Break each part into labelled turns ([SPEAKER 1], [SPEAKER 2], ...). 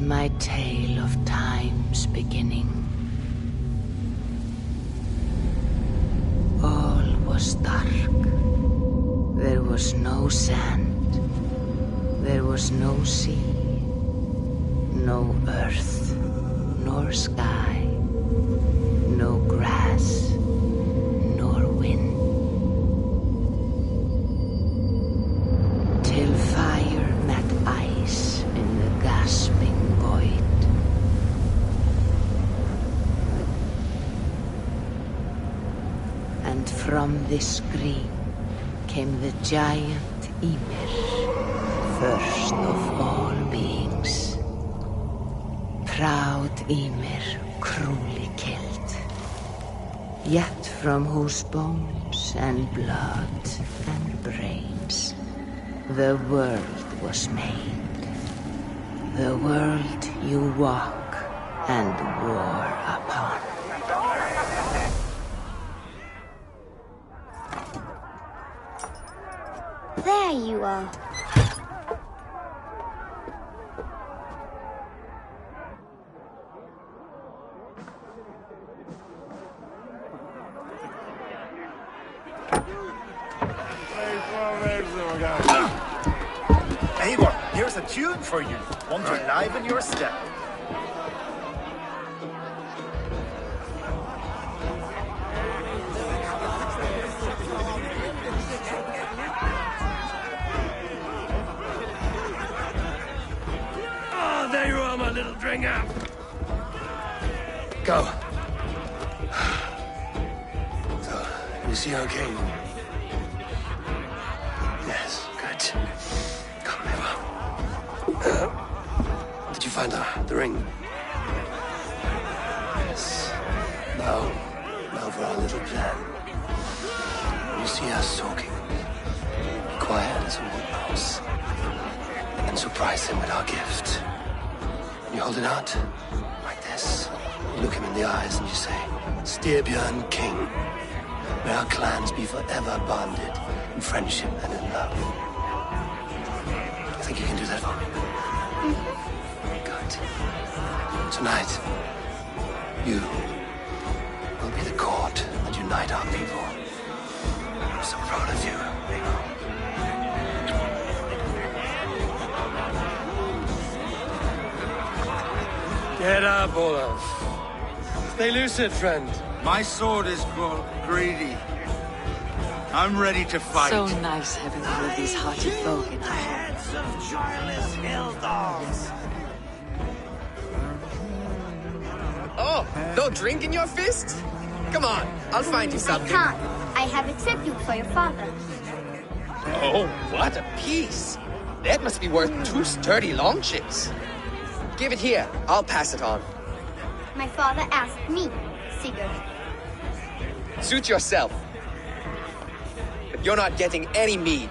[SPEAKER 1] my tale of time's beginning. All was dark. There was no sand. There was no sea. No earth, nor sky. No grass, nor wind. Till fire met ice in the gasping void. And from this scream came the giant Ymir, first of all beings. Proud Ymir, cruelly killed. Yet from whose bones and blood and brains the world was made. The world you walk and war upon.
[SPEAKER 2] There you are.
[SPEAKER 3] Eivor, here's a tune for you. Want to enliven your step.
[SPEAKER 4] Oh, there you are, my little dringer. Go. So, you see how came? Yes, good. Come, Eva. Did you find the ring? Yes. Now for our little plan. When you see us talking, be quiet as a wood mouse. And surprise him with our gift. And you hold it out, like this. You look him in the eyes and you say, Styrbjörn King, may our clans be forever bonded in friendship and in love. You think you can do that for me? Good. Tonight, you will be the cord that unite our people. I'm so proud of you, Eva. Get up, Olaf. Stay lucid, friend.
[SPEAKER 3] My sword is for greedy. I'm ready to fight.
[SPEAKER 1] So nice having all of these hearty folk in our home.
[SPEAKER 5] Heads of joyless hill dogs.
[SPEAKER 6] Oh, no drink in your fist? Come on, I'll find you
[SPEAKER 2] I
[SPEAKER 6] something.
[SPEAKER 2] can't. I have a tribute for your father.
[SPEAKER 6] Oh, what a piece. That must be worth 2 sturdy long ships. Give it here. I'll pass it on.
[SPEAKER 2] My father asked me, Sigurd.
[SPEAKER 6] Suit yourself. But you're not getting any mead.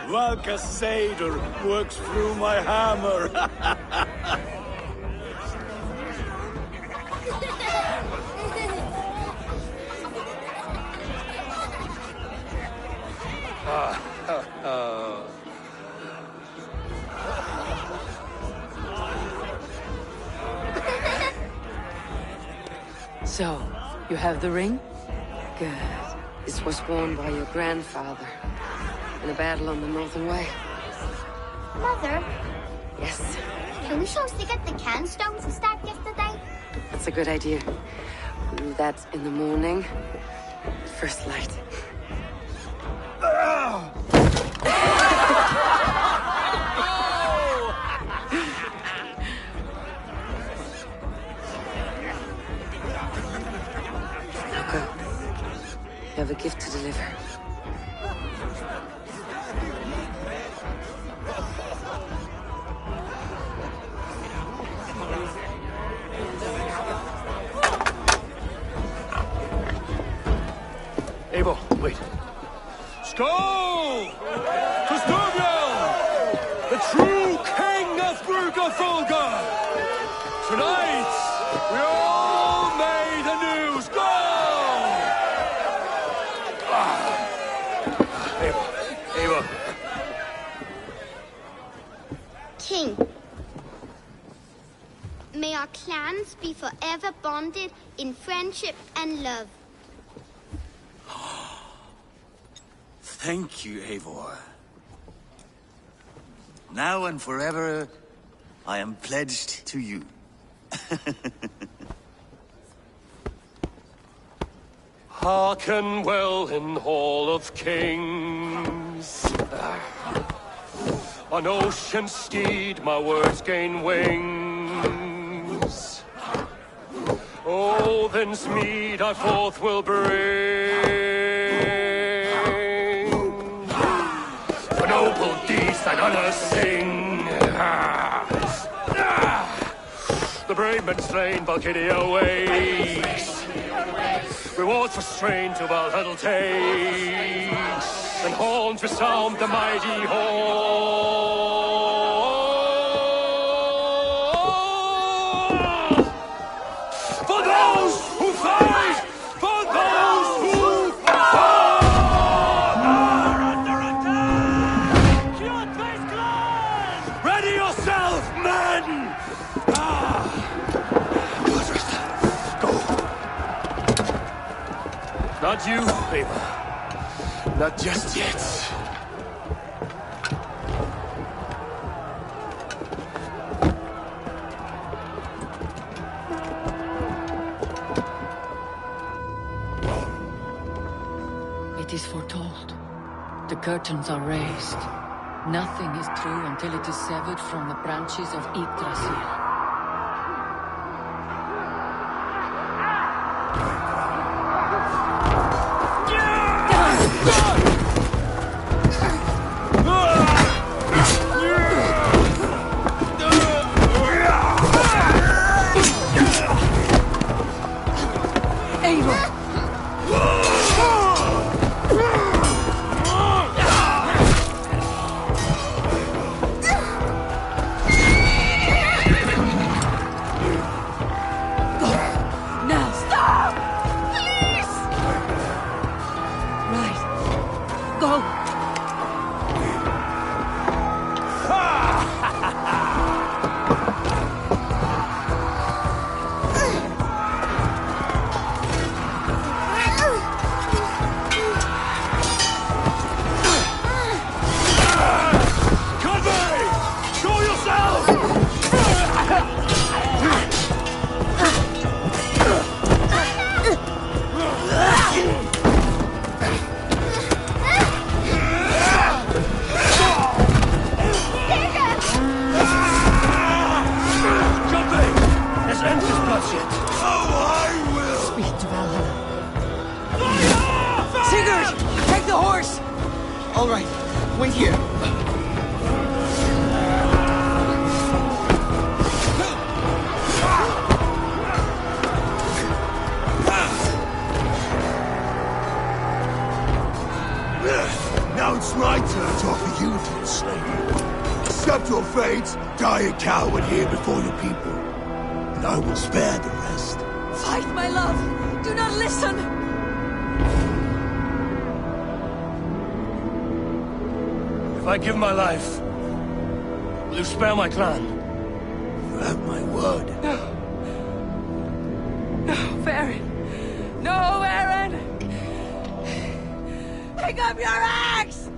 [SPEAKER 5] Like satyr works through my hammer.
[SPEAKER 1] So, you have the ring? Good. This was worn by your grandfather in a battle on the Northern Way.
[SPEAKER 2] Mother,
[SPEAKER 1] Yes,
[SPEAKER 2] can we show Sigurd the canstones we stacked yesterday?
[SPEAKER 1] that's a good idea. We'll do that in the morning. First light. Okay. You have a gift to deliver.
[SPEAKER 4] Eivor, wait.
[SPEAKER 5] Skål! To Styrbjörn, the true king of Bruggerfolga! Tonight, we all made anew. Skål!
[SPEAKER 4] Eivor.
[SPEAKER 2] king. May our clans be forever bonded in friendship and love.
[SPEAKER 3] Thank you, Eivor. Now and forever, I am pledged to you.
[SPEAKER 5] Hearken well in Hall of Kings. On ocean steed my words gain wings. Odin's mead I forth will bring. For noble deeds thine honor sing. The brave men slain Valkyria waits. Rewards for strain to Valhalla takes, and horns resound the mighty horn. For those who fight! For those who fight! Are under attack! Kjotve's clan! Ready yourself, men! Not you, Eivor. Not just yet.
[SPEAKER 7] It is foretold. The curtains are raised. Nothing is true until it is severed from the branches of Yggdrasil.
[SPEAKER 6] All right, wait here.
[SPEAKER 8] Now it's my turn to offer you to enslave. Accept your fate, die a coward here before your people, and I will spare the rest.
[SPEAKER 7] Fight, my love! Do not listen!
[SPEAKER 5] If I give my life, will you spare my clan?
[SPEAKER 8] You have my word.
[SPEAKER 7] No, Aaron! No, Aaron! Pick up your axe!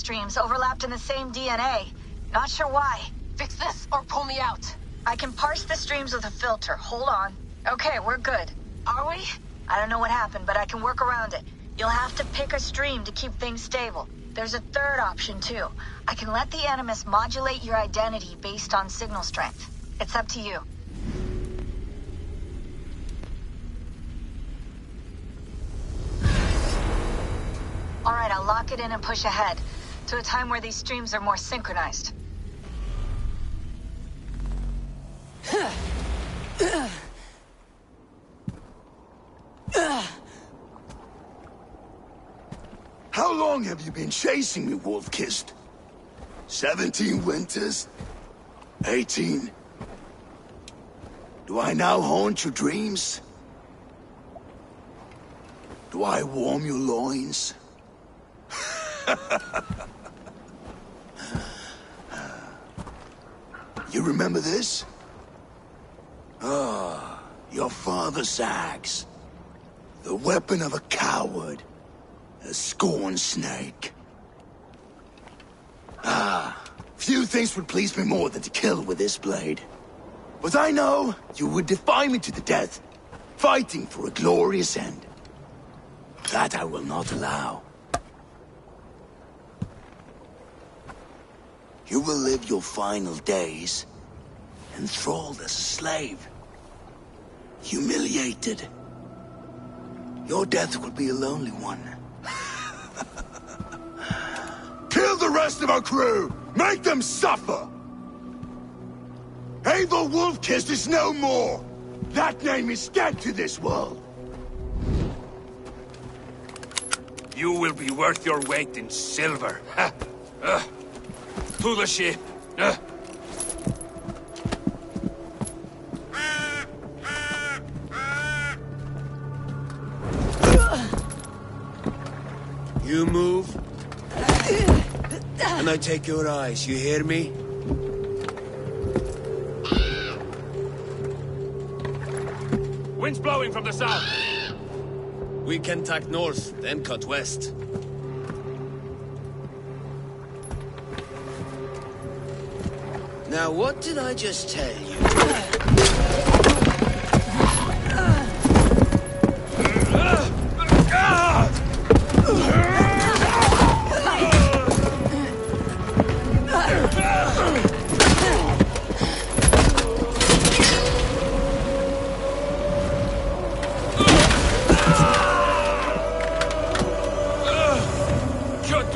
[SPEAKER 9] streams overlapped in the same DNA. Not sure why.
[SPEAKER 10] Fix this or pull me out.
[SPEAKER 9] I can parse the streams with a filter. Hold on. Okay, we're good.
[SPEAKER 10] Are we?
[SPEAKER 9] I don't know what happened, but I can work around it. You'll have to pick a stream to keep things stable. There's a third option, too. I can let the Animus modulate your identity based on signal strength. It's up to you. All right, I'll lock it in and push ahead to a time where these streams are more synchronized.
[SPEAKER 8] How long have you been chasing me, Wolf-Kissed? 17 winters? 18? Do I now haunt your dreams? Do I warm your loins? You remember this? Ah, your father's axe. The weapon of a coward. A scorn snake. Ah, few things would please me more than to kill with this blade. But I know you would defy me to the death, fighting for a glorious end. That I will not allow. You will live your final days enthralled as a slave. Humiliated. Your death will be a lonely one. Kill the rest of our crew! Make them suffer! Ava Wolf-Kissed is no more! That name is dead to this world!
[SPEAKER 5] You will be worth your weight in silver. To the ship.
[SPEAKER 11] You move, and I take your eyes, you hear me?
[SPEAKER 5] Wind's blowing from the south.
[SPEAKER 11] We can tack north, then cut west. Now, what did I just tell you?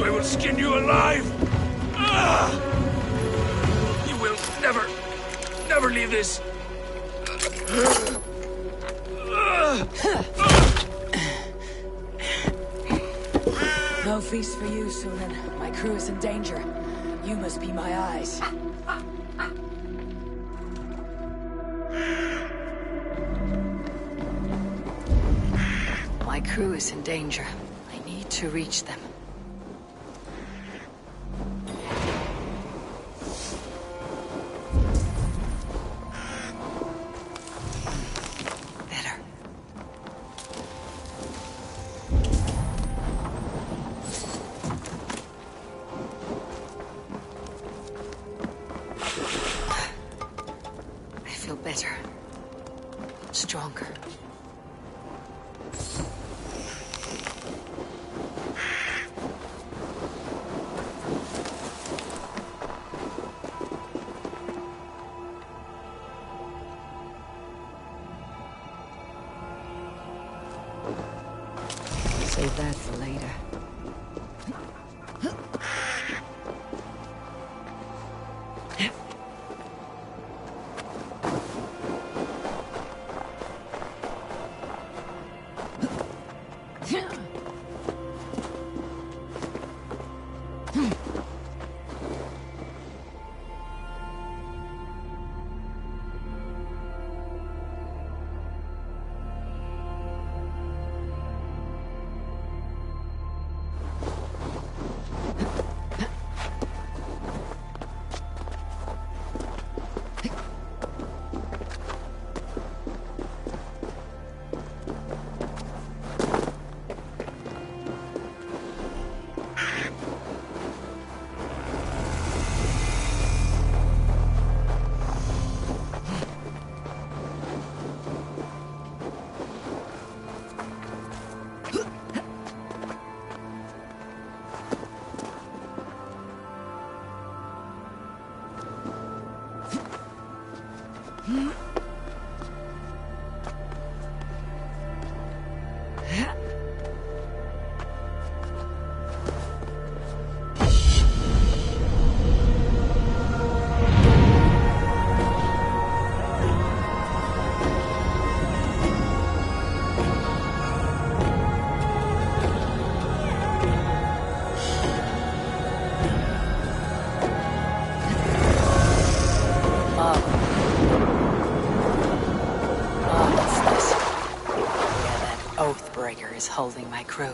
[SPEAKER 5] I will skin you alive! You will never leave this!
[SPEAKER 7] No feast for you, Sunan. My crew is in danger. You must be my eyes. My crew is in danger. I need to reach them. Better. Stronger. Save that for later.
[SPEAKER 1] Oathbreaker is holding my crew.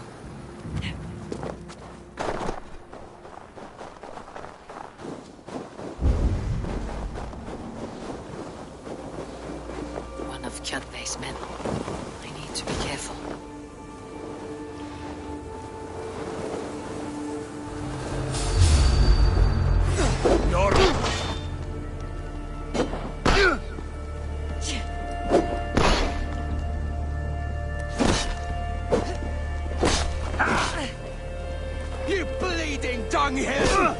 [SPEAKER 1] One of Kjotve's men. I need to be careful.
[SPEAKER 8] You bleeding dunghill!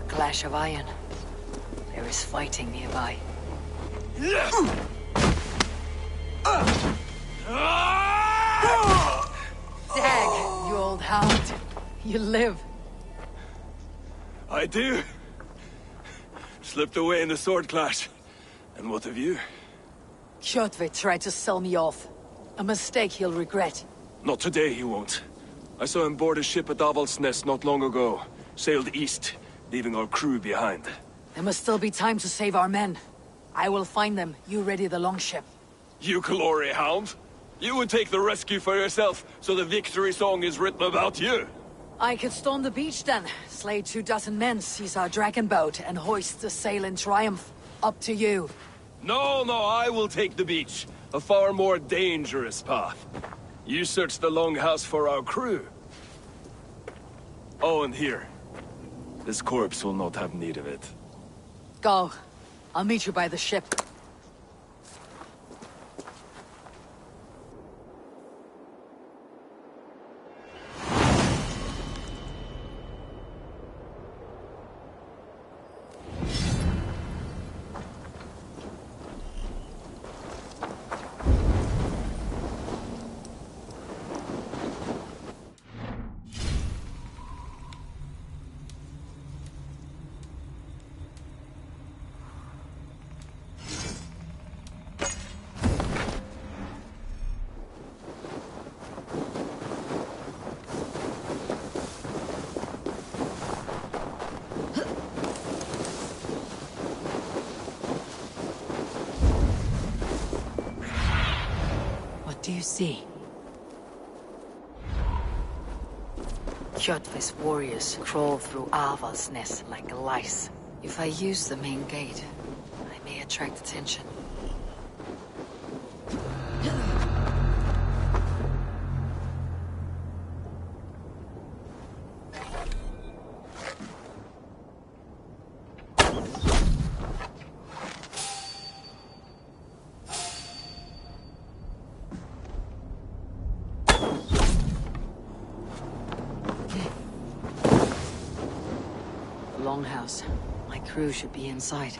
[SPEAKER 1] Clash of iron. There is fighting nearby.
[SPEAKER 7] Dag, you old hound. You live.
[SPEAKER 5] I do. Slipped away in the sword clash. And what of you?
[SPEAKER 7] Kjotve tried to sell me off. A mistake he'll regret.
[SPEAKER 5] Not today, he won't. I saw him board a ship at Avaldsnes not long ago. Sailed east, leaving our crew behind.
[SPEAKER 7] There must still be time to save our men. I will find them. You ready the longship.
[SPEAKER 5] You glory hound? You would take the rescue for yourself, so the victory song is written about you.
[SPEAKER 7] I could storm the beach then, slay 24 men, seize our dragon boat, and hoist the sail in triumph. Up to you.
[SPEAKER 5] No, I will take the beach. A far more dangerous path. You search the longhouse for our crew. Oh, and here. This corpse will not have need of it.
[SPEAKER 7] Go. I'll meet you by the ship.
[SPEAKER 1] What do you see? Kjotve's warriors crawl through Avaldsnes like lice. If I use the main gate, I may attract attention. Longhouse.
[SPEAKER 7] My crew should be inside.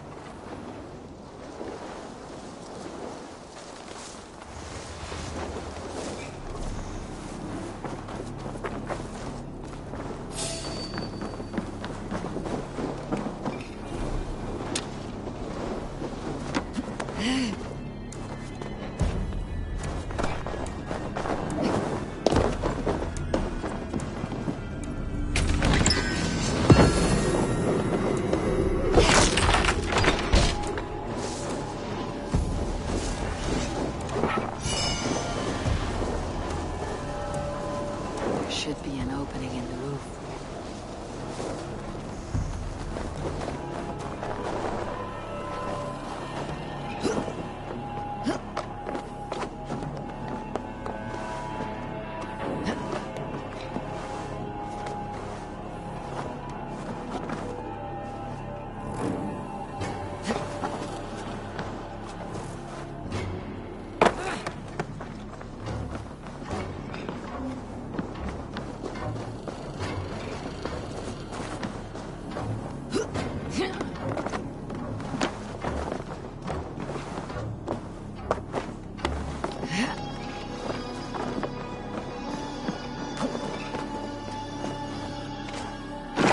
[SPEAKER 7] Should be an opening in the roof.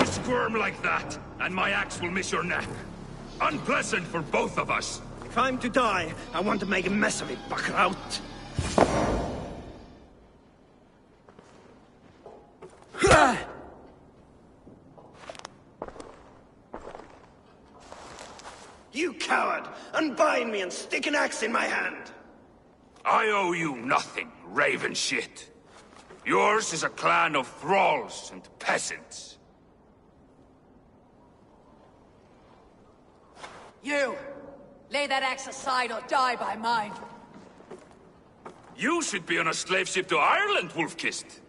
[SPEAKER 12] Squirm like that, and my axe will miss your neck. Unpleasant for both of us.
[SPEAKER 13] If I'm to die, I want to make a mess of it, Buckraut. You coward! Unbind me and stick an axe in my hand!
[SPEAKER 12] I owe you nothing, raven shit. Yours is a clan of thralls and peasants.
[SPEAKER 10] You! Lay that axe aside or die by mine.
[SPEAKER 12] You should be on a slave ship to Ireland, Wolf-Kissed.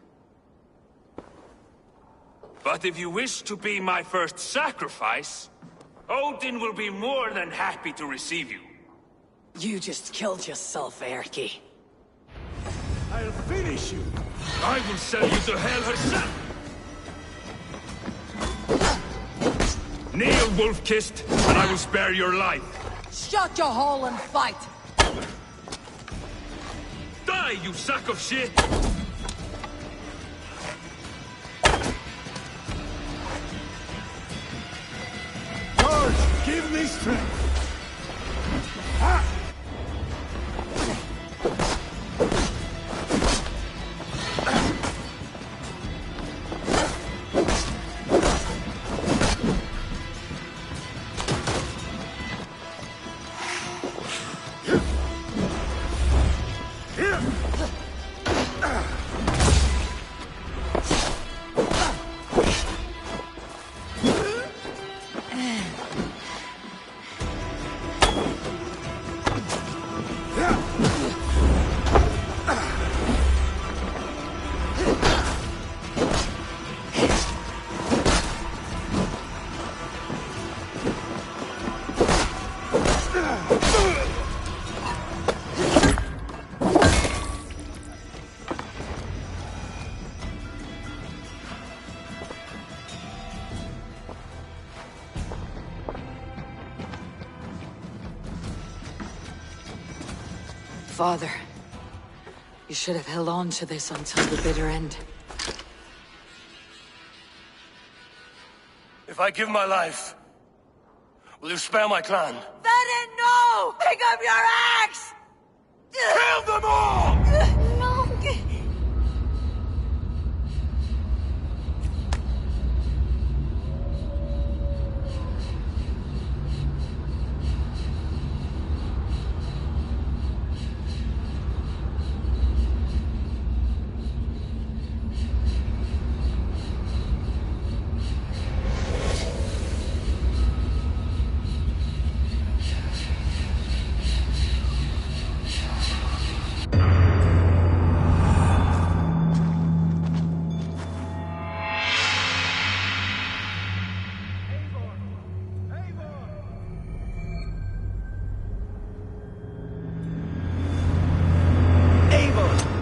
[SPEAKER 12] But if you wish to be my first sacrifice, Odin will be more than happy to receive you.
[SPEAKER 10] You just killed yourself, Erky.
[SPEAKER 12] I'll finish you. I will send you to hell herself. Kneel, Wolf-Kissed, and I will spare your life.
[SPEAKER 10] Shut your hole and fight!
[SPEAKER 12] Die, you sack of shit!
[SPEAKER 8] George, give me strength! Ha!
[SPEAKER 7] Father, you should have held on to this until the bitter end.
[SPEAKER 4] If I give my life, will you spare my clan?
[SPEAKER 10] Venin, no! Pick up your axe!
[SPEAKER 4] Kill them all!
[SPEAKER 10] No!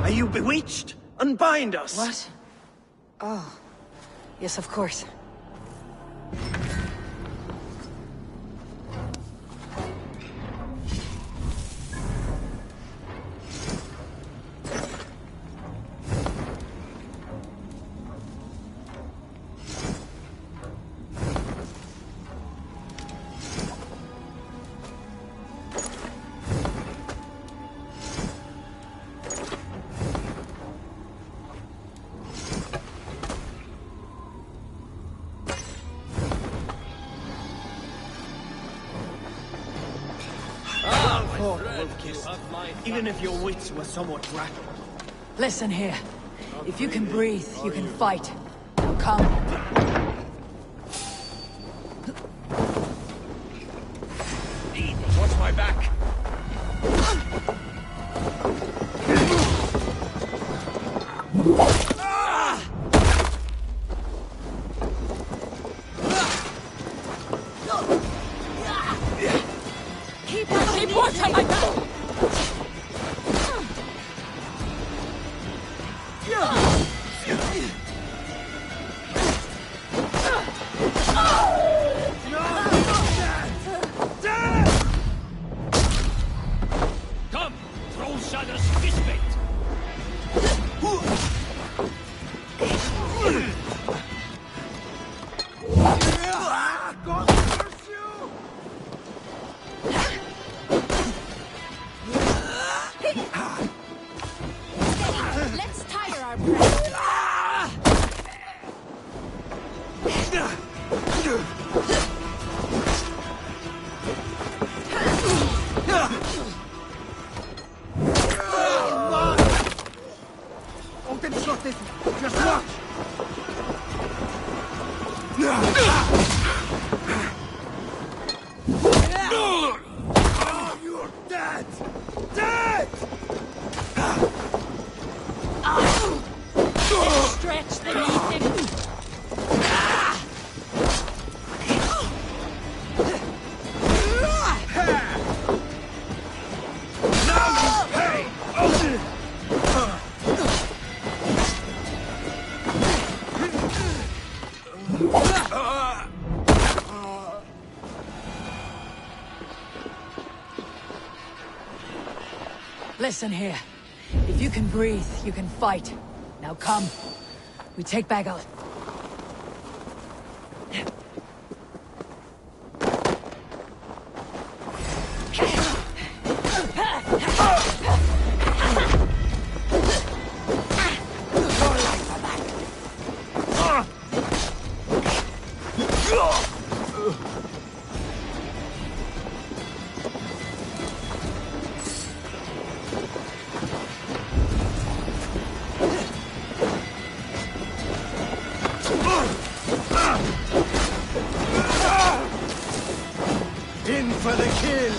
[SPEAKER 13] Are you bewitched? Unbind us!
[SPEAKER 7] What? Oh. Yes, of course.
[SPEAKER 13] caught Wolf-Kiss, even if your wits were somewhat rattled.
[SPEAKER 10] Listen here. If you can breathe, you can fight. Now come.
[SPEAKER 5] Watch my back.
[SPEAKER 10] Keep watch on my back!
[SPEAKER 5] Come, Troll Shadow's fistbait.
[SPEAKER 3] God curse you!
[SPEAKER 2] Let's tire our prey.
[SPEAKER 3] Oh, it's not this. Just watch. Oh, you're dead! Dead!
[SPEAKER 10] Stretch the meeting! Listen here. If you can breathe, you can fight. Now come. We take Bagel.
[SPEAKER 3] In for the kill!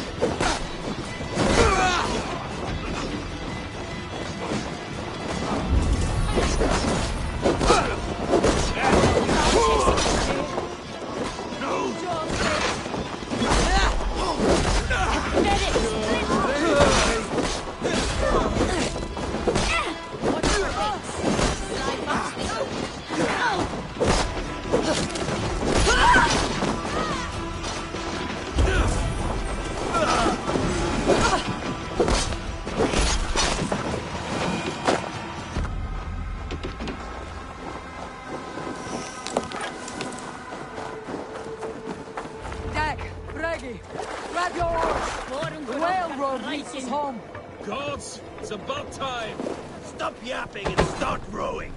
[SPEAKER 10] Grab your oars! The railroad leads us home!
[SPEAKER 5] Gods, it's about time!
[SPEAKER 13] Stop yapping and start rowing!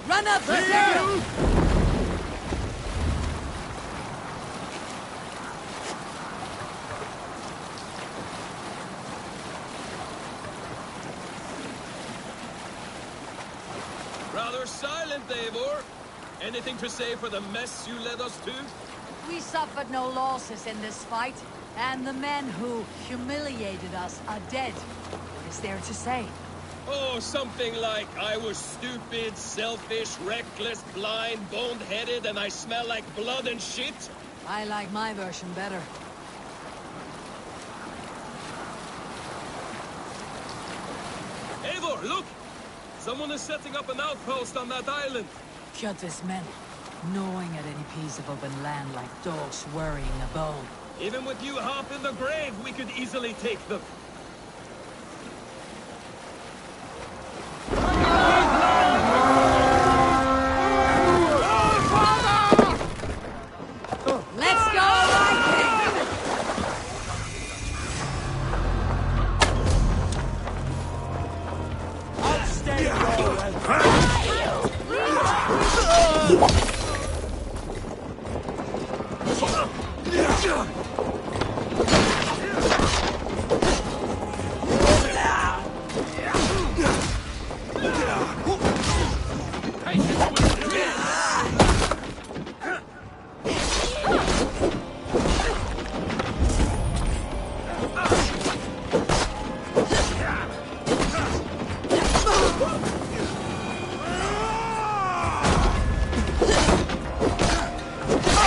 [SPEAKER 10] Run up the hill!
[SPEAKER 5] Rather silent, Eivor. Anything to say for the mess you led us to?
[SPEAKER 10] We suffered no losses in this fight, and the men who humiliated us are dead. What is there to say?
[SPEAKER 5] Oh, something like, I was stupid, selfish, reckless, blind, bone-headed, and I smell like blood and shit?
[SPEAKER 10] I like my version better.
[SPEAKER 5] Eivor, look! Someone is setting up an outpost on that island.
[SPEAKER 10] Kjotve's men, gnawing at any piece of open land like dogs worrying a bone.
[SPEAKER 5] Even with you half in the grave, we could easily take them.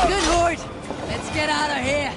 [SPEAKER 10] Good lord! Let's get out of here!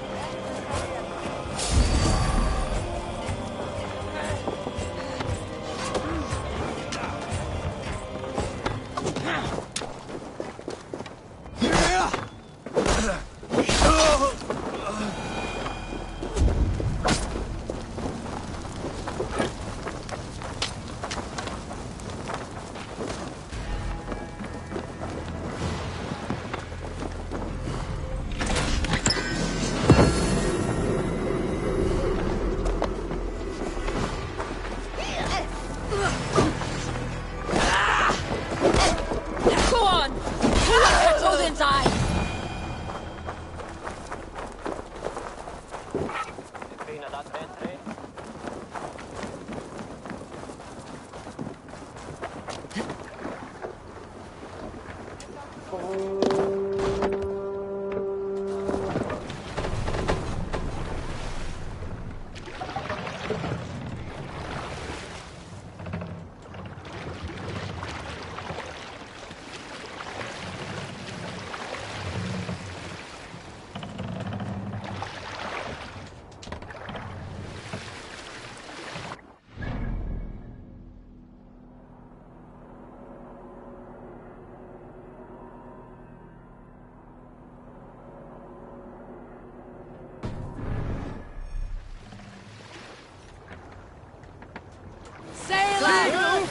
[SPEAKER 10] Go on! Odin's eye! Sail!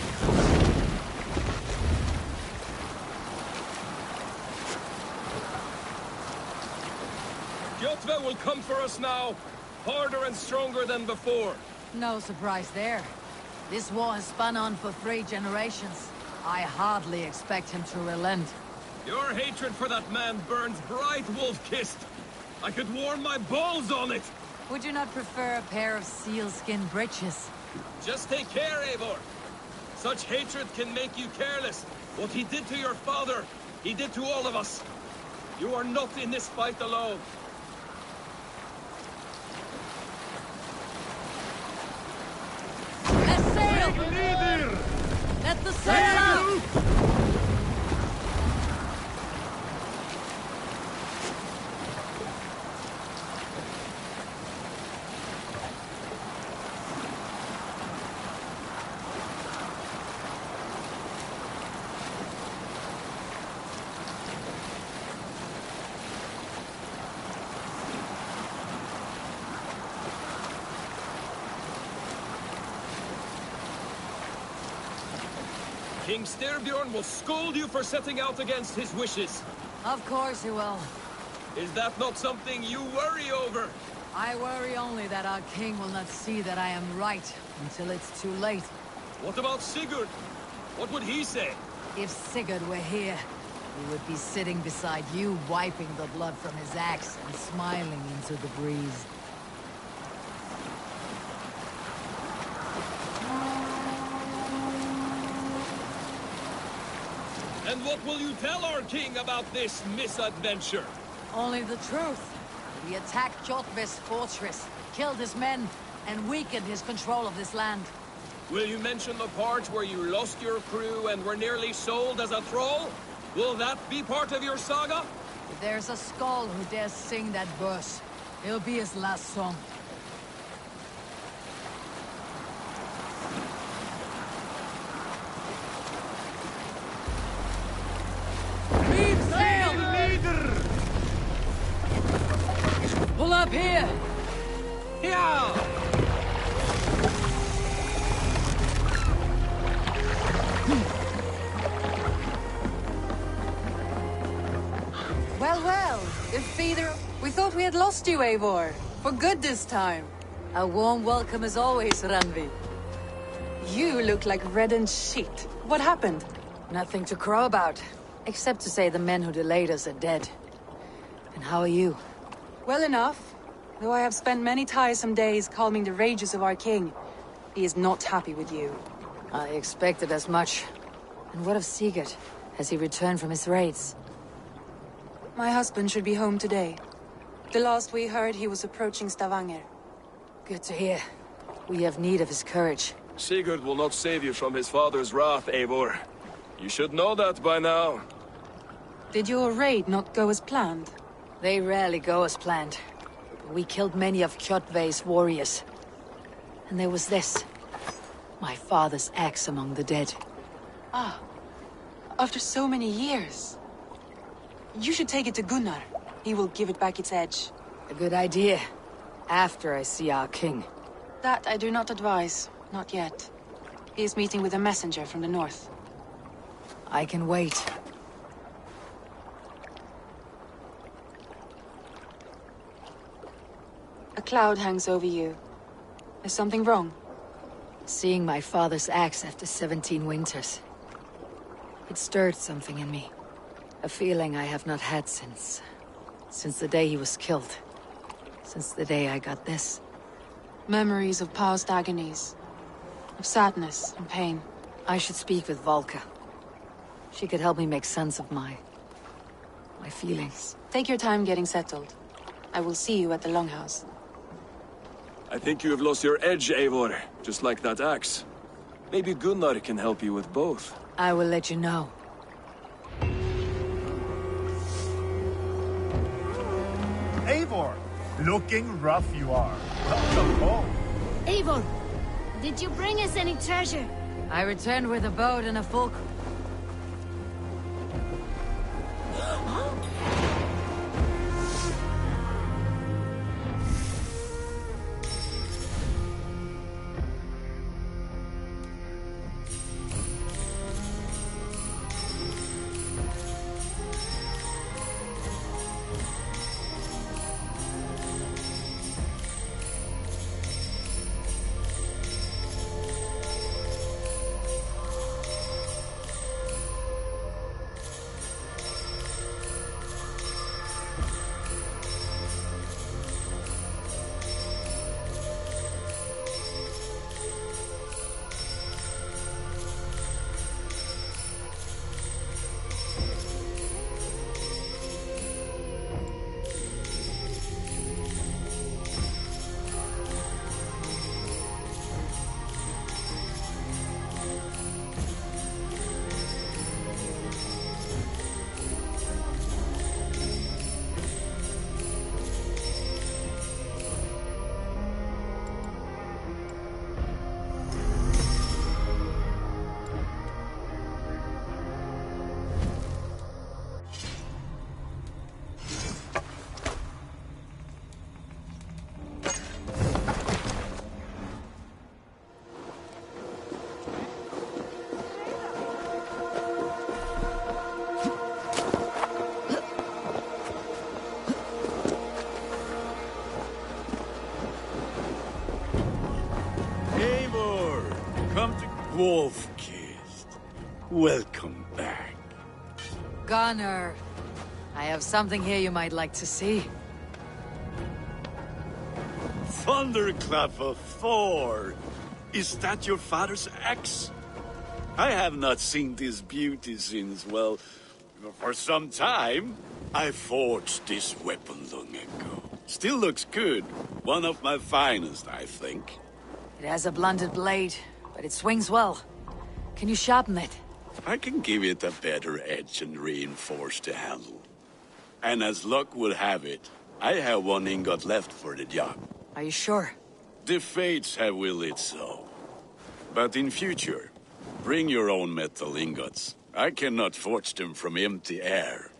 [SPEAKER 5] Kjotve will come for us now, harder and stronger than before.
[SPEAKER 10] No surprise there. This war has spun on for 3 generations. I hardly expect him to relent.
[SPEAKER 5] Your hatred for that man burns bright, wolf-kissed. I could warm my balls on it.
[SPEAKER 10] Would you not prefer a pair of sealskin breeches?
[SPEAKER 5] Just take care, Eivor. Such hatred can make you careless. What he did to your father, he did to all of us. You are not in this fight alone.
[SPEAKER 10] Let's sail! Let the sail out!
[SPEAKER 5] King Styrbjorn will scold you for setting out against his wishes.
[SPEAKER 10] Of course he will.
[SPEAKER 5] Is that not something you worry over?
[SPEAKER 10] I worry only that our king will not see that I am right until it's too late.
[SPEAKER 5] What about Sigurd? What would he say?
[SPEAKER 10] If Sigurd were here, he would be sitting beside you, wiping the blood from his axe and smiling into the breeze.
[SPEAKER 5] And what will you tell our king about this misadventure?
[SPEAKER 10] Only the truth. We attacked Kjotve's fortress, killed his men, and weakened his control of this land.
[SPEAKER 5] Will you mention the part where you lost your crew and were nearly sold as a thrall? Will that be part of your saga?
[SPEAKER 10] If there's a skull who dares sing that verse, it'll be his last song. Reef sail! Pull up here!
[SPEAKER 5] Yeah!
[SPEAKER 14] Well, if either... We thought we had lost you, Eivor. For good this time.
[SPEAKER 10] A warm welcome as always, Randvi.
[SPEAKER 14] You look like reddened shit. What happened?
[SPEAKER 7] Nothing to crow about, except to say the men who delayed us are dead. And how are you?
[SPEAKER 14] Well enough, though I have spent many tiresome days calming the rages of our king. He is not happy with you.
[SPEAKER 7] I expected as much. And what of Sigurd? Has he returned from his raids?
[SPEAKER 14] My husband should be home today. The last we heard, he was approaching Stavanger.
[SPEAKER 7] Good to hear. We have need of his courage.
[SPEAKER 5] Sigurd will not save you from his father's wrath, Eivor. You should know that by now.
[SPEAKER 14] Did your raid not go as planned?
[SPEAKER 7] They rarely go as planned. We killed many of Kjotve's warriors. And there was this. My father's axe among the dead.
[SPEAKER 14] Ah. After so many years. You should take it to Gunnar. He will give it back its edge.
[SPEAKER 7] A good idea. After I see our king.
[SPEAKER 14] That I do not advise. Not yet. He is meeting with a messenger from the north.
[SPEAKER 7] I can wait.
[SPEAKER 14] A cloud hangs over you. Is something wrong?
[SPEAKER 7] Seeing my father's axe after 17 winters. It stirred something in me. A feeling I have not had since the day he was killed. Since the day I got this.
[SPEAKER 14] Memories of past agonies. Of sadness and pain.
[SPEAKER 7] I should speak with Volka. She could help me make sense of my feelings.
[SPEAKER 14] Take your time getting settled. I will see you at the Longhouse.
[SPEAKER 5] I think you have lost your edge, Eivor. Just like that axe. Maybe Gunnar can help you with both.
[SPEAKER 7] I will let you know.
[SPEAKER 15] Eivor, looking rough you are. Welcome home.
[SPEAKER 2] Eivor, did you bring us any treasure?
[SPEAKER 7] I returned with a boat and a full...
[SPEAKER 16] Wolf-kissed. Welcome back.
[SPEAKER 7] Gunnar, I have something here you might like to see.
[SPEAKER 16] Thunderclap of Thor! Is that your father's axe? I have not seen this beauty since, well, for some time. I forged this weapon long ago. Still looks good. One of my finest, I think.
[SPEAKER 7] It has a blunted blade, but it swings well. Can you sharpen it?
[SPEAKER 16] I can give it a better edge and reinforce the handle. And as luck would have it, I have one ingot left for the job.
[SPEAKER 7] Are you sure?
[SPEAKER 16] The fates have willed it so. But in future, bring your own metal ingots. I cannot forge them from empty air.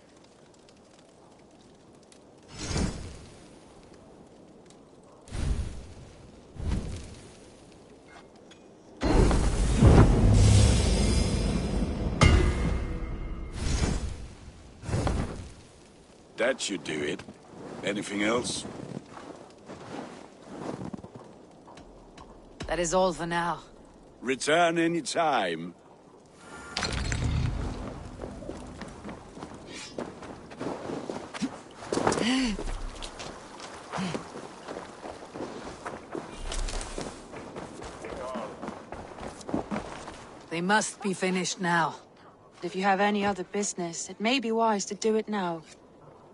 [SPEAKER 16] That should do it. Anything else?
[SPEAKER 7] That is all for now.
[SPEAKER 16] Return any time.
[SPEAKER 7] They must be finished now.
[SPEAKER 14] If you have any other business, it may be wise to do it now.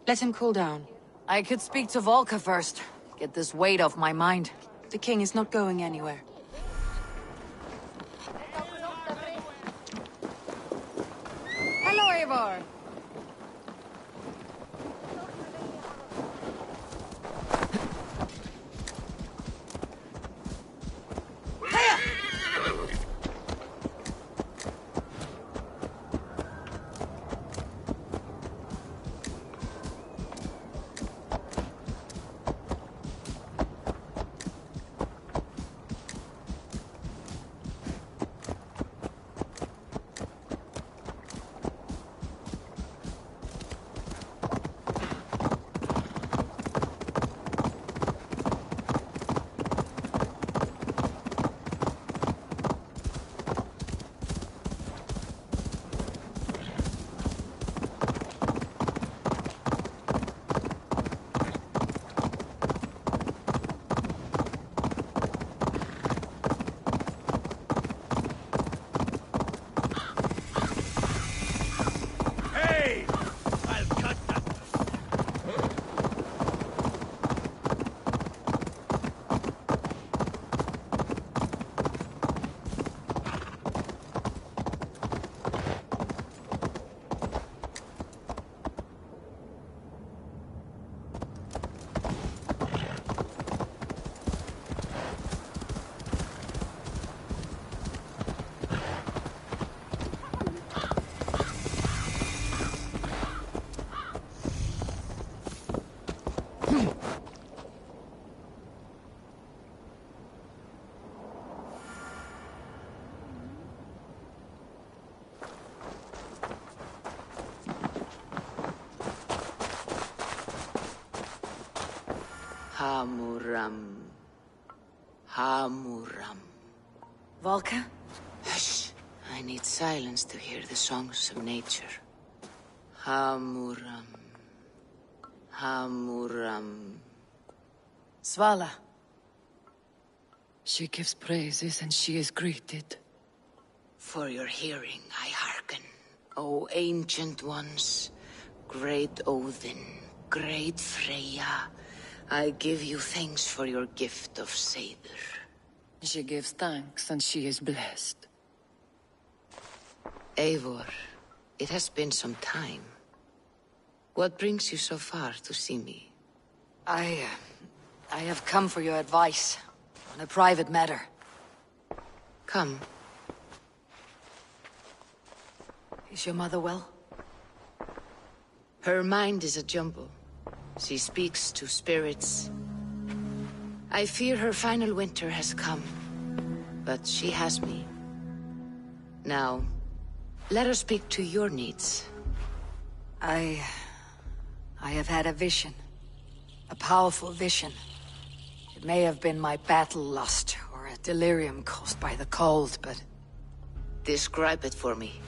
[SPEAKER 14] Let him cool down.
[SPEAKER 7] I could speak to Volka first. Get this weight off my mind.
[SPEAKER 14] The king is not going anywhere.
[SPEAKER 10] Hello, Eivor.
[SPEAKER 1] Hamuram. Hamuram.
[SPEAKER 7] Volka?
[SPEAKER 1] Hush. I need silence to hear the songs of nature. Hamuram. Hamuram.
[SPEAKER 7] Svala.
[SPEAKER 17] She gives praises and she is greeted.
[SPEAKER 1] For your hearing I hearken, O ancient ones, great Odin, great Freya. I give you thanks for your gift of Seder.
[SPEAKER 17] She gives thanks and she is blessed.
[SPEAKER 1] Eivor, it has been some time. What brings you so far to see me?
[SPEAKER 7] I have come for your advice on a private matter.
[SPEAKER 1] Come.
[SPEAKER 7] Is your mother well?
[SPEAKER 1] Her mind is a jumble. She speaks to spirits. I fear her final winter has come, but she has me. Now, let us speak to your needs.
[SPEAKER 7] I have had a vision. A powerful vision. It may have been my battle lust, or a delirium caused by the cold, but...
[SPEAKER 1] Describe it for me.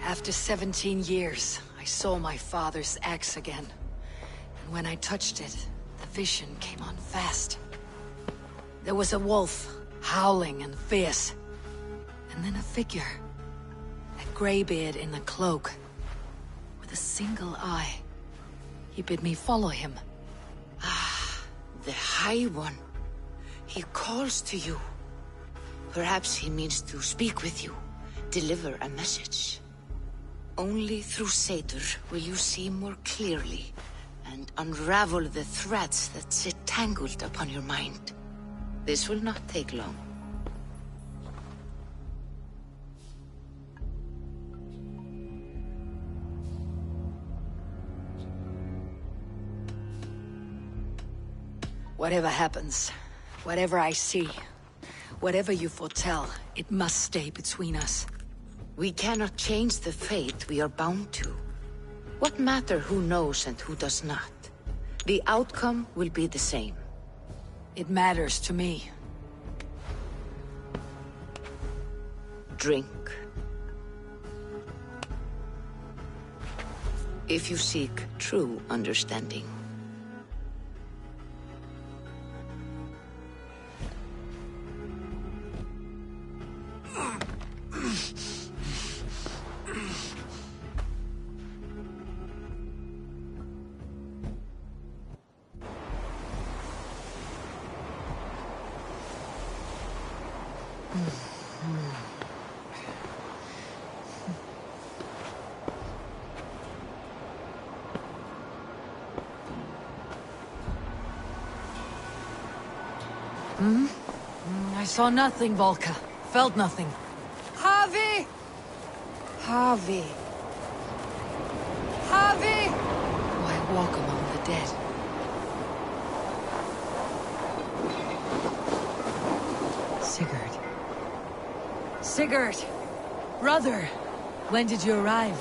[SPEAKER 7] After 17 years, I saw my father's axe again. And when I touched it, the vision came on fast. There was a wolf, howling and fierce. And then a figure. A greybeard in a cloak. With a single eye. He bid me follow him.
[SPEAKER 1] Ah, the High One. He calls to you. Perhaps he means to speak with you. Deliver a message. Only through Seder will you see more clearly and unravel the threads that sit tangled upon your mind. This will not take long.
[SPEAKER 7] Whatever happens, whatever I see, whatever you foretell, it must stay between us.
[SPEAKER 1] We cannot change the fate we are bound to. What matter who knows and who does not? The outcome will be the same.
[SPEAKER 7] It matters to me.
[SPEAKER 1] Drink. if you seek true understanding.
[SPEAKER 7] I saw nothing, Volka. Felt nothing. Harvey! Harvey. Harvey! Why walk among the dead? Sigurd. Sigurd! Brother! When did you arrive?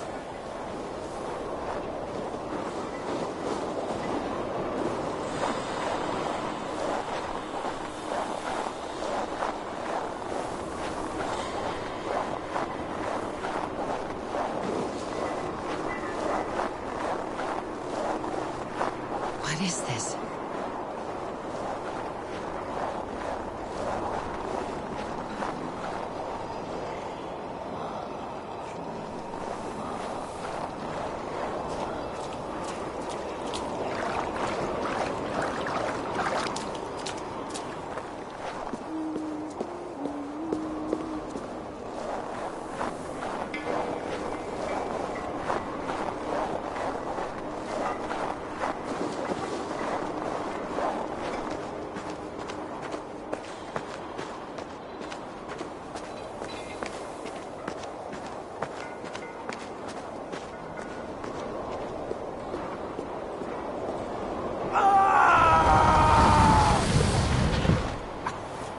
[SPEAKER 7] What is this?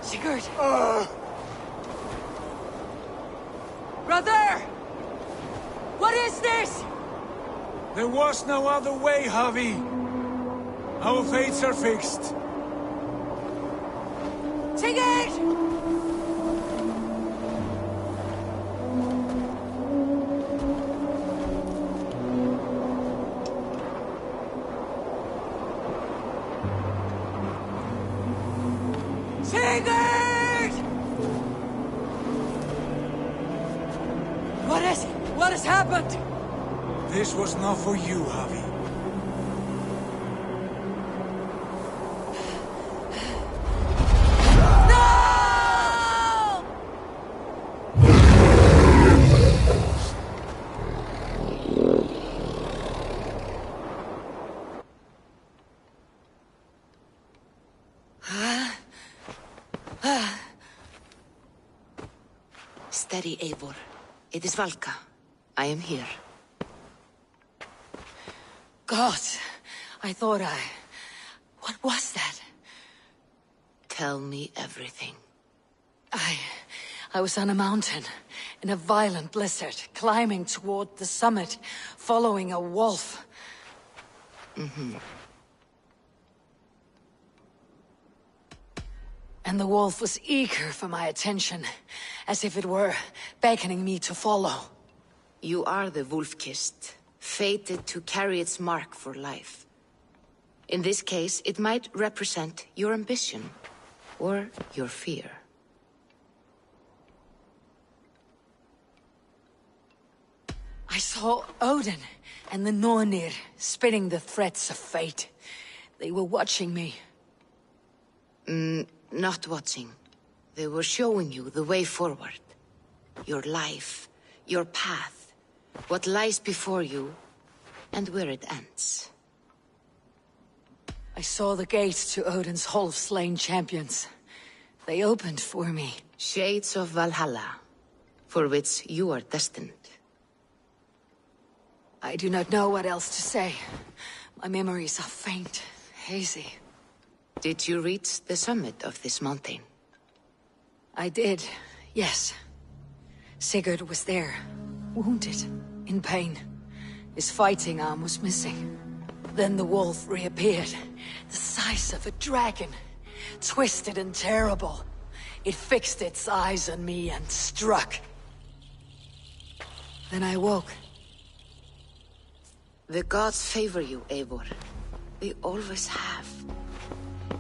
[SPEAKER 7] Sigurd! Brother! What is this?
[SPEAKER 18] There was no other way, Javi. Our fates are fixed.
[SPEAKER 7] Sigurd! Sigurd! What has happened?
[SPEAKER 18] This was not for you, Javi.
[SPEAKER 1] Steady, Eivor. It is Valka. I am here.
[SPEAKER 7] God, I thought What was that?
[SPEAKER 1] Tell me everything.
[SPEAKER 7] I was on a mountain, in a violent blizzard, climbing toward the summit, following a wolf. And the wolf was eager for my attention, as if it were beckoning me to follow.
[SPEAKER 1] You are the wolf-kissed, fated to carry its mark for life. In this case, it might represent your ambition, or your fear.
[SPEAKER 7] I saw Odin and the Nornir spitting the threats of fate. They were watching me.
[SPEAKER 1] Not watching. They were showing you the way forward. Your life, your path, what lies before you, and where it ends.
[SPEAKER 7] I saw the gates to Odin's Hall of Slain Champions. They opened for me.
[SPEAKER 1] Shades of Valhalla, for which you are destined.
[SPEAKER 7] I do not know what else to say. My memories are faint, hazy.
[SPEAKER 1] Did you reach the summit of this mountain?
[SPEAKER 7] I did, yes. Sigurd was there, wounded, in pain. His fighting arm was missing. Then the wolf reappeared, the size of a dragon, twisted and terrible. It fixed its eyes on me and struck. Then I woke.
[SPEAKER 1] The gods favor you, Eivor. They always have.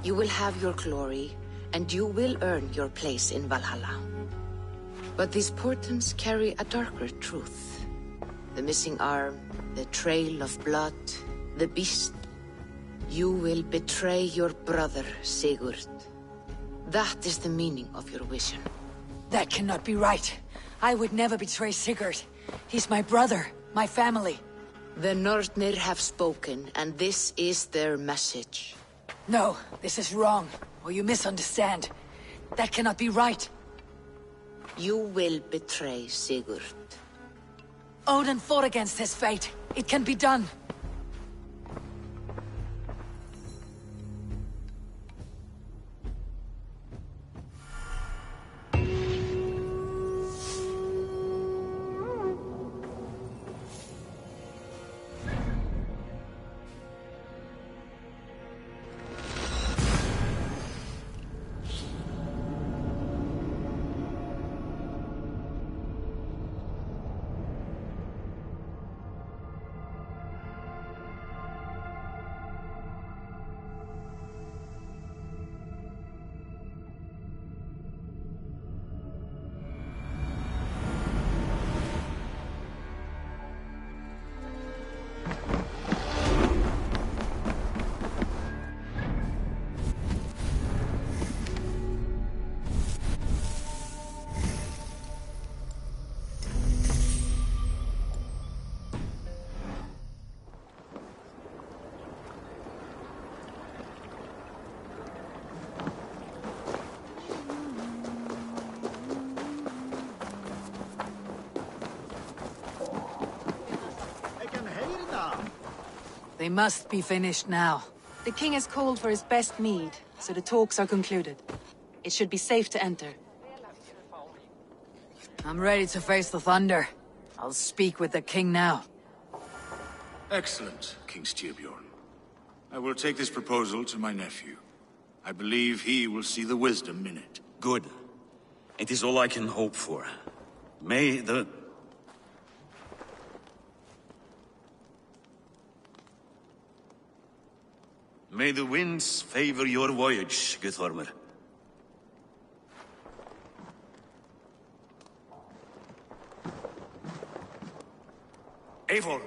[SPEAKER 1] You will have your glory, and you will earn your place in Valhalla. But these portents carry a darker truth. The missing arm, the trail of blood, the beast. You will betray your brother, Sigurd. That is the meaning of your vision.
[SPEAKER 7] That cannot be right. I would never betray Sigurd. He's my brother, my family.
[SPEAKER 1] The Nornir have spoken, and this is their message.
[SPEAKER 7] No, this is wrong, or you misunderstand. That cannot be right.
[SPEAKER 1] You will betray Sigurd.
[SPEAKER 7] Odin fought against his fate. It can be done. They must be finished now.
[SPEAKER 14] The king has called for his best mead, so the talks are concluded. It should be safe to enter.
[SPEAKER 7] I'm ready to face the thunder. I'll speak with the king now.
[SPEAKER 3] Excellent, King Styrbjorn. I will take this proposal to my nephew. I believe he will see the wisdom in it.
[SPEAKER 19] Good. It is all I can hope for. May the winds favor your voyage, Guthormr. Eivor,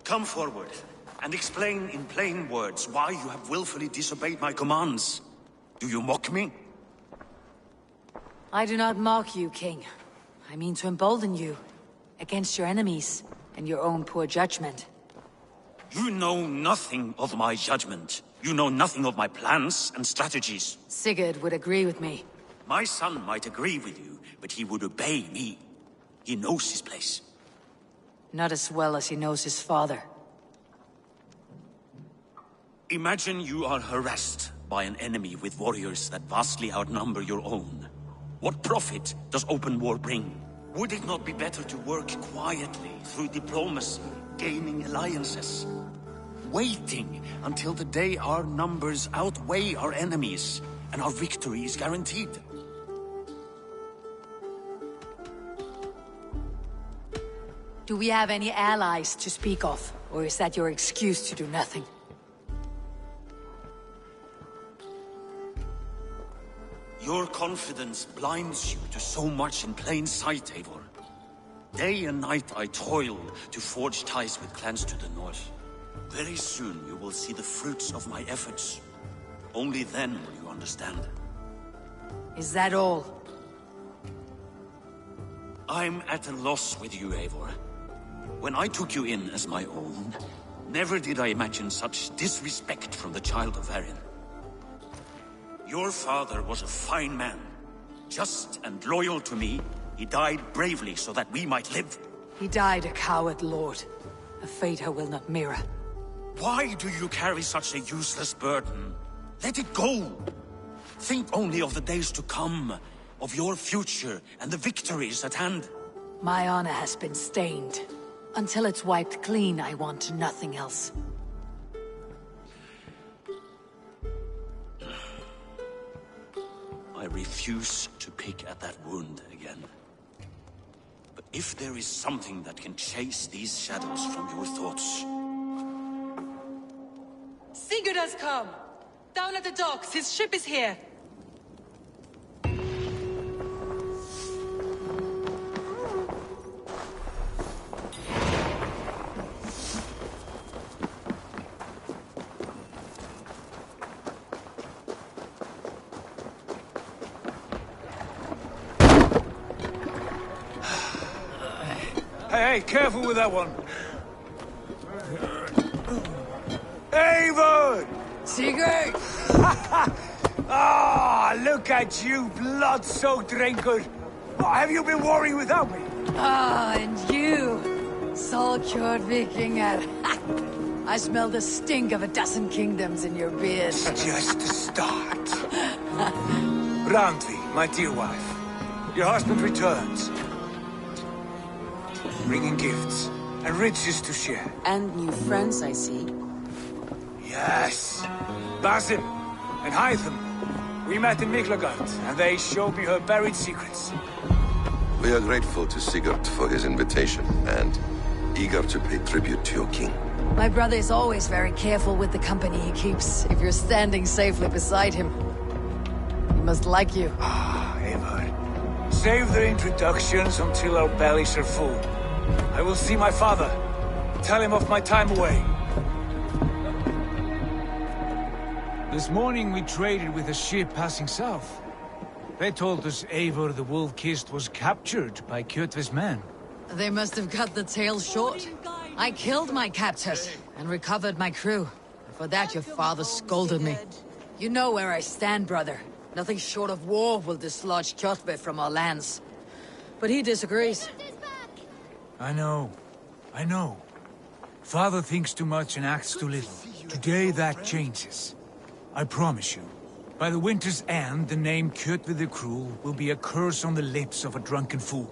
[SPEAKER 19] come forward, and explain in plain words why you have willfully disobeyed my commands. Do you mock me?
[SPEAKER 7] I do not mock you, King. I mean to embolden you, against your enemies, and your own poor judgment.
[SPEAKER 19] You know nothing of my judgment. You know nothing of my plans and strategies.
[SPEAKER 7] Sigurd would agree with me.
[SPEAKER 19] My son might agree with you, but he would obey me. He knows his place.
[SPEAKER 7] Not as well as he knows his father.
[SPEAKER 19] Imagine you are harassed by an enemy with warriors that vastly outnumber your own. What profit does open war bring? Would it not be better to work quietly, through diplomacy, gaining alliances? Waiting until the day our numbers outweigh our enemies, and our victory is guaranteed.
[SPEAKER 7] Do we have any allies to speak of? Or is that your excuse to do nothing?
[SPEAKER 19] Your confidence blinds you to so much in plain sight, Eivor. Day and night I toil to forge ties with clans to the north. Very soon you will see the fruits of my efforts. Only then will you understand.
[SPEAKER 7] Is that all?
[SPEAKER 19] I'm at a loss with you, Eivor. When I took you in as my own, never did I imagine such disrespect from the child of Varin. Your father was a fine man. Just and loyal to me, he died bravely so that we might live.
[SPEAKER 7] He died a coward, Lord. A fate I will not mirror.
[SPEAKER 19] Why do you carry such a useless burden? Let it go! Think only of the days to come, of your future and the victories at hand.
[SPEAKER 7] My honor has been stained. Until it's wiped clean, I want nothing else.
[SPEAKER 19] I refuse to pick at that wound again. But if there is something that can chase these shadows from your thoughts,
[SPEAKER 14] Sigurd has come! Down at the docks, his ship is here!
[SPEAKER 18] Hey, careful with that one. Eivor!
[SPEAKER 10] Sigurd!
[SPEAKER 18] Ah, look at you, blood-soaked drinker. What have you been worrying without me?
[SPEAKER 10] Ah, and you, Salkjord Vikinger. I smell the stink of 12 kingdoms in your beard.
[SPEAKER 18] It's just the start. Randvi, my dear wife. Your husband returns. Bringing gifts and riches to share.
[SPEAKER 14] And new friends, I see.
[SPEAKER 18] Yes. Basim and Hytham. We met in Miklagard, and they showed me her buried secrets.
[SPEAKER 20] We are grateful to Sigurd for his invitation, and eager to pay tribute to your king.
[SPEAKER 7] My brother is always very careful with the company he keeps. If you're standing safely beside him, he must like you.
[SPEAKER 18] Ah, Eivor. Save the introductions until our bellies are full. I will see my father. Tell him of my time away. This morning we traded with a ship passing south. They told us Eivor the Wolf-Kissed was captured by Kjotve's men.
[SPEAKER 7] They must have cut the tail short. I killed my captors and recovered my crew. For that your father scolded me. You know where I stand, brother. Nothing short of war will dislodge Kjotve from our lands. But he disagrees.
[SPEAKER 18] I know. Father thinks too much and acts too little. Today that changes. I promise you. By the winter's end, the name Kjotve the Cruel will be a curse on the lips of a drunken fool.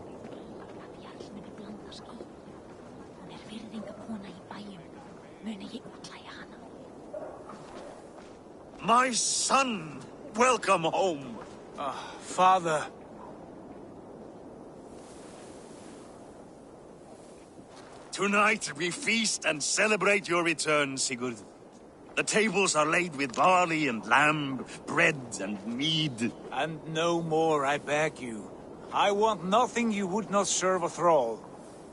[SPEAKER 19] My son! Welcome home!
[SPEAKER 18] Father.
[SPEAKER 19] Tonight we feast and celebrate your return, Sigurd. The tables are laid with barley and lamb, bread and mead.
[SPEAKER 18] And no more, I beg you. I want nothing you would not serve a thrall.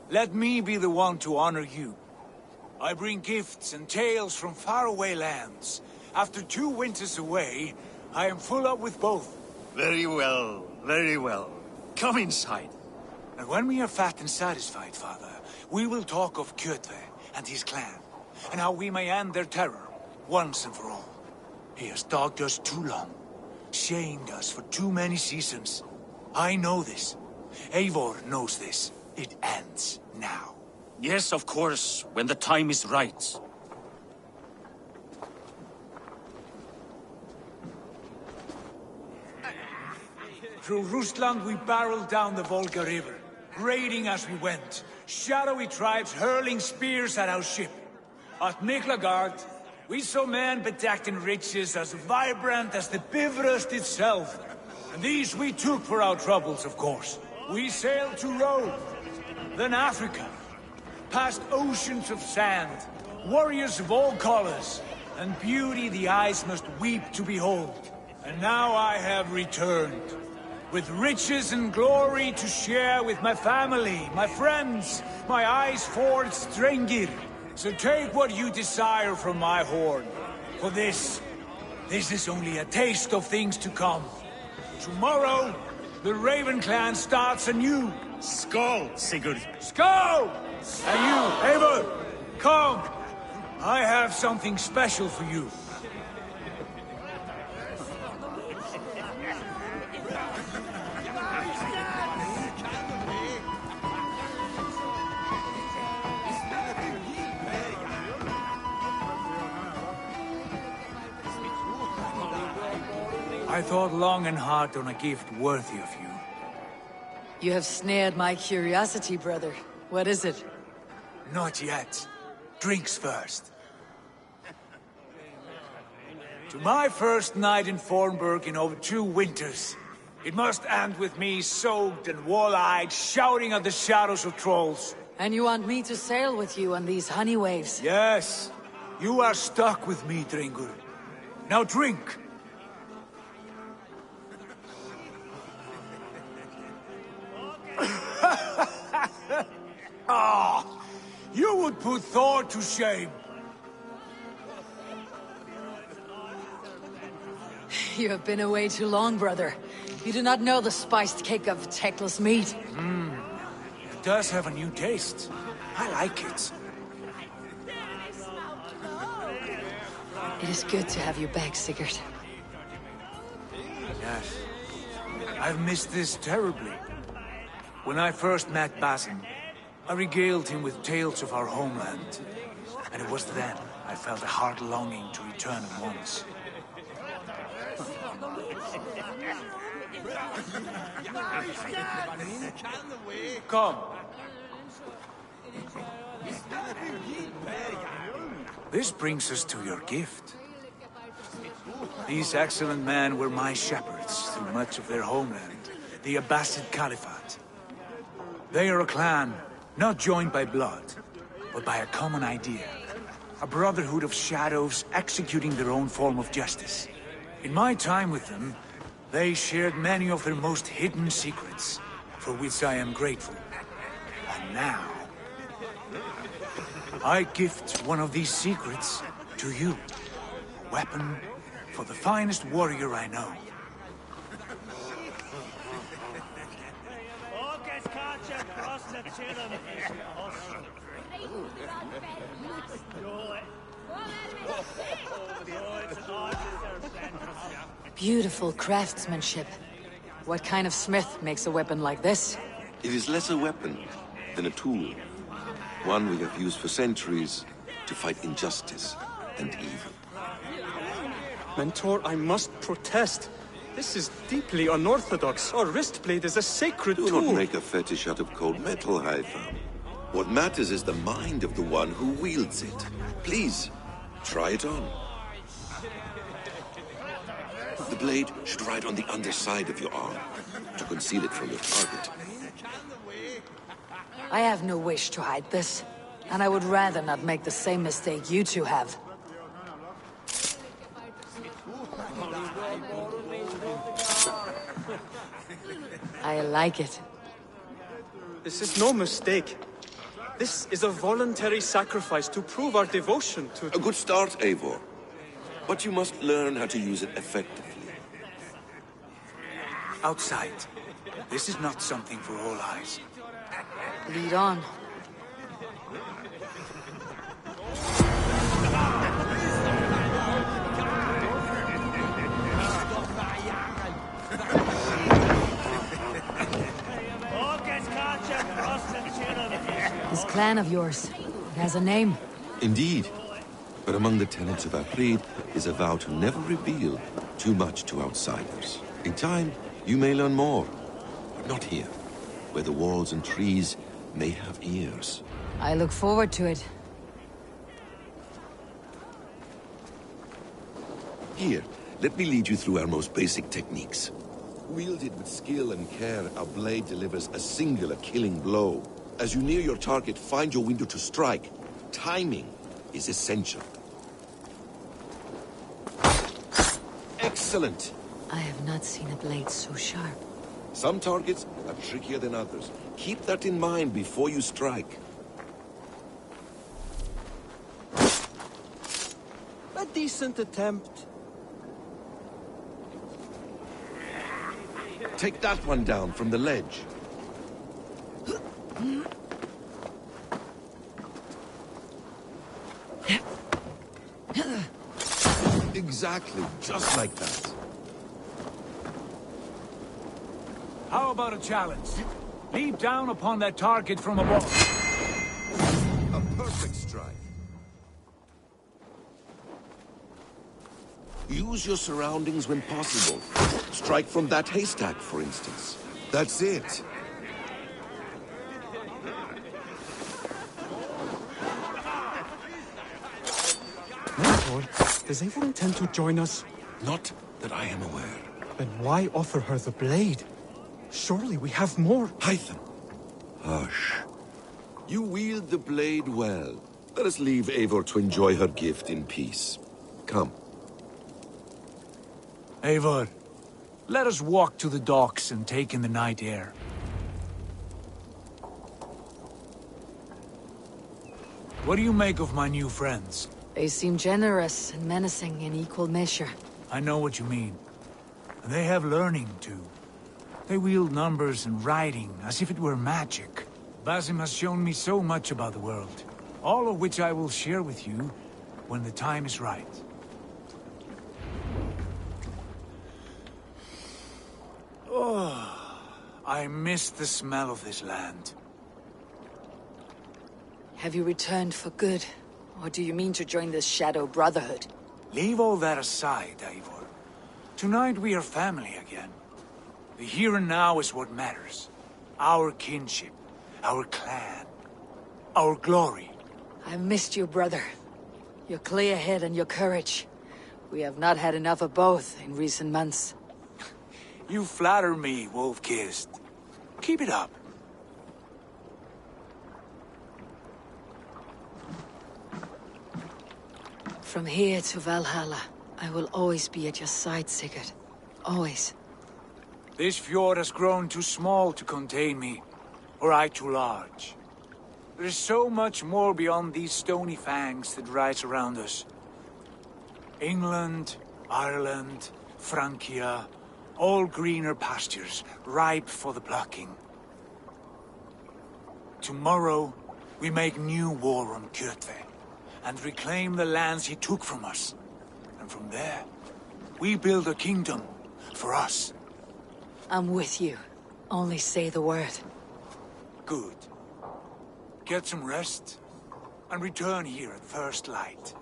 [SPEAKER 18] Let me be the one to honor you. I bring gifts and tales from faraway lands. After 2 winters away, I am full up with both.
[SPEAKER 19] Very well, very well. Come inside.
[SPEAKER 18] And when we are fat and satisfied, Father, we will talk of Kjotve and his clan, and how we may end their terror, once and for all. He has dogged us too long, shamed us for too many seasons. I know this. Eivor knows this. It ends now.
[SPEAKER 19] Yes, of course, when the time is right.
[SPEAKER 18] Through Rusland we barreled down the Volga River, raiding as we went. Shadowy tribes hurling spears at our ship. At Miklagard, we saw men bedecked in riches as vibrant as the Bifrost itself. And these we took for our troubles, of course. We sailed to Rome, then Africa, past oceans of sand, warriors of all colors, and beauty the eyes must weep to behold. And now I have returned, with riches and glory to share with my family, my friends, my eyes-forged Strengir. So take what you desire from my hoard. For this is only a taste of things to come. Tomorrow, the Raven clan starts anew.
[SPEAKER 19] Skål, Sigurd.
[SPEAKER 18] Skål! And you, Eivor, come. I have something special for you. I thought long and hard on a gift worthy of you.
[SPEAKER 7] You have snared my curiosity, brother. What is it?
[SPEAKER 18] Not yet. Drinks first. To my first night in Fornburg in over 2 winters. It must end with me soaked and wall-eyed, shouting at the shadows of trolls.
[SPEAKER 7] And you want me to sail with you on these honey waves?
[SPEAKER 18] Yes. You are stuck with me, Dringur. Now drink! Ah, you would put Thor to shame.
[SPEAKER 7] You have been away too long, brother. You do not know the spiced cake of Tekla's meat.
[SPEAKER 18] It does have a new taste. I like it.
[SPEAKER 7] It is good to have you back, Sigurd.
[SPEAKER 18] Yes. I've missed this terribly. When I first met Basim, I regaled him with tales of our homeland. And it was then I felt a heart longing to return at once. Come. This brings us to your gift. These excellent men were my shepherds through much of their homeland, the Abbasid Caliphate. They are a clan, not joined by blood, but by a common idea. A brotherhood of shadows executing their own form of justice. In my time with them, they shared many of their most hidden secrets, for which I am grateful. And now, I gift one of these secrets to you. A weapon for the finest warrior I know.
[SPEAKER 7] Beautiful craftsmanship. What kind of smith makes a weapon like this?
[SPEAKER 20] It is less a weapon than a tool. One we have used for centuries to fight injustice and evil.
[SPEAKER 21] Mentor, I must protest. This is deeply unorthodox. Our wrist blade is a sacred tool.
[SPEAKER 20] Do not make a fetish out of cold metal, Haitham. What matters is the mind of the one who wields it. Please, try it on. The blade should ride on the underside of your arm, to conceal it from your target.
[SPEAKER 7] I have no wish to hide this, and I would rather not make the same mistake you two have. I like it.
[SPEAKER 21] This is no mistake. This is a voluntary sacrifice to prove our devotion to...
[SPEAKER 20] A good start, Eivor. But you must learn how to use it effectively.
[SPEAKER 18] Outside. This is not something for all eyes.
[SPEAKER 7] Lead on. This clan of yours, it has a name.
[SPEAKER 20] Indeed. But among the tenets of our creed is a vow to never reveal too much to outsiders. In time, you may learn more, but not here, where the walls and trees may have ears.
[SPEAKER 7] I look forward to it.
[SPEAKER 20] Here, let me lead you through our most basic techniques. Wielded with skill and care, our blade delivers a singular killing blow. As you near your target, find your window to strike. Timing is essential. Excellent!
[SPEAKER 7] I have not seen a blade so sharp.
[SPEAKER 20] Some targets are trickier than others. Keep that in mind before you strike.
[SPEAKER 21] A decent attempt.
[SPEAKER 20] Take that one down from the ledge. Exactly, just like that.
[SPEAKER 18] How about a challenge? Leap down upon that target from above.
[SPEAKER 20] A perfect strike. Use your surroundings when possible. Strike from that haystack, for instance. That's it.
[SPEAKER 21] Mentor, does Eivor intend to join us?
[SPEAKER 20] Not that I am aware.
[SPEAKER 21] Then why offer her the blade? Surely we have more.
[SPEAKER 20] Hytham. Hush. You wield the blade well. Let us leave Eivor to enjoy her gift in peace. Come.
[SPEAKER 18] Eivor, let us walk to the docks and take in the night air. What do you make of my new friends?
[SPEAKER 7] They seem generous and menacing in equal measure.
[SPEAKER 18] I know what you mean. And they have learning, too. They wield numbers and writing as if it were magic. Basim has shown me so much about the world, all of which I will share with you when the time is right. Oh, I miss the smell of this land.
[SPEAKER 7] Have you returned for good? Or do you mean to join the Shadow Brotherhood?
[SPEAKER 18] Leave all that aside, Eivor. Tonight we are family again. The here and now is what matters. Our kinship, our clan, our glory.
[SPEAKER 7] I've missed you, brother. Your clear head and your courage. We have not had enough of both in recent months.
[SPEAKER 18] You flatter me, Wolf-Kissed. Keep it up.
[SPEAKER 7] From here to Valhalla, I will always be at your side, Sigurd. Always.
[SPEAKER 18] This fjord has grown too small to contain me, or I too large. There is so much more beyond these stony fangs that rise around us. England, Ireland, Francia, all greener pastures, ripe for the plucking. Tomorrow, we make new war on Kjotve, and reclaim the lands he took from us. And from there, we build a kingdom for us.
[SPEAKER 7] I'm with you. Only say the word.
[SPEAKER 18] Good. Get some rest, and return here at first light.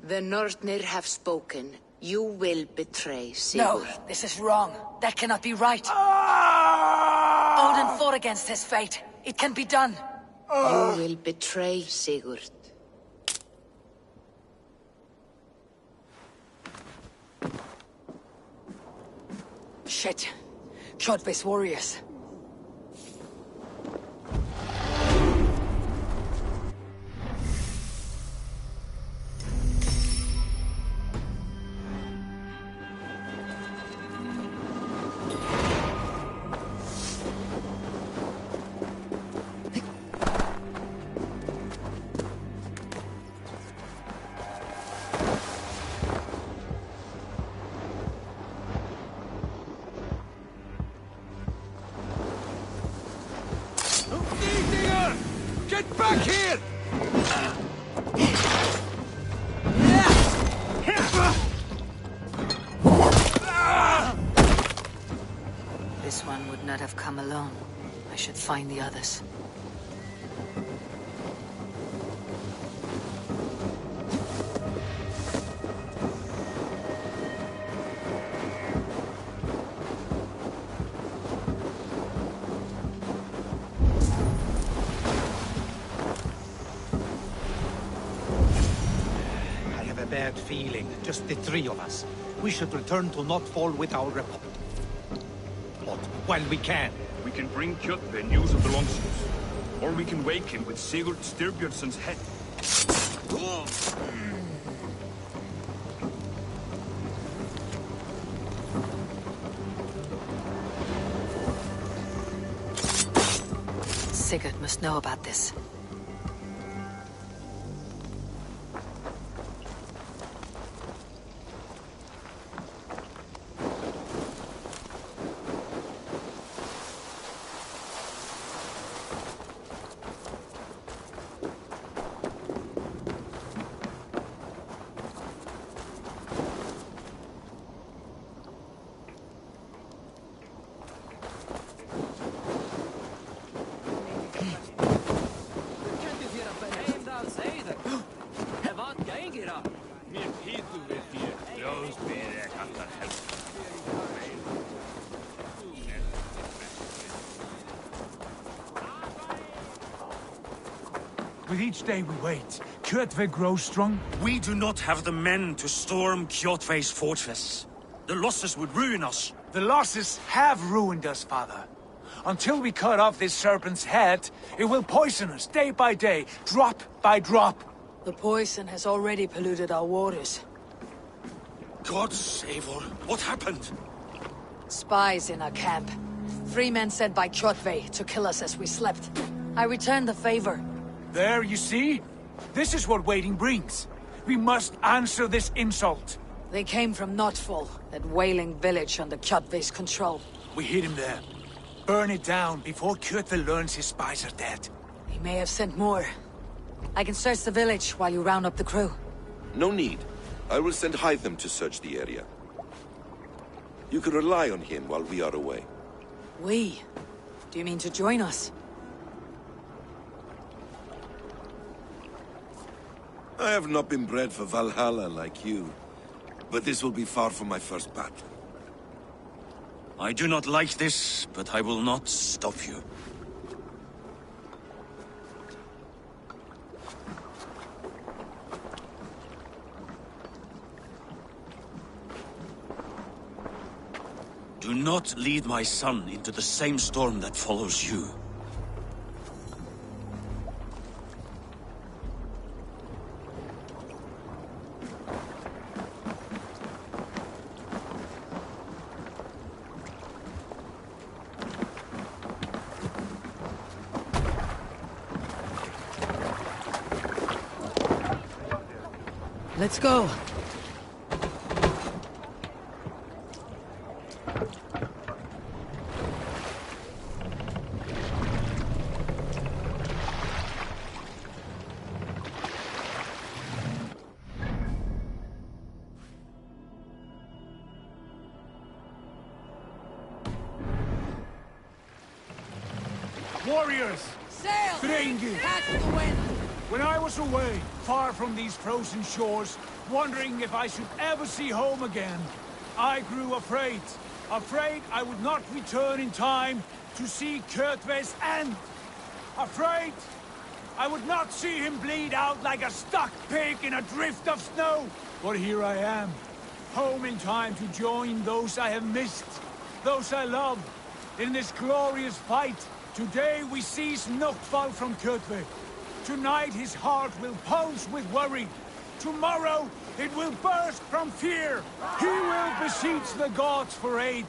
[SPEAKER 1] The Nornir have spoken. You will betray Sigurd.
[SPEAKER 7] No, this is wrong. That cannot be right. Odin fought against his fate. It can be done.
[SPEAKER 1] You will betray Sigurd.
[SPEAKER 7] Shit. Kjotve's warriors.
[SPEAKER 18] Get back here!
[SPEAKER 7] This one would not have come alone. I should find the others.
[SPEAKER 6] Bad feeling. Just the three of us. We should return to Notfall with our report. While we can.
[SPEAKER 12] We can bring Kjotve news of the longships. Or we can wake him with Sigurd Styrbjörnsson's head.
[SPEAKER 7] Sigurd must know about this.
[SPEAKER 18] With each day we wait, Kjotve grows strong.
[SPEAKER 19] We do not have the men to storm Kjotve's fortress. The losses would ruin us.
[SPEAKER 18] The losses have ruined us, father. Until we cut off this serpent's head, it will poison us day by day, drop by drop.
[SPEAKER 7] The poison has already polluted our waters.
[SPEAKER 19] Gods, Eivor, what happened?
[SPEAKER 7] Spies in our camp. 3 men sent by Kjotve to kill us as we slept. I returned the favor.
[SPEAKER 18] There, you see? This is what waiting brings. We must answer this insult.
[SPEAKER 7] They came from Notfall, that whaling village under Kjotve's control.
[SPEAKER 18] We hid him there. Burn it down before Kjotve learns his spies are dead.
[SPEAKER 7] He may have sent more. I can search the village while you round up the crew.
[SPEAKER 20] No need. I will send Hytham to search the area. You can rely on him while we are away.
[SPEAKER 7] We? Do you mean to join us?
[SPEAKER 20] I have not been bred for Valhalla like you, but this will be far from my first battle.
[SPEAKER 19] I do not like this, but I will not stop you. Do not lead my son into the same storm that follows you.
[SPEAKER 7] Let's go.
[SPEAKER 18] Warriors!
[SPEAKER 10] Sail!
[SPEAKER 18] Drengi!
[SPEAKER 10] Catch the wind!
[SPEAKER 18] When I was away, far from these frozen shores, wondering if I should ever see home again, I grew afraid. Afraid I would not return in time to see Kjotve's end. Afraid I would not see him bleed out like a stuck pig in a drift of snow. But here I am, home in time to join those I have missed, those I love, in this glorious fight. Today we seize Notfall from Kjotve. Tonight his heart will pulse with worry. Tomorrow it will burst from fear. He will beseech the gods for aid,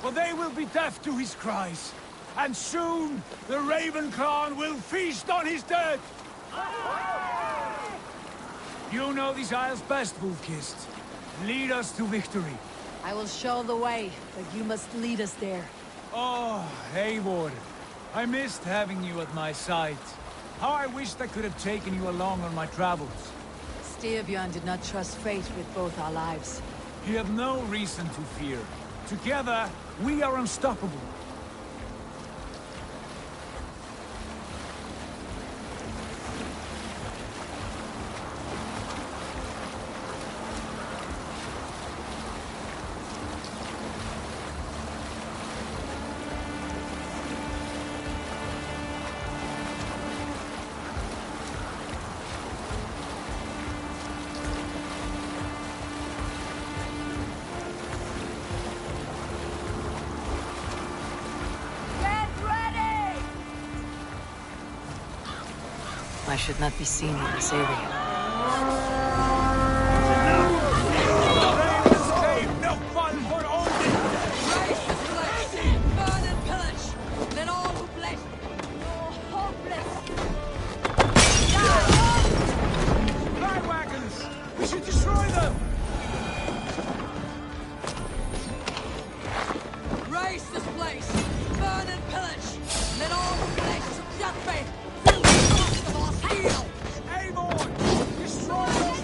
[SPEAKER 18] but they will be deaf to his cries. And soon the Raven clan will feast on his dead. You know these isles best, Wolf-Kissed. Lead us to victory.
[SPEAKER 10] I will show the way, but you must lead us there.
[SPEAKER 18] Oh, Eivor. I missed having you at my side. How I wished I could have taken you along on my travels.
[SPEAKER 10] Styrbjörn did not trust fate with both our lives.
[SPEAKER 18] You have no reason to fear. Together, we are unstoppable.
[SPEAKER 7] I should not be seen in this area.
[SPEAKER 18] No fun for Odin!
[SPEAKER 10] Burn and pillage! Let all who bless hopeless!
[SPEAKER 18] Flag wagons! We should destroy them!
[SPEAKER 10] Raise this place! Burn and pillage! Let all who bless Kjotve feel the cost of our steel!
[SPEAKER 18] Eivor! Destroy those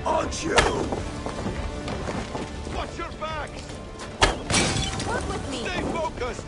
[SPEAKER 8] Aren't you?
[SPEAKER 12] Watch your backs!
[SPEAKER 2] Work with me.
[SPEAKER 12] Stay focused!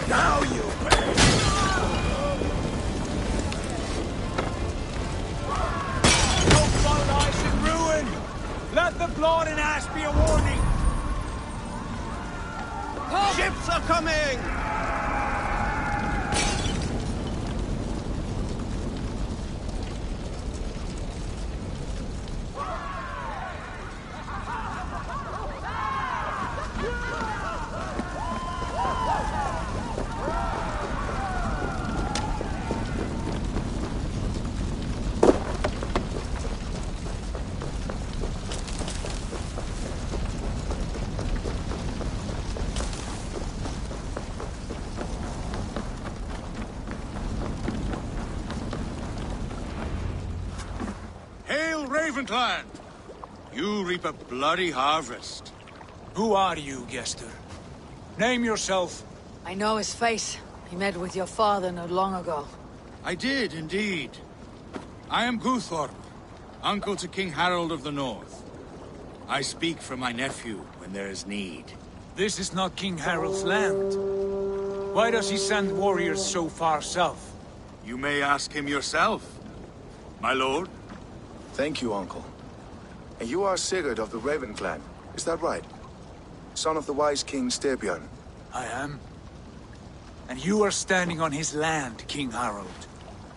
[SPEAKER 8] Now you pay!
[SPEAKER 18] Hopeful lies in ruin! Let the blood and ash be a warning!
[SPEAKER 13] Ships are coming!
[SPEAKER 3] Hail, Ravenclan! You reap a bloody harvest.
[SPEAKER 18] Who are you, Gester? Name yourself.
[SPEAKER 7] I know his face. He met with your father not long ago.
[SPEAKER 3] I did, indeed. I am Guthorm, uncle to King Harold of the North. I speak for my nephew when there is need.
[SPEAKER 18] This is not King Harold's land. Why does he send warriors so far south?
[SPEAKER 3] You may ask him yourself, my lord.
[SPEAKER 4] Thank you, uncle. And you are Sigurd of the Raven clan, is that right? Son of the wise King Styrbjörn.
[SPEAKER 18] I am. And you are standing on his land, King Harold.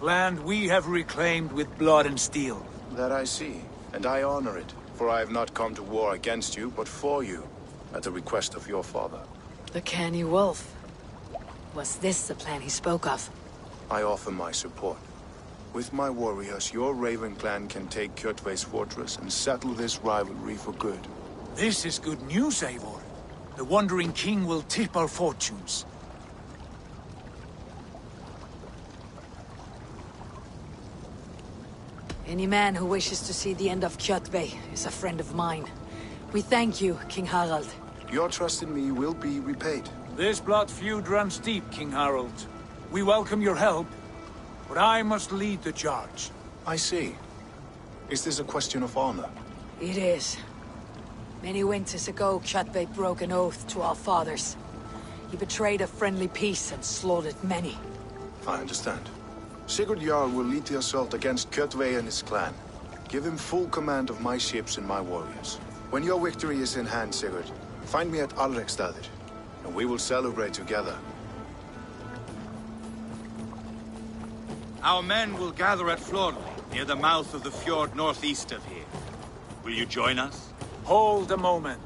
[SPEAKER 18] Land we have reclaimed with blood and steel.
[SPEAKER 4] That I see, and I honor it, for I have not come to war against you, but for you, at the request of your father.
[SPEAKER 7] The canny wolf. Was this the plan he spoke of?
[SPEAKER 4] I offer my support. With my warriors, your Raven clan can take Kjotve's fortress and settle this rivalry for good.
[SPEAKER 18] This is good news, Eivor. The Wandering King will tip our fortunes.
[SPEAKER 7] Any man who wishes to see the end of Kjotve is a friend of mine. We thank you, King Harald.
[SPEAKER 4] Your trust in me will be repaid.
[SPEAKER 18] This blood feud runs deep, King Harold. We welcome your help, but I must lead the charge.
[SPEAKER 4] I see. Is this a question of honor?
[SPEAKER 7] It is. Many winters ago, Kjotve broke an oath to our fathers. He betrayed a friendly peace and slaughtered many.
[SPEAKER 4] I understand. Sigurd Jarl will lead the assault against Kjotve and his clan. Give him full command of my ships and my warriors. When your victory is in hand, Sigurd, find me at Alrekstadir, and we will celebrate together.
[SPEAKER 3] Our men will gather at Florley, near the mouth of the fjord northeast of here. Will you join us?
[SPEAKER 18] Hold a moment.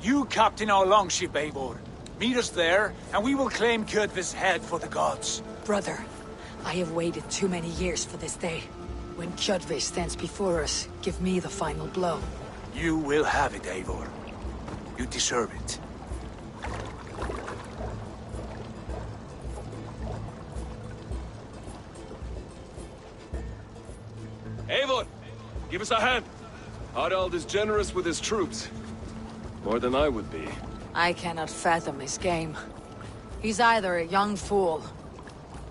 [SPEAKER 18] You captain our longship, Eivor. Meet us there, and we will claim Kjotve's head for the gods.
[SPEAKER 7] Brother, I have waited too many years for this day. When Kjotve stands before us, give me the final blow.
[SPEAKER 18] You will have it, Eivor. You deserve it.
[SPEAKER 5] Eivor, give us a hand. Harald is generous with his troops. More than I would be.
[SPEAKER 7] I cannot fathom his game. He's either a young fool,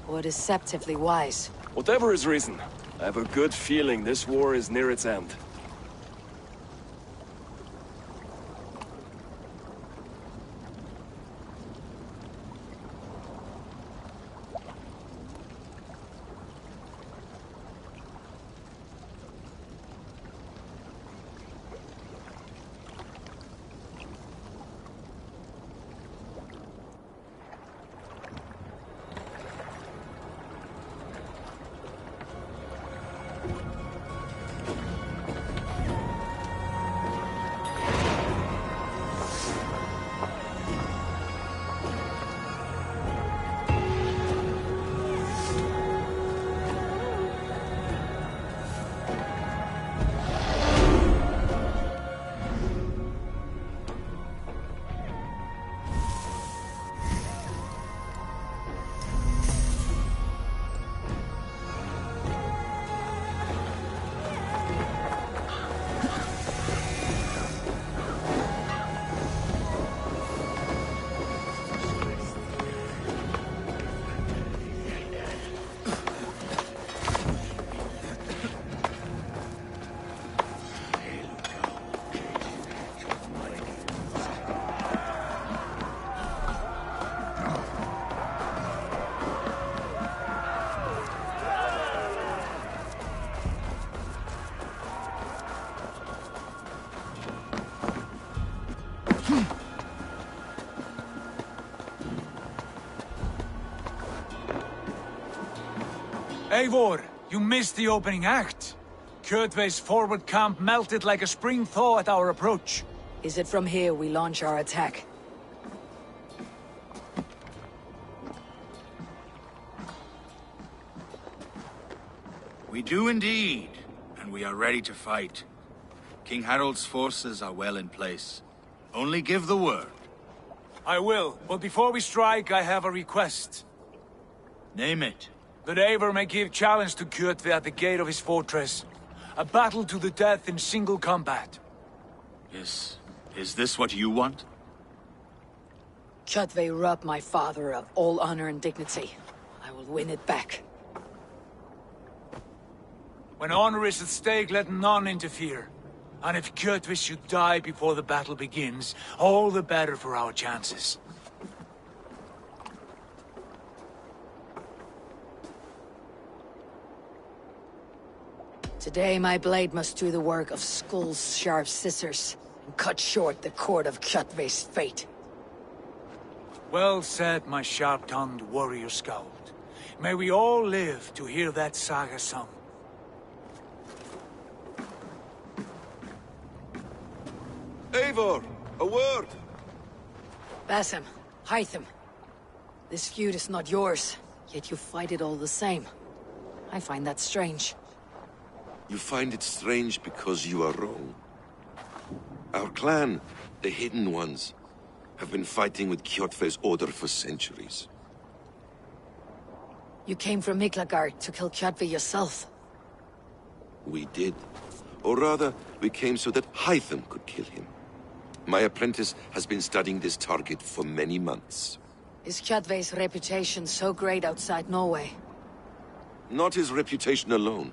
[SPEAKER 7] or deceptively wise.
[SPEAKER 9] Whatever his reason, I have a good feeling this war is near its end.
[SPEAKER 18] Eivor, you missed the opening act. Kjotve's forward camp melted like a spring thaw at our approach.
[SPEAKER 7] Is it from here we launch our attack?
[SPEAKER 3] We do indeed, and we are ready to fight. King Harold's forces are well in place. Only give the word.
[SPEAKER 18] I will, but before we strike, I have a request.
[SPEAKER 3] Name it.
[SPEAKER 18] That Eivor may give challenge to Kjotve at the gate of his fortress. A battle to the death in single combat.
[SPEAKER 3] Is this what you want?
[SPEAKER 7] Kjotve robbed my father of all honor and dignity. I will win it back.
[SPEAKER 18] When honor is at stake, let none interfere. And if Kjotve should die before the battle begins, all the better for our chances.
[SPEAKER 7] Today my blade must do the work of Skull's sharp scissors, and cut short the cord of Kjotve's fate.
[SPEAKER 18] Well said, my sharp-tongued warrior scout. May we all live to hear that saga sung.
[SPEAKER 20] Eivor, a word!
[SPEAKER 7] Basim, Hytham. This feud is not yours, yet you fight it all the same. I find that strange.
[SPEAKER 20] You find it strange because you are wrong. Our clan, the Hidden Ones, have been fighting with Kjotve's order for centuries.
[SPEAKER 7] You came from Miklagard to kill Kjotve yourself.
[SPEAKER 20] We did. Or rather, we came so that Hytham could kill him. My apprentice has been studying this target for many months.
[SPEAKER 7] Is Kjotve's reputation so great outside Norway?
[SPEAKER 20] Not his reputation alone,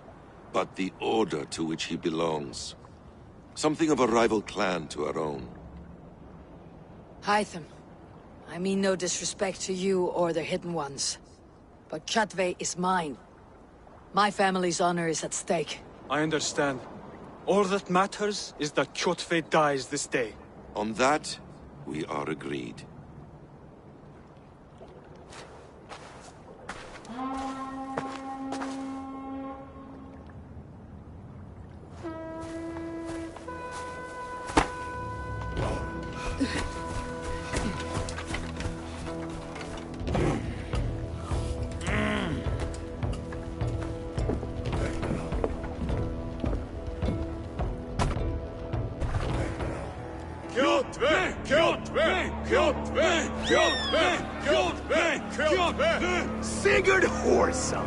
[SPEAKER 20] but the order to which he belongs. Something of a rival clan to our own.
[SPEAKER 7] Hytham, I mean no disrespect to you or the Hidden Ones, but Kjotve is mine. My family's honor is at stake.
[SPEAKER 21] I understand. All that matters is that Kjotve dies this day.
[SPEAKER 20] On that, we are agreed.
[SPEAKER 8] Sigurd Whoreson!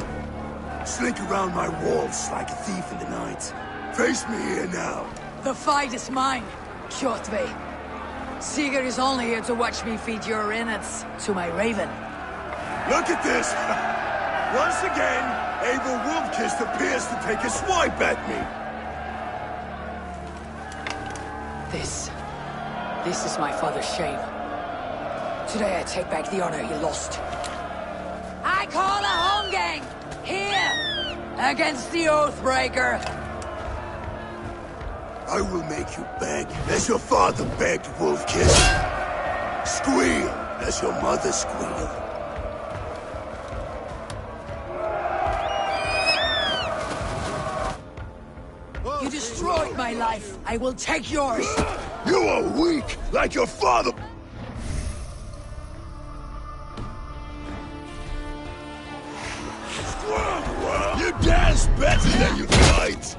[SPEAKER 8] Slink around my walls like a thief in the night. Face me here now.
[SPEAKER 7] The fight is mine, Kjotve. Sigurd is only here to watch me feed your innards to my raven.
[SPEAKER 8] Look at this! Once again, Eivor Wolfkist appears to take a swipe at me.
[SPEAKER 10] This is my father's shame. Today I take back the honor he lost. I call a home gang! Here! Against the Oathbreaker!
[SPEAKER 8] I will make you beg as your father begged, Wolfkist. Squeal as your mother squealed.
[SPEAKER 10] You destroyed my life. I will take yours.
[SPEAKER 8] You are weak, like your father. You dance better than you fight.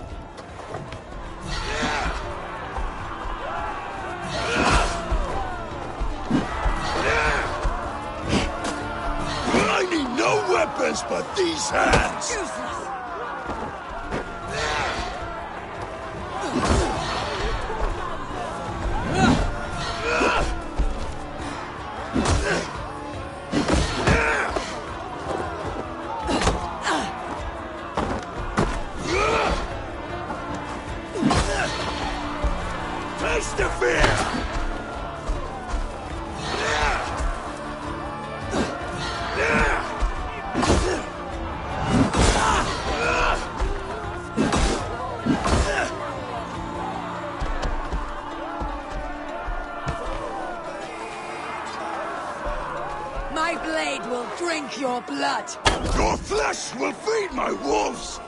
[SPEAKER 8] I need no weapons but these hands.
[SPEAKER 10] Useless.
[SPEAKER 8] Taste the fear!
[SPEAKER 10] My blade will drink your blood.
[SPEAKER 8] Your flesh will feed my wolves!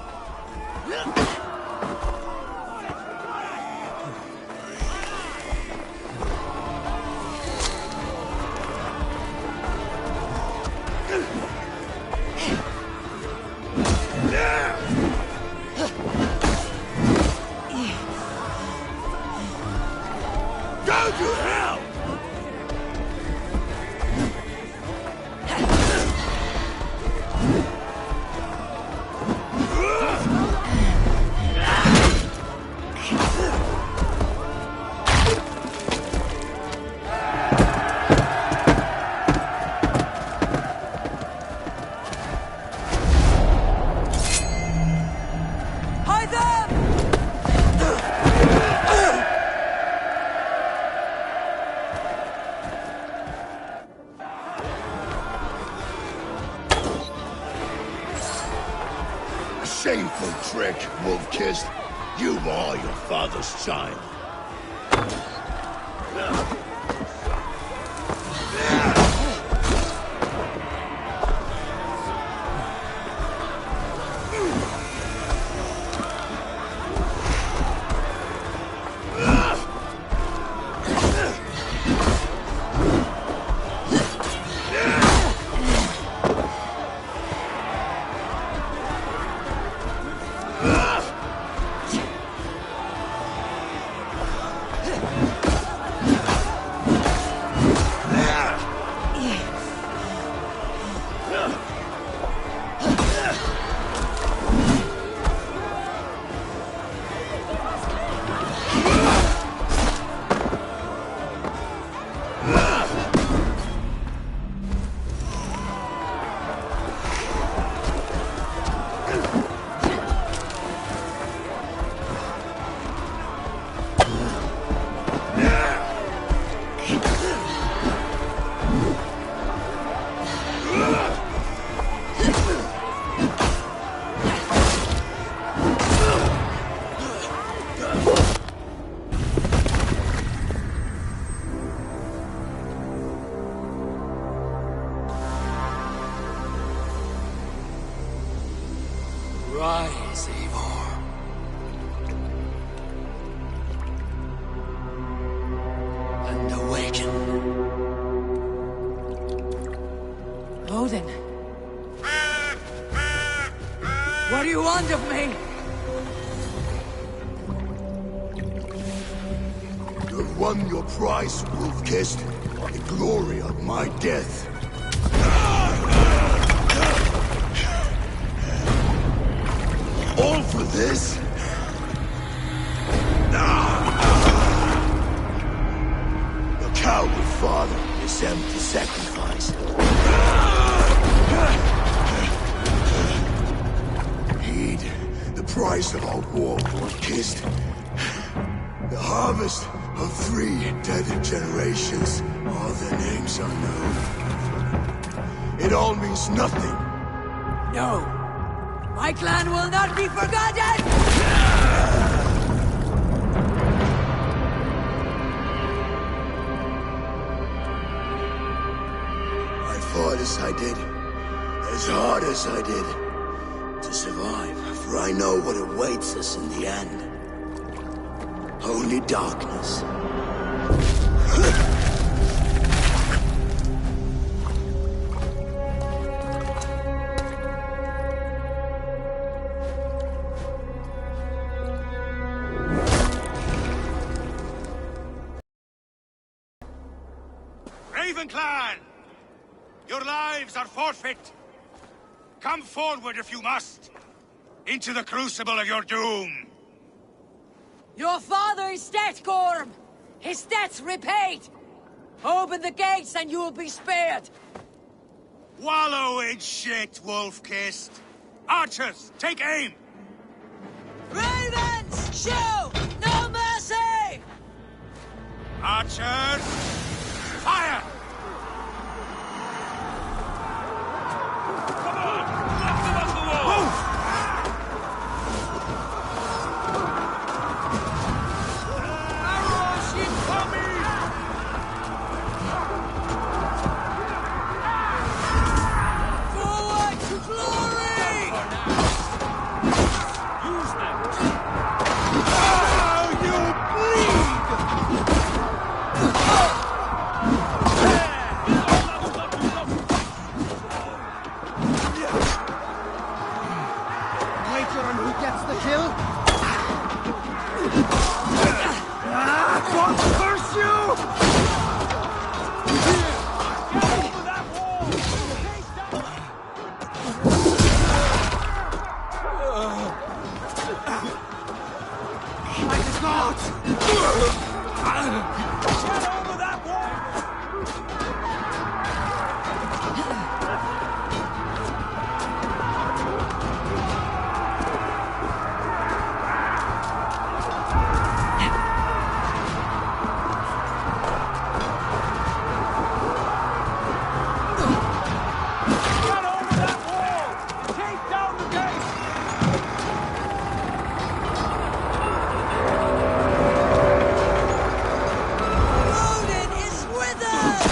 [SPEAKER 8] Go to hell!
[SPEAKER 10] Hide them!
[SPEAKER 8] A shameful trick, Wolfkist. You are your father's child.
[SPEAKER 4] Rise, Eivor. And awaken.
[SPEAKER 10] Odin. What do you want of me?
[SPEAKER 8] You've won your prize, Wolfkist. The glory of my death. All for this? Your coward father is empty sacrifice. price of our war, Kist. The harvest of 3 dead generations. All their names unknown. It all means nothing.
[SPEAKER 10] No. My clan will not be forgotten!
[SPEAKER 8] I fought as I did. As hard as I did. To survive, for I know what awaits us in the end. Only darkness.
[SPEAKER 12] Raven Clan! Your lives are forfeit! Come forward if you must! Into the crucible of your doom!
[SPEAKER 10] Your father is dead, Gorm! His debt's repaid! Open the gates and you will be spared!
[SPEAKER 12] Wallow in shit, wolf-kissed! Archers, take aim!
[SPEAKER 10] Ravens! Show no mercy!
[SPEAKER 12] Archers, fire! Come on! Knock them off the wall! Move! Arrows incoming!
[SPEAKER 10] Forward to glory!
[SPEAKER 12] Use them! Oh, you bleed!
[SPEAKER 11] Wager on who gets the kill? God curse you! My God!
[SPEAKER 10] Odin is with us!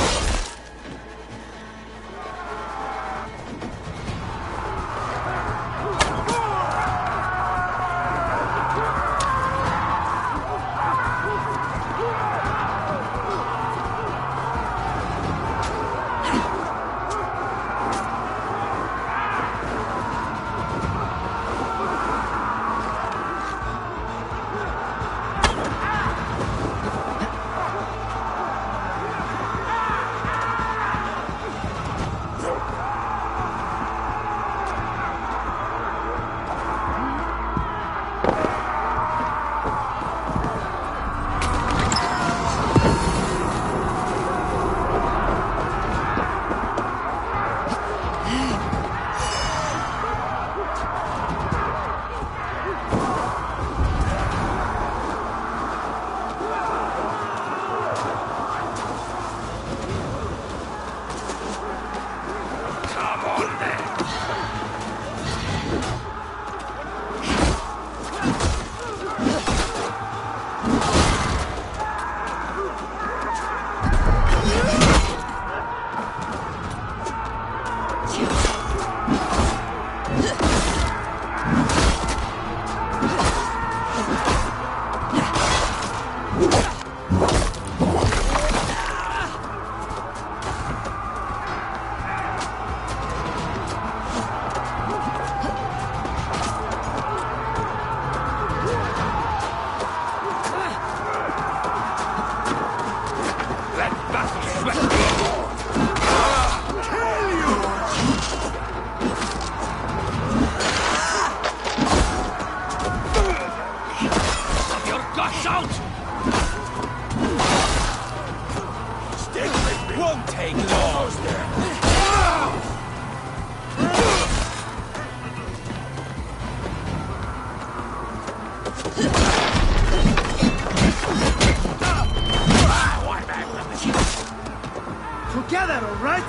[SPEAKER 11] together, all right?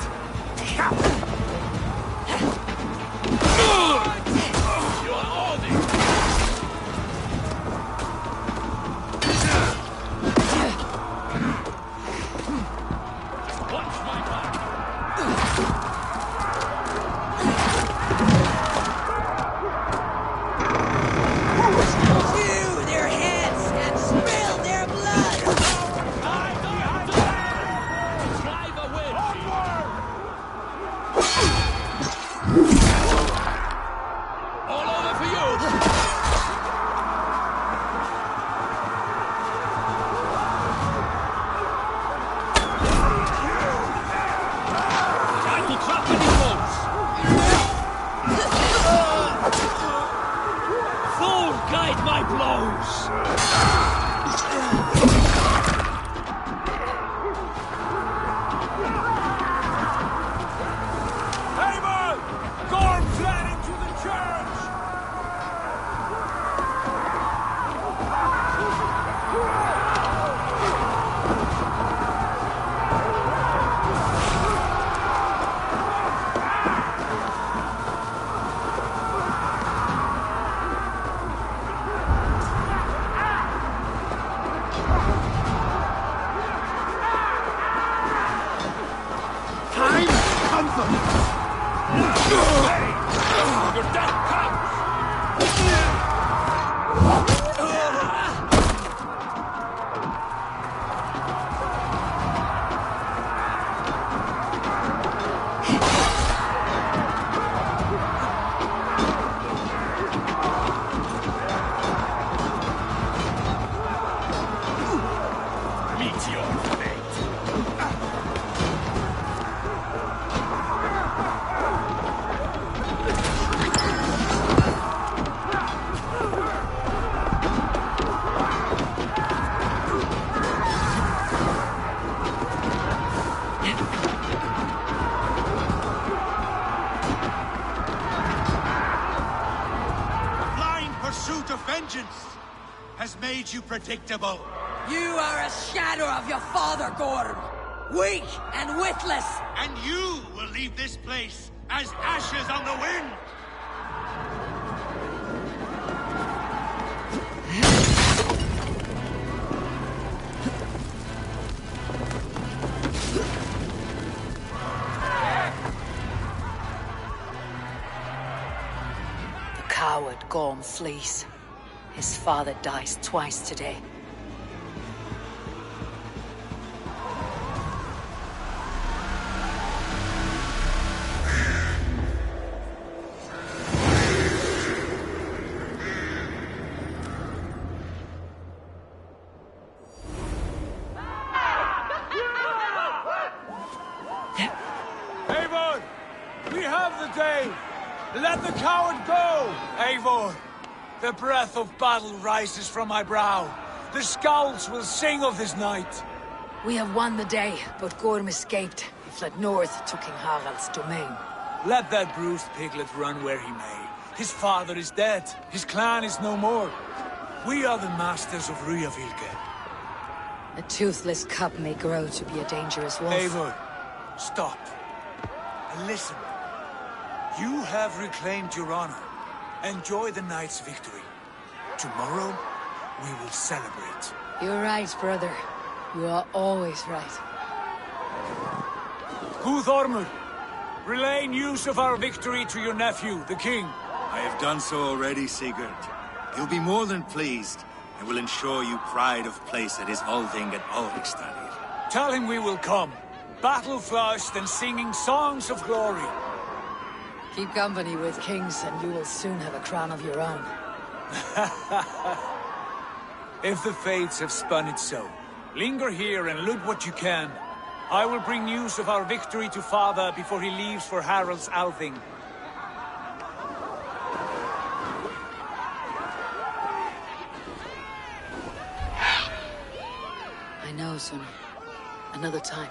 [SPEAKER 5] You are all the...
[SPEAKER 12] You predictable.
[SPEAKER 10] You are a shadow of your father, Gorm. Weak and witless.
[SPEAKER 12] And you will leave this place as ashes on the wind.
[SPEAKER 7] The coward Gorm flees. His father dies twice today.
[SPEAKER 18] Eivor! We have the day! Let the coward go! Eivor! The breath of battle rises from my brow. The scouts will sing of this night.
[SPEAKER 7] We have won the day, but Gorm escaped. He fled north to King Harald's domain.
[SPEAKER 18] Let that bruised piglet run where he may. His father is dead. His clan is no more. We are the masters of Ryjavilke.
[SPEAKER 7] A toothless cub may grow to be a dangerous wolf.
[SPEAKER 18] Eivor, stop. And listen. You have reclaimed your honor. Enjoy the night's victory. Tomorrow, we will celebrate.
[SPEAKER 7] You're right, brother. You are always right.
[SPEAKER 18] Guthormur, relay news of our victory to your nephew, the king.
[SPEAKER 3] I have done so already, Sigurd. He'll be more than pleased, and will ensure you pride of place at his Althing at Ulrichstadir.
[SPEAKER 18] Tell him we will come, battle-flushed and singing songs of glory.
[SPEAKER 7] Keep company with kings, and you will soon have a crown of your own.
[SPEAKER 18] If the fates have spun it so, linger here and loot what you can. I will bring news of our victory to father before he leaves for Harald's Althing.
[SPEAKER 7] I know, Suna. Another time.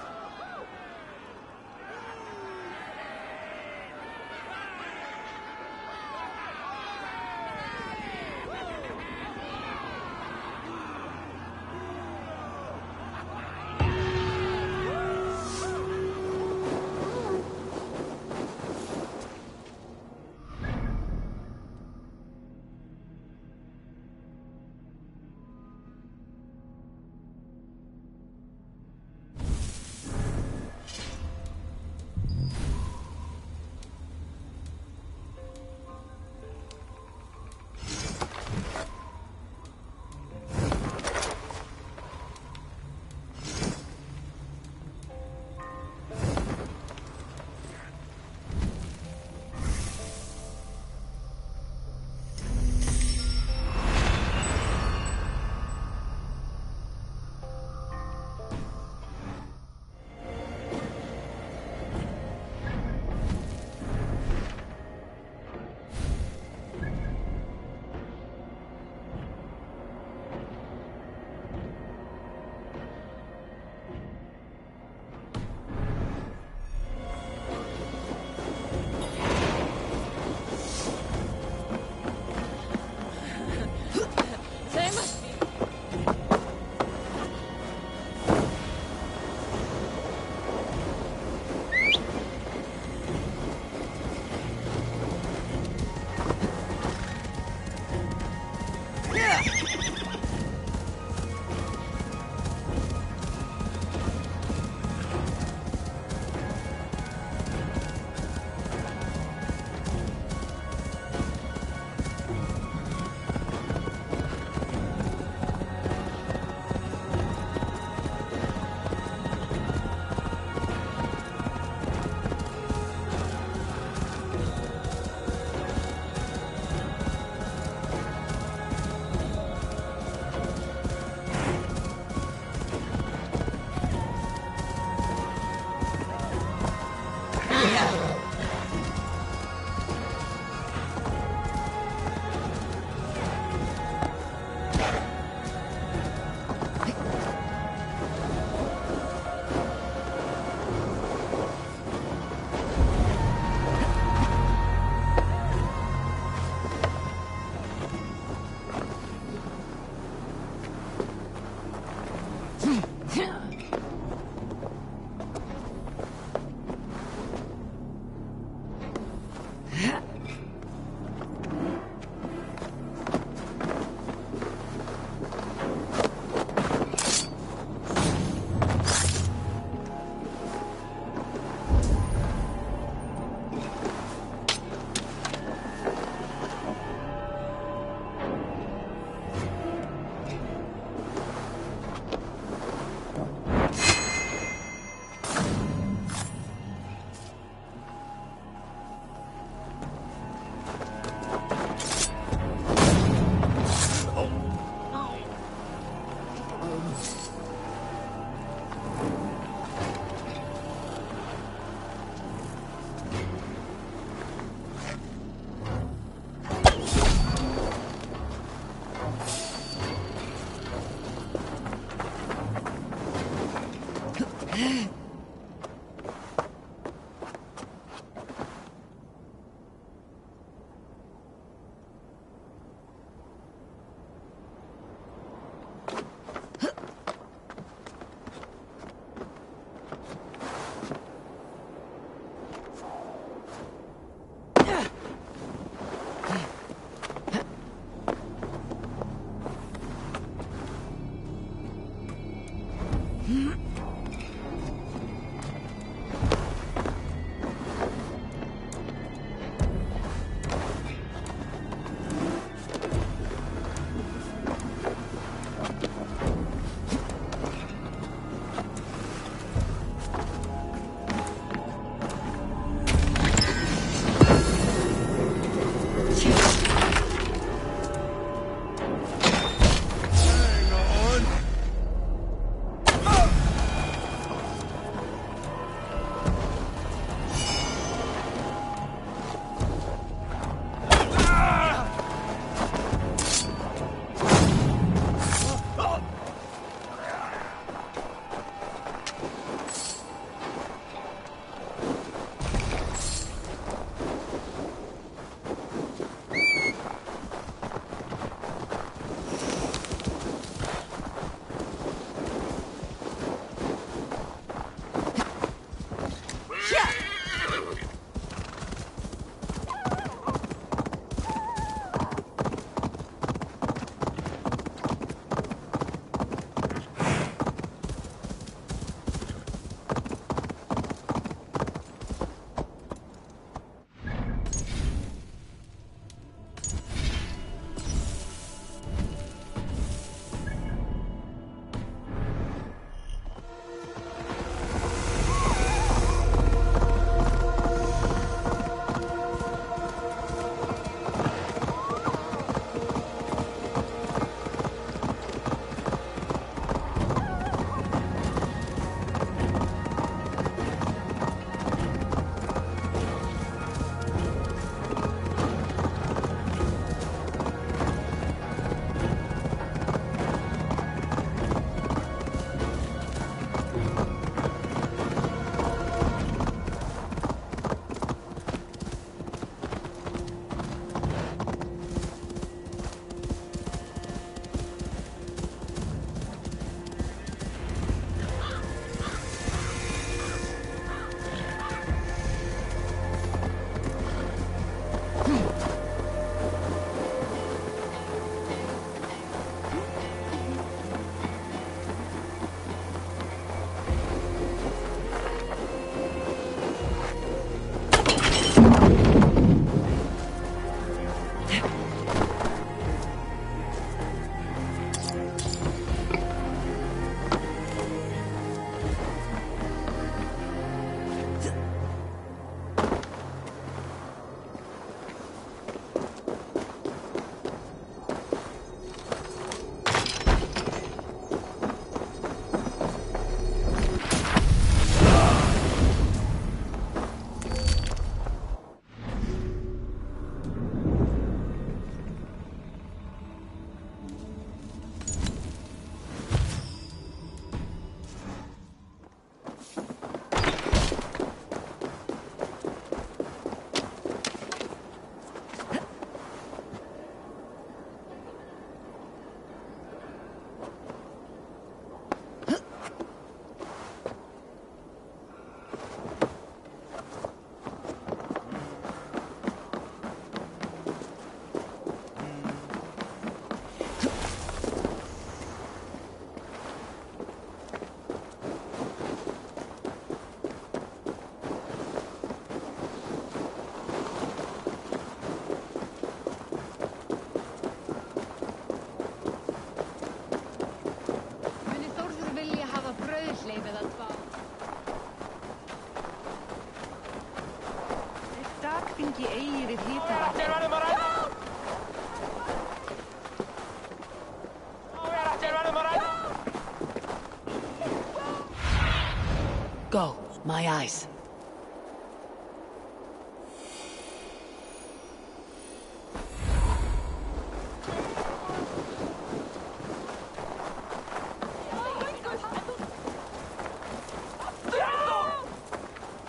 [SPEAKER 7] Go, my eyes.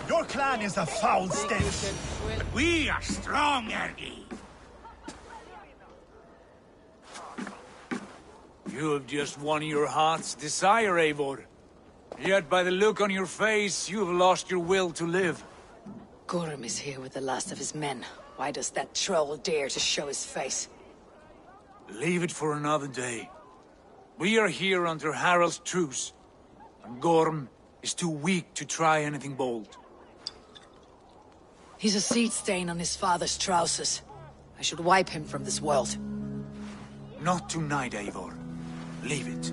[SPEAKER 12] Your clan is a foul stench. But we are strong, Ergi.
[SPEAKER 18] You have just won your heart's desire, Eivor. Yet by the look on your face, you have lost your will to live.
[SPEAKER 7] Gorm is here with the last of his men. Why does that troll dare to show his face?
[SPEAKER 18] Leave it for another day. We are here under Harald's truce, and Gorm is too weak to try anything bold.
[SPEAKER 7] He's a seed stain on his father's trousers. I should wipe him from this world.
[SPEAKER 18] Not tonight, Eivor. Leave it.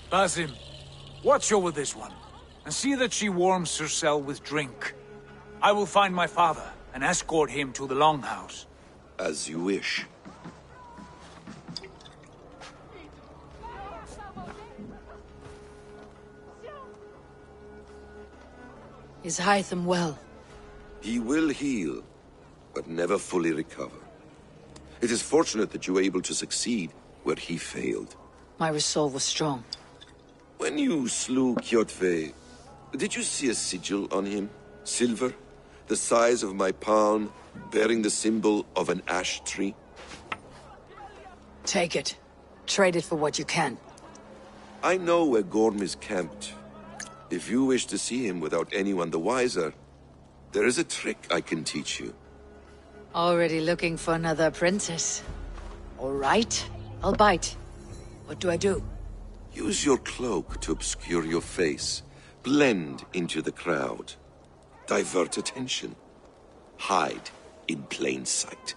[SPEAKER 18] Basim, watch over this one, and see that she warms herself with drink. I will find my father and escort him to the Longhouse.
[SPEAKER 20] As you wish.
[SPEAKER 7] Is Hytham well?
[SPEAKER 20] He will heal, but never fully recover. It is fortunate that you were able to succeed where he failed.
[SPEAKER 7] My resolve was strong.
[SPEAKER 20] When you slew Kjotve, did you see a sigil on him? Silver, the size of my palm, bearing the symbol of an ash tree?
[SPEAKER 7] Take it. Trade it for what you can.
[SPEAKER 20] I know where Gorm is camped. If you wish to see him without anyone the wiser, there is a trick I can teach you.
[SPEAKER 7] Already looking for another apprentice. All right, I'll bite. What do I do?
[SPEAKER 20] Use your cloak to obscure your face. Blend into the crowd. Divert attention. Hide in plain sight.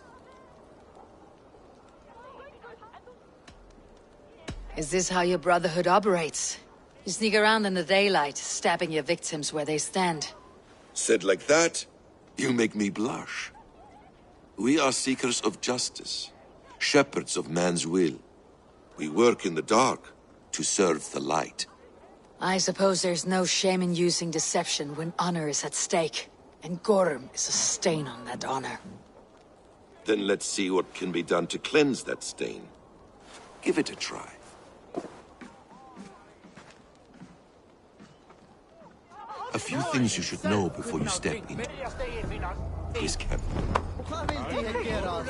[SPEAKER 7] Is this how your Brotherhood operates? You sneak around in the daylight, stabbing your victims where they stand.
[SPEAKER 20] Said like that, you make me blush. We are seekers of justice, shepherds of man's will. We work in the dark to serve the light.
[SPEAKER 7] I suppose there's no shame in using deception when honor is at stake. And Gorm is a stain on that honor.
[SPEAKER 20] Then let's see what can be done to cleanse that stain. Give it a try. A few things you should know before you step into this camp.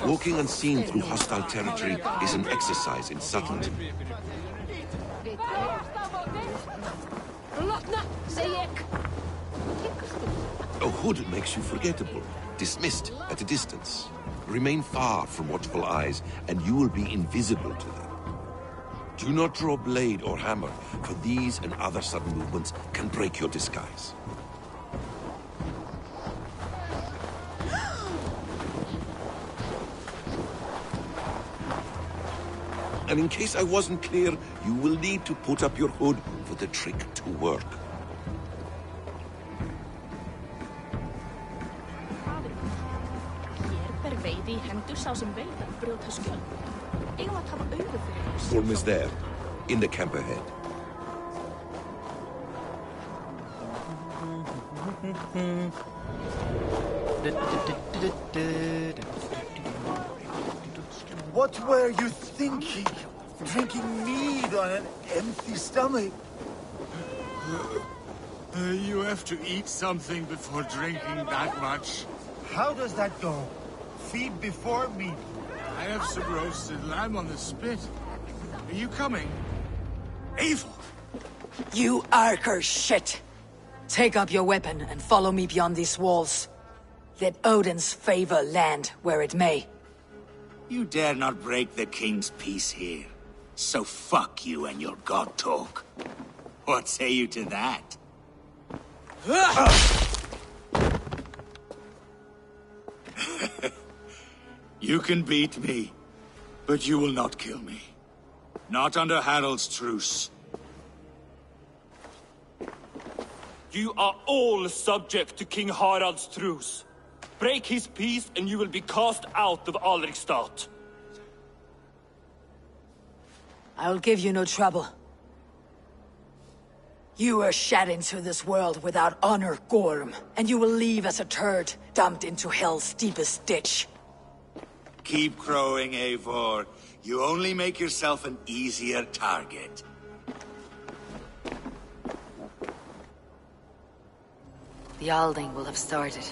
[SPEAKER 20] Walking unseen through hostile territory is an exercise in subtlety. A hood makes you forgettable, dismissed at a distance. Remain far from watchful eyes, and you will be invisible to them. Do not draw blade or hammer, for these and other sudden movements can break your disguise. And in case I wasn't clear, you will need to put up your hood for the trick to work. Gorm is there, in the camp ahead.
[SPEAKER 8] What were you thinking? Drinking mead on an empty stomach?
[SPEAKER 3] You have to eat something before drinking that much.
[SPEAKER 8] How does that go? Feed before meat.
[SPEAKER 3] I have some roasted lamb on the spit. Are you coming? Evil!
[SPEAKER 7] You Arker shit! Take up your weapon and follow me beyond these walls. Let Odin's favor land where it may.
[SPEAKER 12] You dare not break the king's peace here. So fuck you and your god talk. What say you to that? You can beat me, but you will not kill me.
[SPEAKER 3] Not under Harold's truce.
[SPEAKER 15] You are all subject to King Harald's truce. Break his peace and you will be cast out of Alrikstad.
[SPEAKER 10] I will give you no trouble. You were shed into this world without honor, Gorm, and you will leave as a turd, dumped into hell's deepest ditch.
[SPEAKER 3] Keep crowing, Eivor. You only make yourself an easier target.
[SPEAKER 7] The Alding will have started.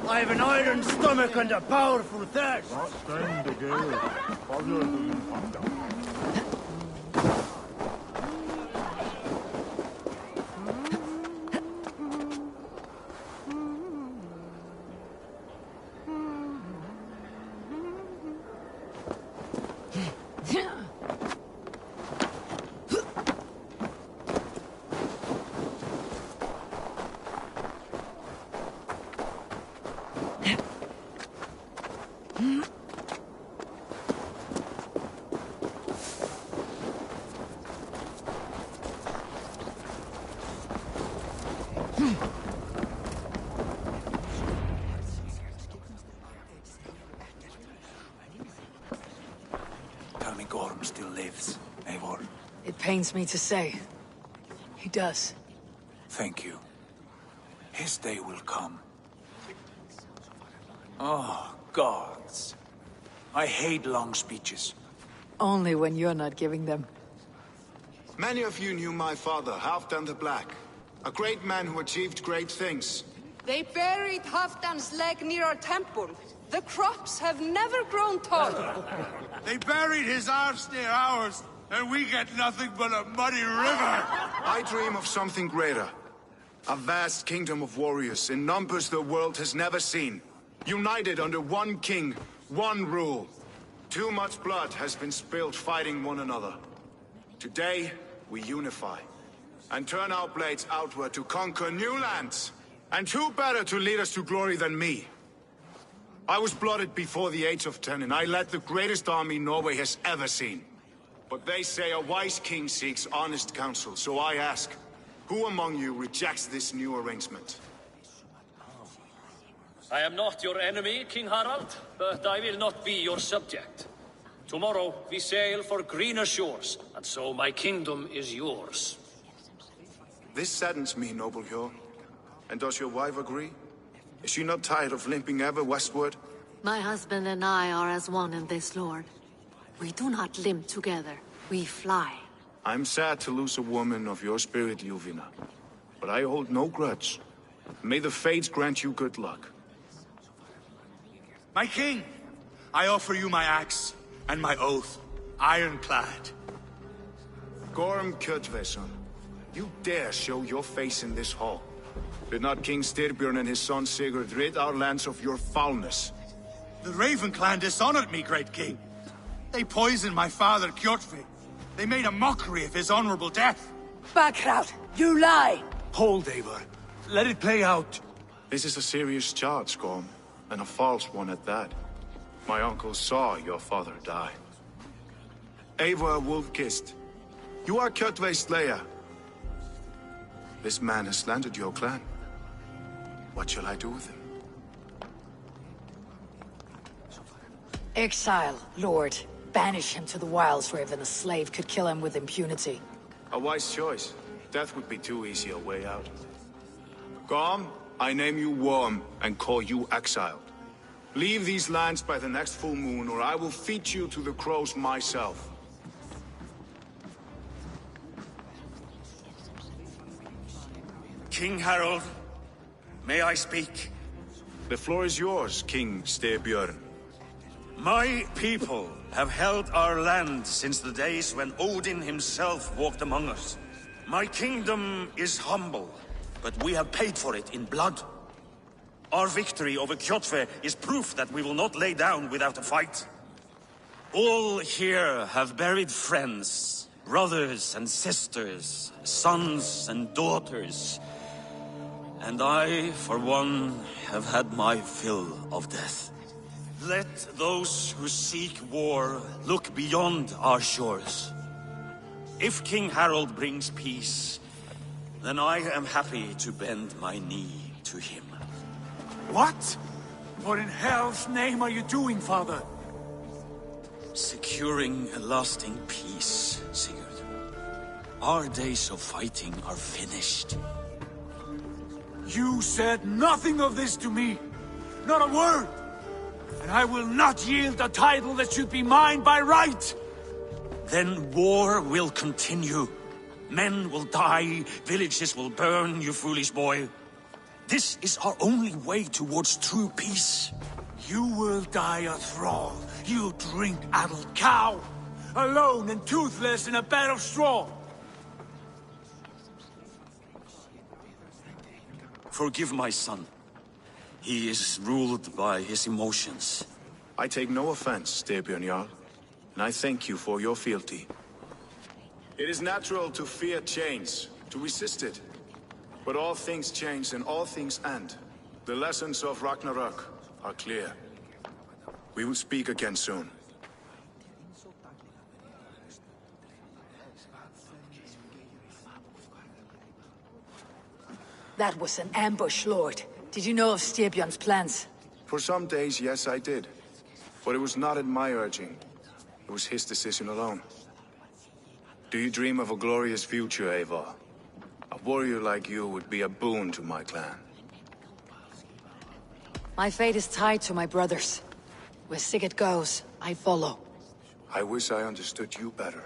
[SPEAKER 11] I have an iron stomach and a powerful thirst.
[SPEAKER 18] Tell me Gorm still lives, Eivor.
[SPEAKER 10] It pains me to say. He does.
[SPEAKER 18] Thank you. His day will come. Oh, gods. I hate long speeches.
[SPEAKER 10] Only when you're not giving them.
[SPEAKER 22] Many of you knew my father, Halfdan the Black. A great man who achieved great things.
[SPEAKER 23] They buried Halfdan's leg near our temple. The crops have never grown tall.
[SPEAKER 12] They buried his arse near ours, and we get nothing but a muddy river.
[SPEAKER 22] I dream of something greater. A vast kingdom of warriors in numbers the world has never seen. United under one king, one rule. Too much blood has been spilled fighting one another. Today, we unify. And turn our blades outward to conquer new lands. And who better to lead us to glory than me? I was blooded before the age of 10, and I led the greatest army Norway has ever seen. But they say a wise king seeks honest counsel, so I ask, who among you rejects this new arrangement?
[SPEAKER 24] I am not your enemy, King Harald, but I will not be your subject. Tomorrow we sail for greener shores, and so my kingdom is yours.
[SPEAKER 22] This saddens me, noble Hjor. And does your wife agree? Is she not tired of limping ever westward?
[SPEAKER 25] My husband and I are as one in this, Lord. We do not limp together. We fly.
[SPEAKER 22] I'm sad to lose a woman of your spirit, Yuvina. But I hold no grudge. May the fates grant you good luck.
[SPEAKER 3] My king, I offer you my axe and my oath, ironclad.
[SPEAKER 22] Gorm Kjotveson, you dare show your face in this hall. Did not King Styrbjörn and his son Sigurd rid our lands of your foulness?
[SPEAKER 3] The Raven clan dishonored me, great king. They poisoned my father, Kjotve. They made a mockery of his honorable death.
[SPEAKER 10] Backrout, you lie!
[SPEAKER 18] Hold, Eivor. Let it play out.
[SPEAKER 22] This is a serious charge, Gorm, and a false one at that. My uncle saw your father die. Eivor Wolf-Kissed, you are Kjotve's slayer. This man has slandered your clan. What shall I do with him?
[SPEAKER 10] Exile, Lord. Banish him to the wilds where even a slave could kill him with impunity.
[SPEAKER 22] A wise choice. Death would be too easy a way out. Gorm, I name you Worm and call you exiled. Leave these lands by the next full moon, or I will feed you to the crows myself.
[SPEAKER 19] King Harold, may I speak?
[SPEAKER 22] The floor is yours, King Styrbjörn.
[SPEAKER 19] My people have held our land since the days when Odin himself walked among us. My kingdom is humble, but we have paid for it in blood. Our victory over Kjotve is proof that we will not lay down without a fight. All here have buried friends, brothers and sisters, sons and daughters. And I, for one, have had my fill of death. Let those who seek war look beyond our shores. If King Harold brings peace, then I am happy to bend my knee to him.
[SPEAKER 18] What? What in hell's name are you doing, father?
[SPEAKER 19] Securing a lasting peace, Sigurd. Our days of fighting are finished.
[SPEAKER 18] You said nothing of this to me. Not a word. And I will not yield a title that should be mine by right.
[SPEAKER 19] Then war will continue. Men will die, villages will burn, you foolish boy. This is our only way towards true peace.
[SPEAKER 18] You will die a thrall. You drink-addled cow. Alone and toothless in a bed of straw.
[SPEAKER 19] Forgive my son. He is ruled by his emotions.
[SPEAKER 22] I take no offense, Styrbjörn Jarl, and I thank you for your fealty. It is natural to fear change, to resist it. But all things change and all things end. The lessons of Ragnarok are clear. We will speak again soon.
[SPEAKER 10] That was an ambush, Lord. Did you know of Styrbjörn's plans?
[SPEAKER 22] For some days, yes, I did. But it was not at my urging. It was his decision alone. Do you dream of a glorious future, Eivor? A warrior like you would be a boon to my clan.
[SPEAKER 10] My fate is tied to my brothers. Where Sigurd goes, I follow.
[SPEAKER 22] I wish I understood you better.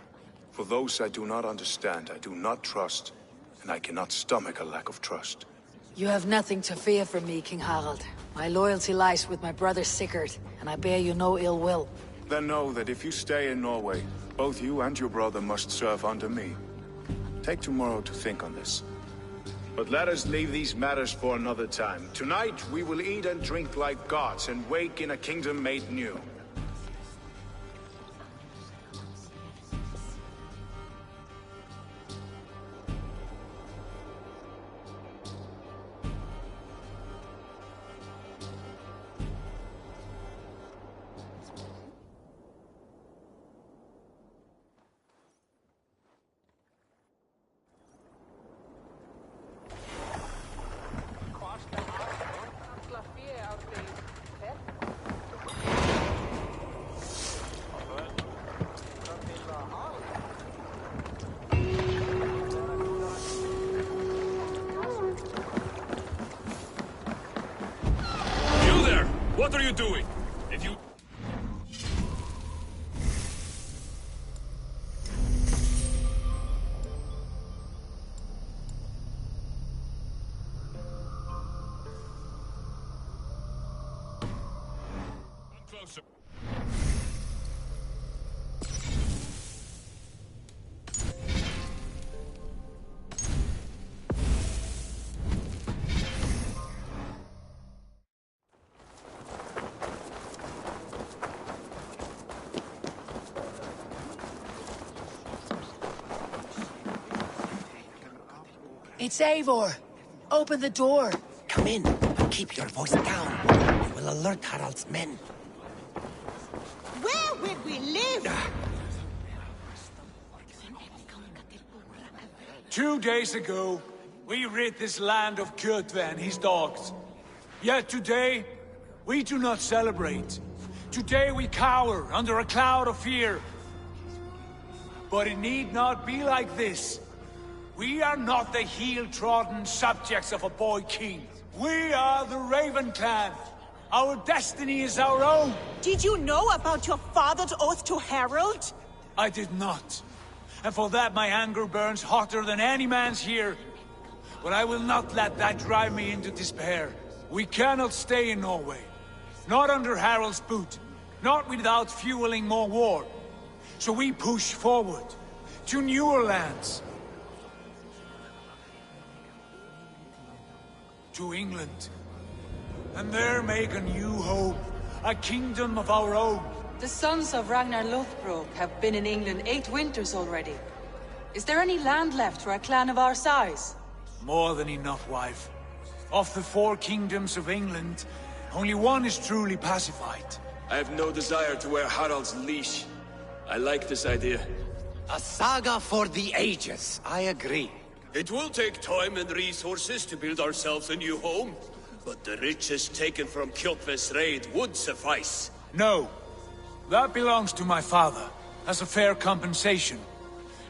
[SPEAKER 22] For those I do not understand, I do not trust, and I cannot stomach a lack of trust.
[SPEAKER 10] You have nothing to fear from me, King Harald. My loyalty lies with my brother Sigurd, and I bear you no ill will.
[SPEAKER 22] Then know that if you stay in Norway, both you and your brother must serve under me. Take tomorrow to think on this. But let us leave these matters for another time. Tonight, we will eat and drink like gods and wake in a kingdom made new.
[SPEAKER 5] What are you doing? If you... Closer.
[SPEAKER 10] It's Eivor! Open the door!
[SPEAKER 4] Come in, and keep your voice down. We will alert Harald's men.
[SPEAKER 1] Where would we live?
[SPEAKER 18] 2 days ago, we rid this land of Kjotve and his dogs. Yet today, we do not celebrate. Today we cower under a cloud of fear. But it need not be like this. We are not the heel-trodden subjects of a boy king. We are the Raven Clan. Our destiny is our own.
[SPEAKER 1] Did you know about your father's oath to Harold?
[SPEAKER 18] I did not. And for that my anger burns hotter than any man's here. But I will not let that drive me into despair. We cannot stay in Norway. Not under Harald's boot. Not without fueling more war. So we push forward. To newer lands. To England. And there make a new hope. A kingdom of our own.
[SPEAKER 2] The sons of Ragnar Lothbrok have been in England 8 winters already. Is there any land left for a clan of our size?
[SPEAKER 18] More than enough, wife. Of the 4 kingdoms of England, only one is truly pacified.
[SPEAKER 9] I have no desire to wear Harald's leash. I like this idea.
[SPEAKER 6] A saga for the ages, I agree.
[SPEAKER 14] It will take time and resources to build ourselves a new home, but the riches taken from Kjotve's raid would suffice.
[SPEAKER 18] No. That belongs to my father, as a fair compensation.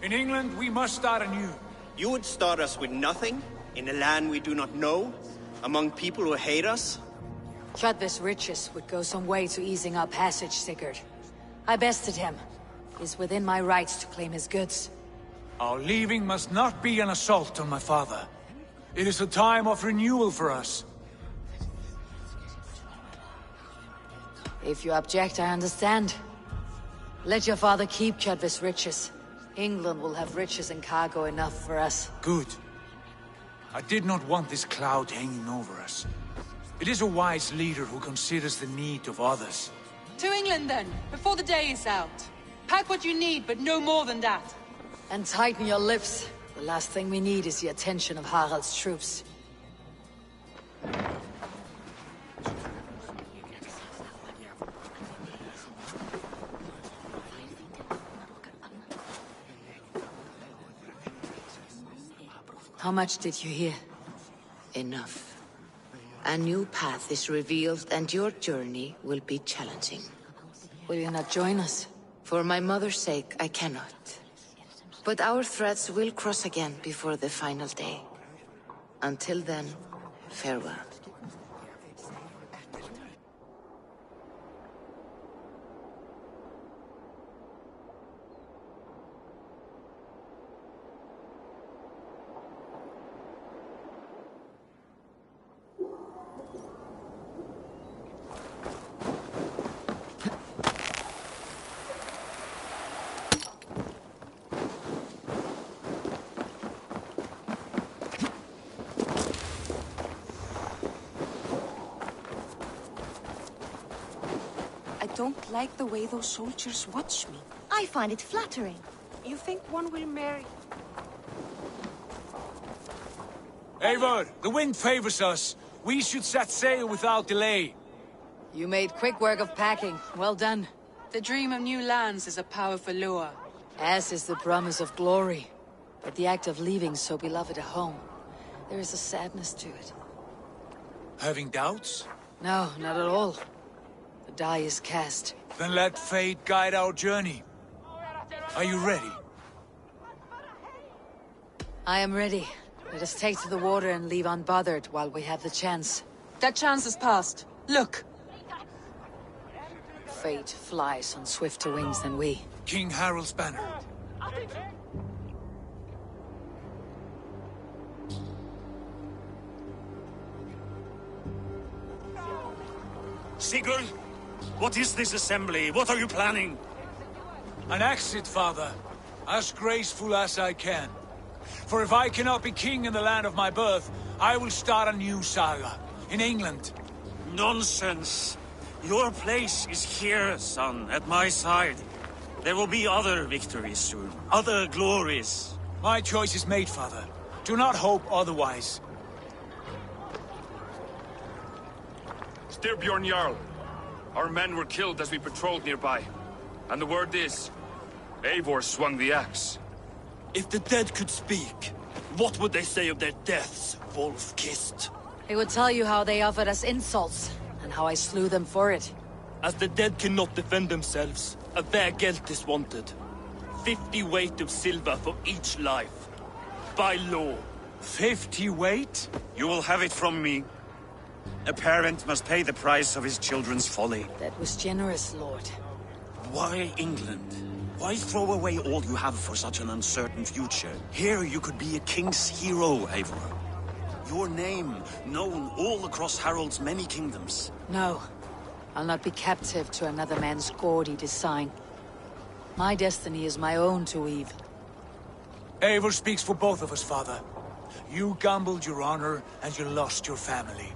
[SPEAKER 18] In England, we must start anew.
[SPEAKER 6] You would start us with nothing? In a land we do not know? Among people who hate us?
[SPEAKER 7] Kjotve's riches would go some way to easing our passage, Sigurd. I bested him. It is within my rights to claim his goods.
[SPEAKER 18] Our leaving must not be an assault on my father. It is a time of renewal for us.
[SPEAKER 7] If you object, I understand. Let your father keep Kjotve's riches. England will have riches and cargo enough for us.
[SPEAKER 18] Good. I did not want this cloud hanging over us. It is a wise leader who considers the need of others.
[SPEAKER 2] To England then, before the day is out. Pack what you need, but no more than that.
[SPEAKER 7] And tighten your lips. The last thing we need is the attention of Harald's troops. How much did you hear?
[SPEAKER 16] Enough. A new path is revealed and your journey will be challenging.
[SPEAKER 7] Will you not join us?
[SPEAKER 16] For my mother's sake, I cannot. But our threads will cross again before the final day. Until then, farewell.
[SPEAKER 17] I don't like the way those soldiers watch me.
[SPEAKER 26] I find it flattering.
[SPEAKER 17] You think one will marry?
[SPEAKER 18] Eivor, the wind favors us. We should set sail without delay.
[SPEAKER 7] You made quick work of packing. Well done.
[SPEAKER 2] The dream of new lands is a powerful lure.
[SPEAKER 7] As is the promise of glory. But the act of leaving so beloved a home, there is a sadness to it.
[SPEAKER 18] Having doubts?
[SPEAKER 7] No, not at all. The die is cast.
[SPEAKER 18] Then let fate guide our journey. Are you ready?
[SPEAKER 7] I am ready. Let us take to the water and leave unbothered while we have the chance.
[SPEAKER 2] That chance is past. Look!
[SPEAKER 7] Fate flies on swifter wings than we.
[SPEAKER 18] King Harald's banner.
[SPEAKER 19] Sigurd, what is this assembly? What are you planning?
[SPEAKER 18] An exit, father. As graceful as I can. For if I cannot be king in the land of my birth, I will start a new saga. In England.
[SPEAKER 19] Nonsense. Your place is here, son, at my side. There will be other victories soon. Other glories.
[SPEAKER 18] My choice is made, father. Do not hope otherwise.
[SPEAKER 5] Styrbjorn Jarl. Our men were killed as we patrolled nearby. And the word is, Eivor swung the axe.
[SPEAKER 15] If the dead could speak, what would they say of their deaths, wolf-kissed?
[SPEAKER 7] They would tell you how they offered us insults, and how I slew them for it.
[SPEAKER 15] As the dead cannot defend themselves, a vergelt is wanted. 50 weight of silver for each life. By law.
[SPEAKER 18] 50 weight?
[SPEAKER 19] You will have it from me. A parent must pay the price of his children's folly.
[SPEAKER 7] That was generous, Lord.
[SPEAKER 19] Why England? Why throw away all you have for such an uncertain future? Here you could be a king's hero, Eivor. Your name, known all across Harold's many kingdoms.
[SPEAKER 7] No. I'll not be captive to another man's gaudy design. My destiny is my own to weave.
[SPEAKER 18] Eivor speaks for both of us, father. You gambled your honor, and you lost your family.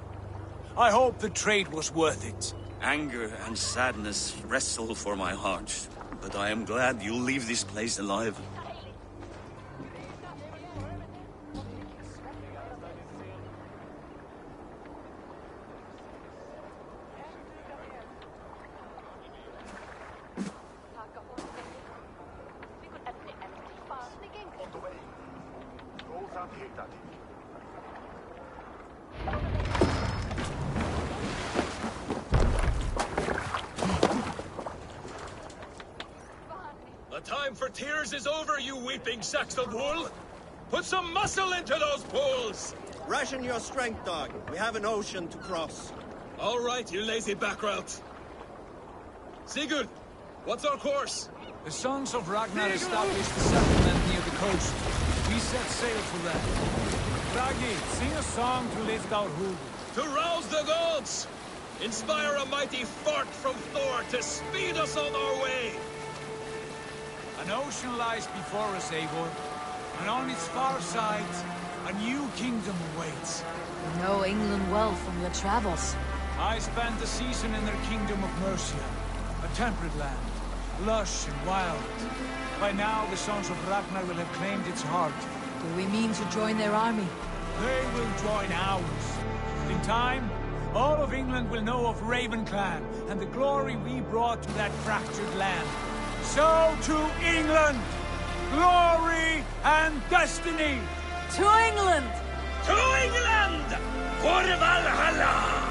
[SPEAKER 18] I hope the trade was worth it.
[SPEAKER 19] Anger and sadness wrestle for my heart, but I am glad you'll leave this place alive.
[SPEAKER 5] The time for tears is over, you weeping sacks of wool! Put some muscle into those bulls!
[SPEAKER 6] Ration your strength, dog. We have an ocean to cross.
[SPEAKER 5] All right, you lazy backrout. Sigurd, what's our course?
[SPEAKER 18] The Sons of Ragnar established a settlement near the coast. We set sail for that. Raggi, sing a song to lift our hood.
[SPEAKER 5] To rouse the gods! Inspire a mighty fart from Thor to speed us on our way!
[SPEAKER 18] An ocean lies before us, Eivor, and on its far side, a new kingdom awaits.
[SPEAKER 7] You know England well from your travels.
[SPEAKER 18] I spent a season in their kingdom of Mercia, a temperate land, lush and wild. By now, the Sons of Ragnar will have claimed its heart.
[SPEAKER 7] Do we mean to join their army?
[SPEAKER 18] They will join ours. In time, all of England will know of Ravenclan and the glory we brought to that fractured land. So to England! Glory and destiny!
[SPEAKER 7] To England!
[SPEAKER 5] To England! For Valhalla!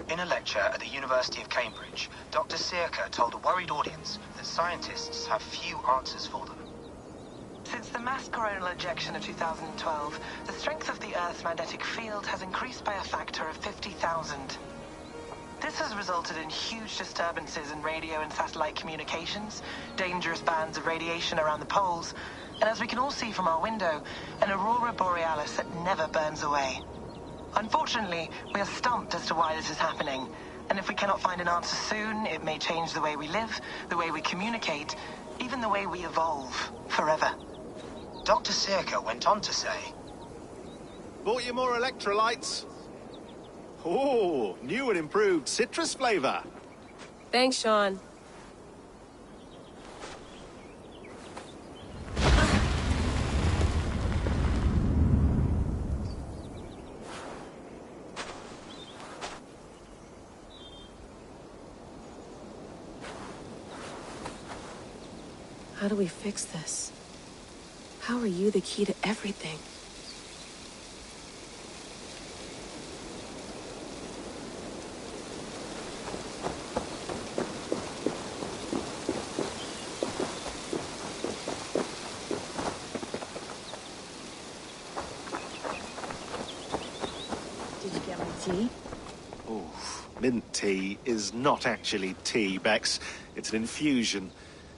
[SPEAKER 8] In a lecture at the University of Cambridge, Dr. Sirka told a worried audience that scientists have few answers for them.
[SPEAKER 11] Since the mass coronal ejection of 2012, the strength of the Earth's magnetic field has increased by a factor of 50,000. This has resulted in huge disturbances in radio and satellite communications, dangerous bands of radiation around the poles, and as we can all see from our window, an aurora borealis that never burns away. Unfortunately, we are stumped as to why this is happening, and if we cannot find an answer soon, it may change the way we live, the way we communicate, even the way we evolve, forever.
[SPEAKER 8] Dr. Sirka went on to say,
[SPEAKER 13] Bought you more electrolytes? Oh, new and improved citrus flavor.
[SPEAKER 20] Thanks, Sean. How do we fix this? How are you the key to everything?
[SPEAKER 7] Did you get my tea?
[SPEAKER 13] Mint tea is not actually tea, Bex. It's an infusion.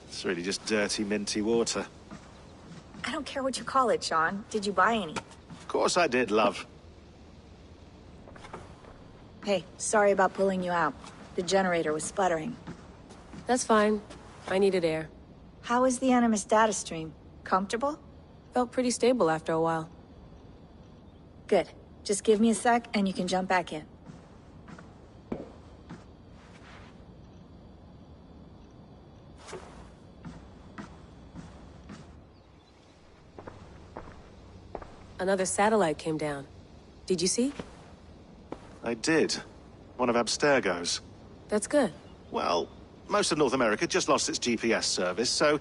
[SPEAKER 13] It's really just dirty, minty water.
[SPEAKER 12] I don't care what you call it, Sean. Did you buy any?
[SPEAKER 13] Of course I did, love.
[SPEAKER 12] Hey, sorry about pulling you out. The generator was sputtering.
[SPEAKER 20] That's fine. I needed air.
[SPEAKER 12] How is the Animus data stream? Comfortable?
[SPEAKER 20] Felt pretty stable after a while.
[SPEAKER 12] Good. Just give me a sec and you can jump back in.
[SPEAKER 20] Another satellite came down. Did you see?
[SPEAKER 13] I did. One of Abstergo's.
[SPEAKER 20] That's good.
[SPEAKER 13] Well, most of North America just lost its GPS service, so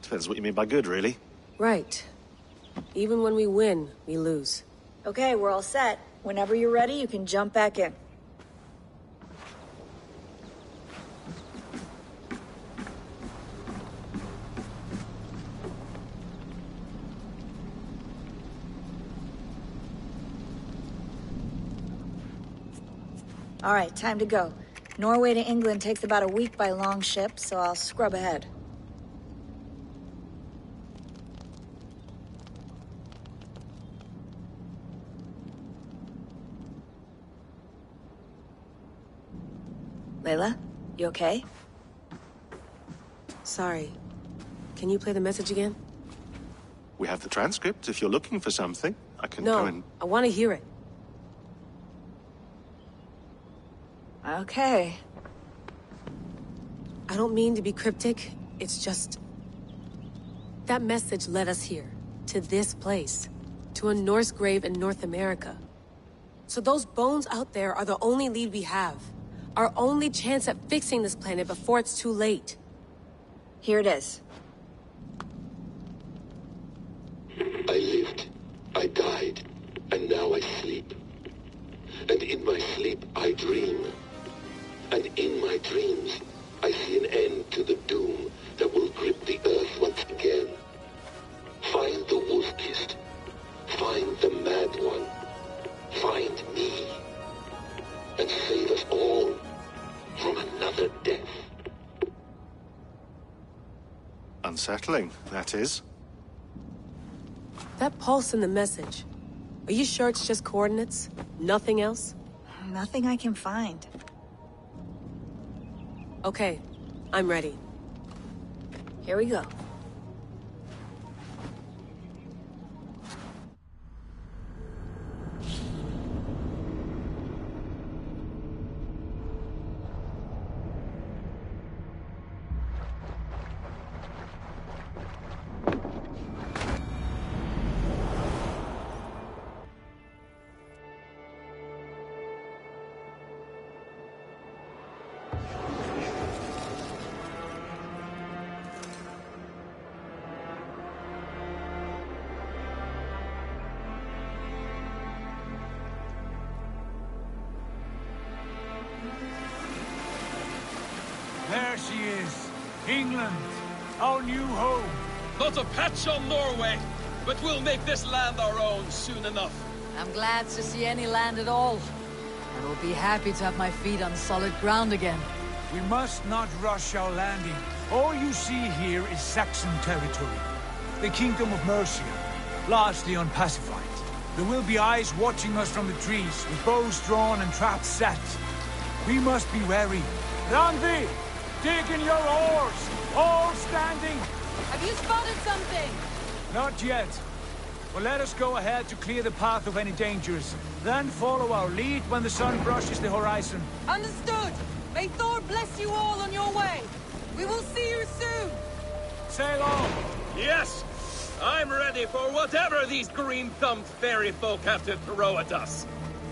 [SPEAKER 13] depends what you mean by good, really.
[SPEAKER 20] Right. Even when we win, we lose.
[SPEAKER 12] Okay, we're all set. Whenever you're ready, you can jump back in. All right, time to go. Norway to England takes about a week by long ship, so I'll scrub ahead. Layla, you okay?
[SPEAKER 20] Sorry. Can you play the message again?
[SPEAKER 13] We have the transcript. If you're looking for something, I can
[SPEAKER 20] No,
[SPEAKER 13] go and...
[SPEAKER 20] I want to hear it.
[SPEAKER 12] Okay.
[SPEAKER 20] I don't mean to be cryptic. It's just... that message led us here. To this place. To a Norse grave in North America. So those bones out there are the only lead we have. Our only chance at fixing this planet before it's too late.
[SPEAKER 12] Here it is.
[SPEAKER 21] I lived, I died, and now I sleep. And in my sleep I dream. And in my dreams, I see an end to the doom that will grip the earth once again. Find the wolf-kissed. Find the mad one. Find me. And save us all from another death.
[SPEAKER 13] Unsettling, that is.
[SPEAKER 20] That pulse in the message. Are you sure it's just coordinates? Nothing else?
[SPEAKER 12] Nothing I can find.
[SPEAKER 20] Okay, I'm ready.
[SPEAKER 12] Here we go.
[SPEAKER 18] There she is. England. Our new home.
[SPEAKER 5] Not a patch on Norway, but we'll make this land our own soon enough.
[SPEAKER 7] I'm glad to see any land at all. I will be happy to have my feet on solid ground again.
[SPEAKER 18] We must not rush our landing. All you see here is Saxon territory. The Kingdom of Mercia, largely unpacified. There will be eyes watching us from the trees, with bows drawn and traps set. We must be wary. Randvi! Dig in your oars! All standing!
[SPEAKER 7] Have you spotted something?
[SPEAKER 18] Not yet. But let us go ahead to clear the path of any dangers. Then follow our lead when the sun brushes the horizon.
[SPEAKER 2] Understood! May Thor bless you all on your way! We will see you soon!
[SPEAKER 18] Sail on!
[SPEAKER 5] Yes! I'm ready for whatever these green-thumbed fairy folk have to throw at us.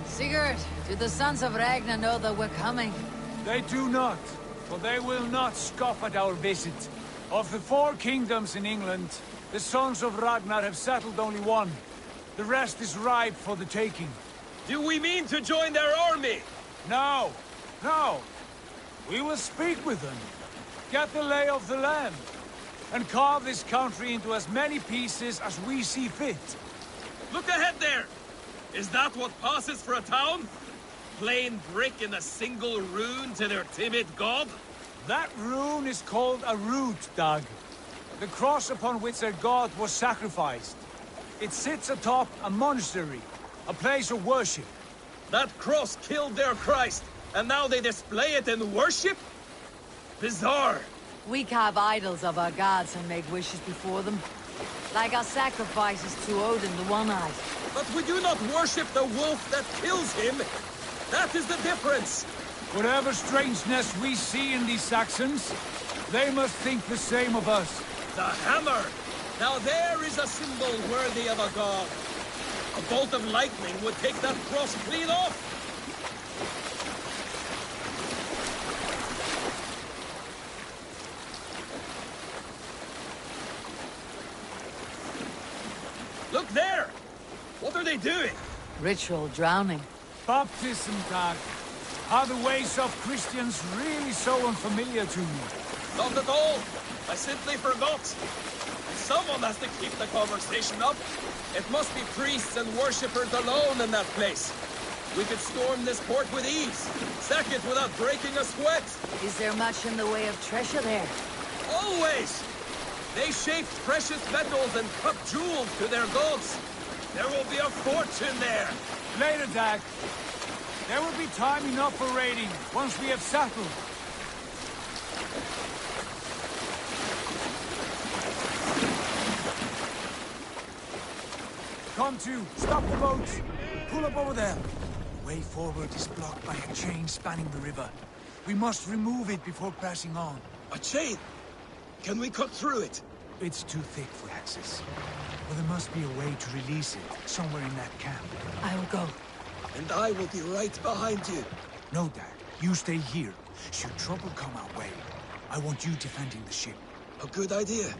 [SPEAKER 7] Sigurd, do the sons of Ragnar know that we're coming?
[SPEAKER 18] They do not, for they will not scoff at our visit. Of the 4 kingdoms in England, the sons of Ragnar have settled only one. The rest is ripe for the taking.
[SPEAKER 5] Do we mean to join their army?
[SPEAKER 18] No, no. We will speak with them, get the lay of the land, and carve this country into as many pieces as we see fit.
[SPEAKER 5] Look ahead there! Is that what passes for a town? plain brick and a single rune to their timid god?
[SPEAKER 18] That rune is called a root, Doug. The cross upon which their god was sacrificed. It sits atop a monastery, a place of worship.
[SPEAKER 5] That cross killed their Christ, and now they display it in worship? Bizarre.
[SPEAKER 7] We carve idols of our gods and make wishes before them. Like our sacrifices to Odin, the One-Eyed.
[SPEAKER 5] But we do not worship the wolf that kills him. That is the difference.
[SPEAKER 18] Whatever strangeness we see in these Saxons, they must think the same of us.
[SPEAKER 5] The hammer! Now there is a symbol worthy of a god. A bolt of lightning would take that cross clean off. Look there! What are they doing?
[SPEAKER 7] Ritual drowning.
[SPEAKER 18] Baptism, Doug. Are the ways of Christians really so unfamiliar to you?
[SPEAKER 5] Not at all. I simply forgot. Someone has to keep the conversation up. It must be priests and worshippers alone in that place. We could storm this port with ease. Sack it without breaking a sweat.
[SPEAKER 7] Is there much in the way of treasure there?
[SPEAKER 5] Always! They shaped precious metals and cut jewels to their gods. There will be a fortune there.
[SPEAKER 18] Later, Dag. There will be time enough for raiding, once we have settled. Come to, stop the boats. Pull up over there. The way forward is blocked by a chain spanning the river. We must remove it before pressing on.
[SPEAKER 5] A chain? Can we cut through it?
[SPEAKER 18] It's too thick for access. But there must be a way to release it, somewhere in that camp.
[SPEAKER 7] I will go.
[SPEAKER 5] And I will be right behind you.
[SPEAKER 18] No, Dad. You stay here. Should trouble come our way, I want you defending the ship.
[SPEAKER 5] A good idea.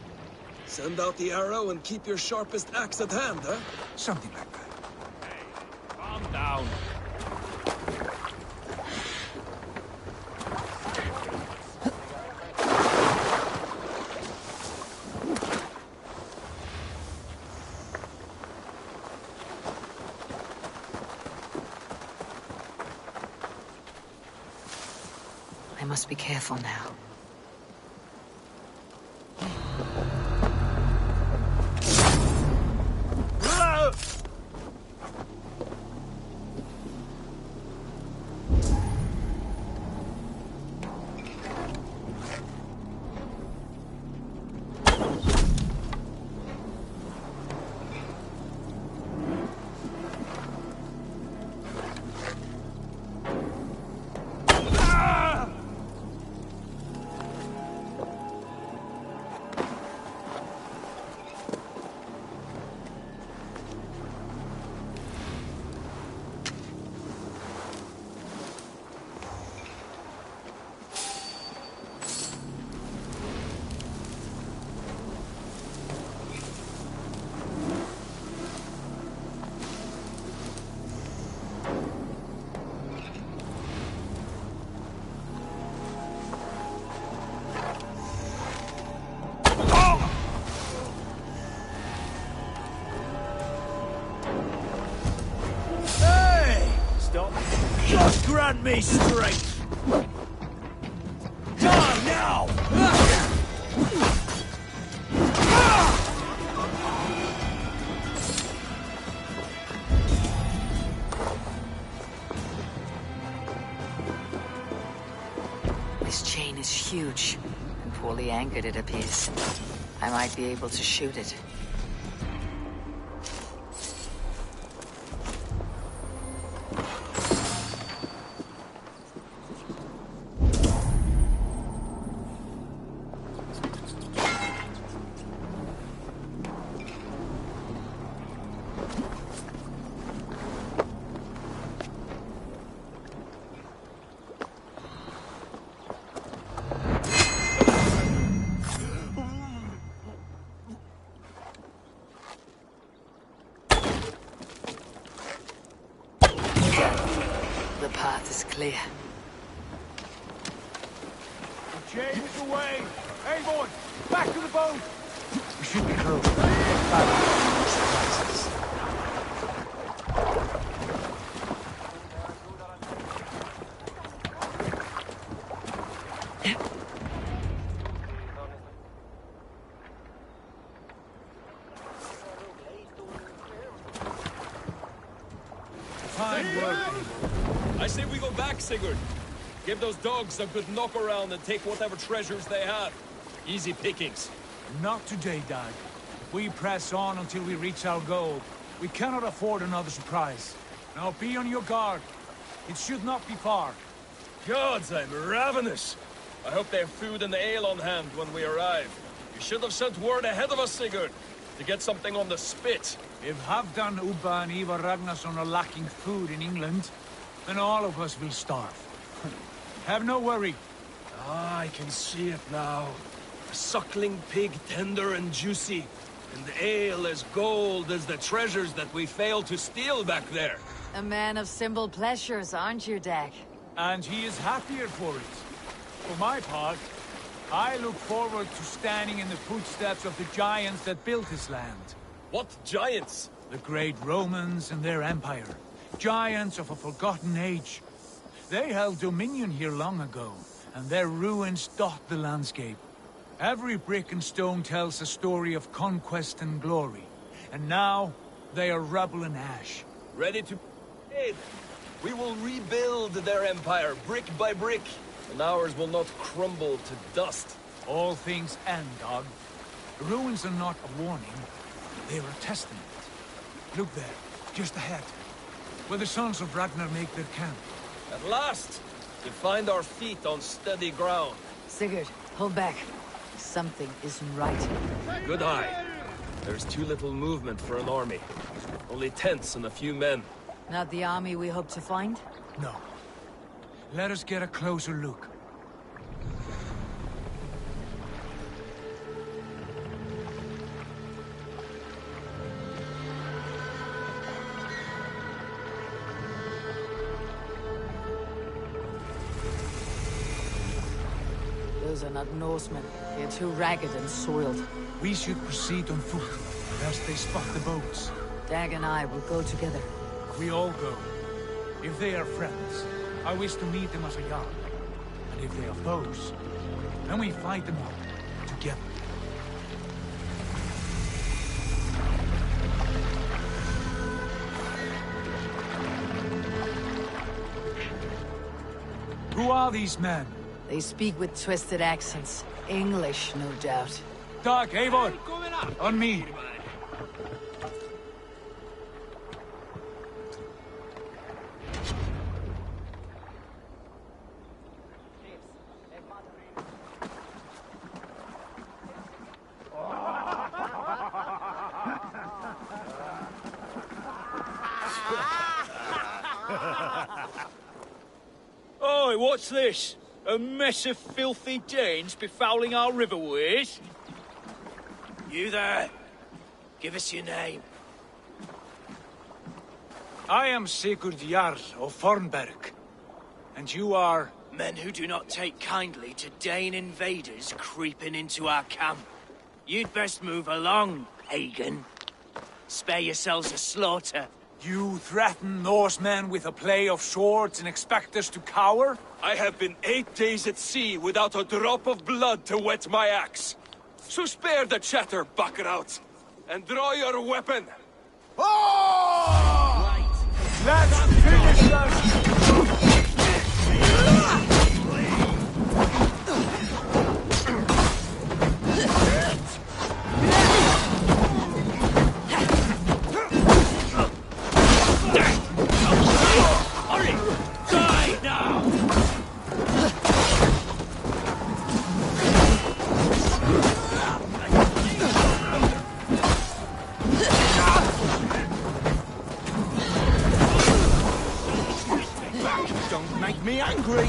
[SPEAKER 5] Send out the arrow and keep your sharpest axe at hand, huh?
[SPEAKER 18] Something like that.
[SPEAKER 5] Hey, calm down.
[SPEAKER 7] I must be careful now.
[SPEAKER 18] Just grant me strength! Time now!
[SPEAKER 7] This chain is huge, and poorly anchored it appears. I might be able to shoot it. The path is clear.
[SPEAKER 18] The chain is away! Hey, boy! Back to the boat! We should be close. Fine work.
[SPEAKER 5] I say we go back, Sigurd. Give those dogs a good knock around and take whatever treasures they have. Easy pickings.
[SPEAKER 18] Not today, Dag. We press on until we reach our goal. We cannot afford another surprise. Now be on your guard. It should not be far.
[SPEAKER 5] Gods, I'm ravenous. I hope they have food and ale on hand when we arrive. You should have sent word ahead of us, Sigurd, to get something on the spit.
[SPEAKER 18] If Halfdan, Ubba and Ivar Ragnarsson are lacking food in England, then all of us will starve. Have no worry.
[SPEAKER 5] Ah, I can see it now. A suckling pig, tender and juicy. And the ale as gold as the treasures that we failed to steal back there.
[SPEAKER 7] A man of simple pleasures, aren't you, Dag?
[SPEAKER 18] And he is happier for it. For my part, I look forward to standing in the footsteps of the giants that built this land.
[SPEAKER 5] What giants?
[SPEAKER 18] The great Romans and their empire. Giants of a forgotten age. They held dominion here long ago, and their ruins dot the landscape. Every brick and stone tells a story of conquest and glory. And now, they are rubble and ash.
[SPEAKER 5] Ready to aid. We will rebuild their empire, brick by brick. And ours will not crumble to dust.
[SPEAKER 18] All things end, Dog. The ruins are not a warning. They are a testament. Look there, just ahead. Where the sons of Ragnar make their camp.
[SPEAKER 5] At last! We find our feet on steady ground.
[SPEAKER 7] Sigurd, hold back. Something isn't right.
[SPEAKER 5] Good eye. There's too little movement for an army. Only tents and a few men.
[SPEAKER 7] Not the army we hope to find?
[SPEAKER 18] No. Let us get a closer look.
[SPEAKER 7] Those are not Norsemen. They're too ragged and soiled.
[SPEAKER 18] We should proceed on foot, lest they spot the boats.
[SPEAKER 7] Dag and I will go together.
[SPEAKER 18] We all go. If they are friends, I wish to meet them as a yard. And if they are foes, then we fight them out, together. Who are these men?
[SPEAKER 7] They speak with twisted accents. English, no doubt.
[SPEAKER 18] Dag, Eivor! On me!
[SPEAKER 15] Oi, what's this? A mess of filthy Danes befouling our riverways?
[SPEAKER 14] You there? Give us your name.
[SPEAKER 18] I am Sigurd Jarl of Fornberg. And you are...
[SPEAKER 14] Men who do not take kindly to Dane invaders creeping into our camp. You'd best move along, Hagen. Spare yourselves a slaughter.
[SPEAKER 18] You threaten Norsemen with a play of swords and expect us to cower?
[SPEAKER 9] I have been 8 days at sea without a drop of blood to wet my axe. So spare the chatter, Baccarat, and draw your weapon.
[SPEAKER 18] Oh! Let's finish them!
[SPEAKER 15] Me angry!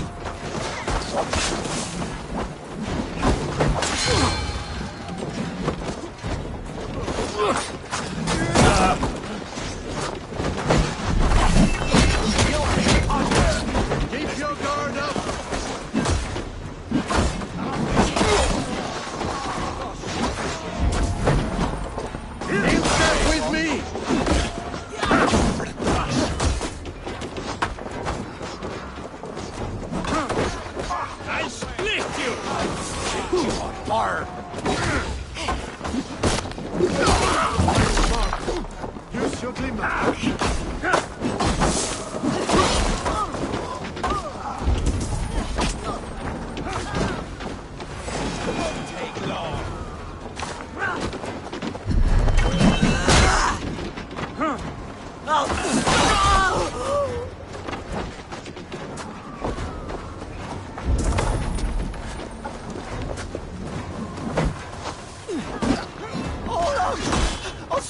[SPEAKER 13] Keep your guard up! In step with me! Use your glimmer.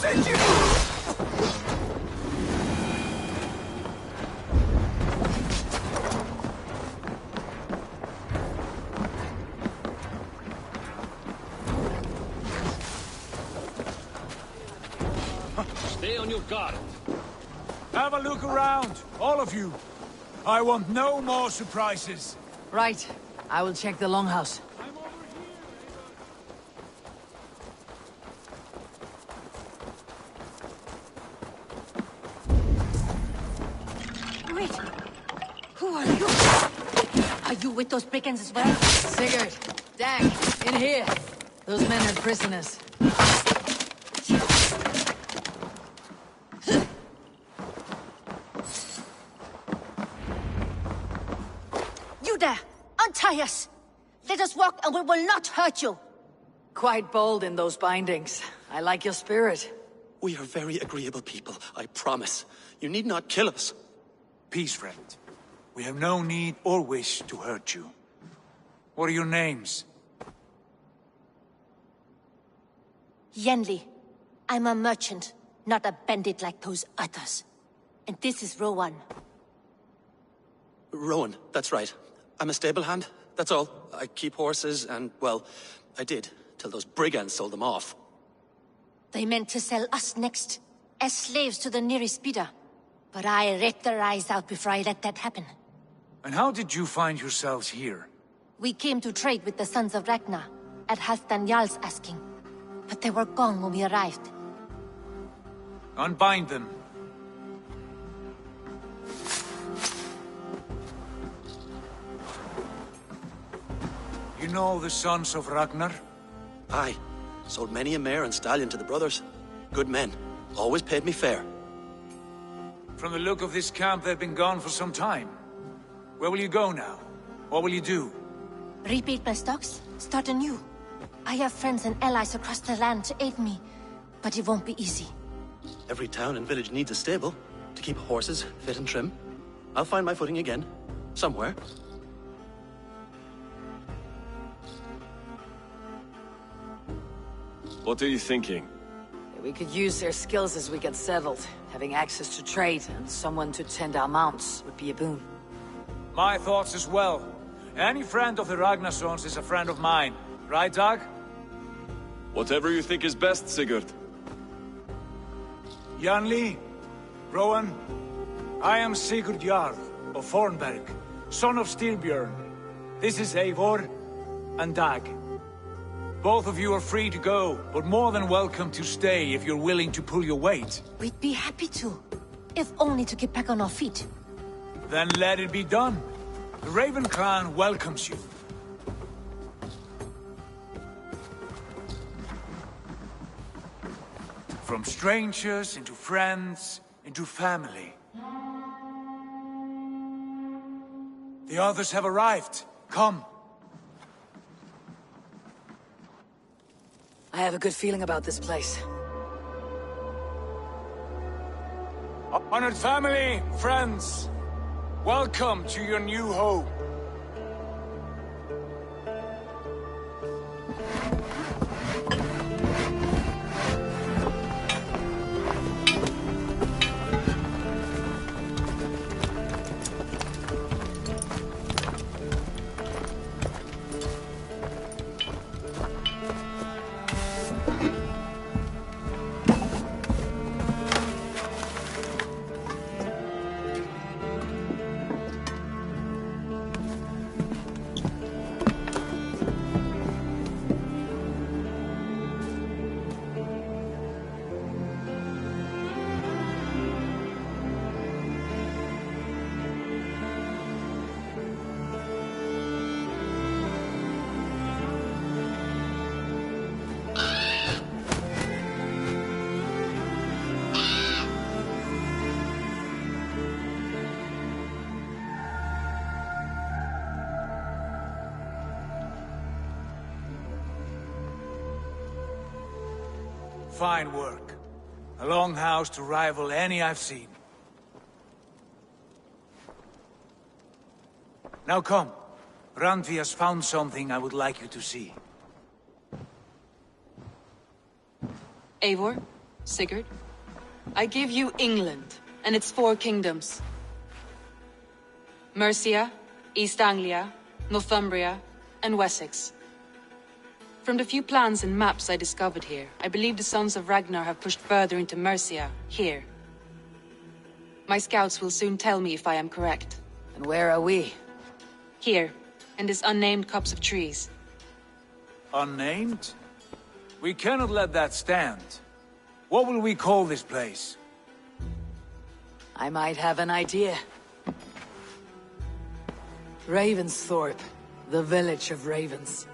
[SPEAKER 18] send you!
[SPEAKER 9] Stay on your guard.
[SPEAKER 18] Have a look around, all of you. I want no more surprises.
[SPEAKER 10] Right. I will check the longhouse.
[SPEAKER 17] Wait. Who are you? Are you with those brigands as well?
[SPEAKER 10] Sigurd, Dag, in here. Those men are prisoners.
[SPEAKER 17] You there! Untie us! Let us walk and we will not hurt you!
[SPEAKER 10] Quite bold in those bindings. I like your spirit.
[SPEAKER 4] We are very agreeable people, I promise. You need not kill us.
[SPEAKER 18] Peace, friend. We have no need or wish to hurt you. What are your names?
[SPEAKER 17] Yenli. I'm a merchant, not a bandit like those others. And this is Rowan.
[SPEAKER 4] Rowan, that's right. I'm a stable hand, that's all. I keep horses and, well, I did, till those brigands sold them off.
[SPEAKER 17] They meant to sell us next, as slaves to the nearest bidder. But I ripped their eyes out before I let that happen.
[SPEAKER 18] And how did you find yourselves here?
[SPEAKER 17] We came to trade with the Sons of Ragnar, at Halfdan Jarl's asking. But they were gone when we arrived.
[SPEAKER 18] Unbind them. You know the Sons of Ragnar?
[SPEAKER 4] Aye. Sold many a mare and stallion to the brothers. Good men. Always paid me fair.
[SPEAKER 18] From the look of this camp, they've been gone for some time. Where will you go now? What will you do?
[SPEAKER 17] Rebuild my stocks, start anew. I have friends and allies across the land to aid me, but it won't be easy.
[SPEAKER 4] Every town and village needs a stable to keep horses fit and trim. I'll find my footing again. Somewhere.
[SPEAKER 9] What are you thinking?
[SPEAKER 10] We could use their skills as we get settled. Having access to trade and someone to tend our mounts would be a boon.
[SPEAKER 18] My thoughts as well. Any friend of the Ragnarsons is a friend of mine. Right, Dag?
[SPEAKER 9] Whatever you think is best, Sigurd.
[SPEAKER 18] Janli, Rowan, I am Sigurd Jarl of Fornberg, son of Styrbjörn. This is Eivor and Dag. Both of you are free to go, but more than welcome to stay if you're willing to pull your weight.
[SPEAKER 17] We'd be happy to, if only to get back on our feet.
[SPEAKER 18] Then let it be done. The Raven clan welcomes you. From strangers, into friends, into family. The others have arrived. Come.
[SPEAKER 10] I have a good feeling about this place.
[SPEAKER 18] Honored family, friends, welcome to your new home. Fine work. A longhouse to rival any I've seen. Now come. Randvi has found something I would like you to see.
[SPEAKER 2] Eivor, Sigurd, I give you England and its 4 kingdoms. Mercia, East Anglia, Northumbria, and Wessex. From the few plans and maps I discovered here, I believe the Sons of Ragnar have pushed further into Mercia, here. My scouts will soon tell me if I am correct.
[SPEAKER 7] And where are we?
[SPEAKER 2] Here, in this unnamed copse of trees.
[SPEAKER 18] Unnamed? We cannot let that stand. What will we call this place?
[SPEAKER 7] I might have an idea. Ravensthorpe, the village of ravens.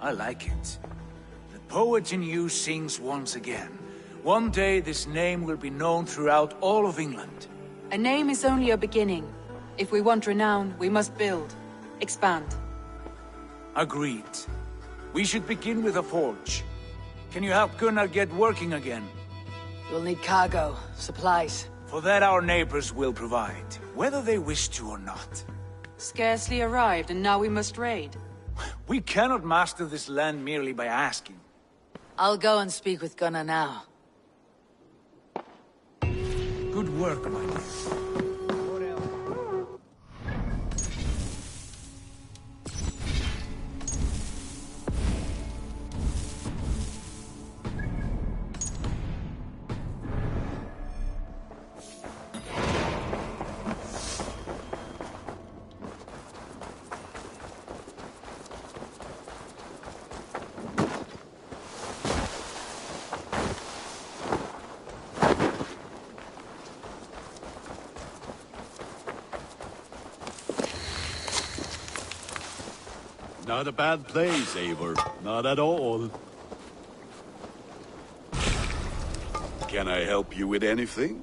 [SPEAKER 18] I like it. The poet in you sings once again. One day this name will be known throughout all of England.
[SPEAKER 2] A name is only a beginning. If we want renown, we must build. Expand.
[SPEAKER 18] Agreed. We should begin with a forge. Can you help Gunnar get working again?
[SPEAKER 7] We'll need cargo, supplies.
[SPEAKER 18] For that our neighbors will provide, whether they wish to or not.
[SPEAKER 2] Scarcely arrived, and now we must raid.
[SPEAKER 18] We cannot master this land merely by asking.
[SPEAKER 7] I'll go and speak with Gunnar now.
[SPEAKER 18] Good work, my dear.
[SPEAKER 3] Not a bad place, Eivor. Not at all. Can I help you with anything?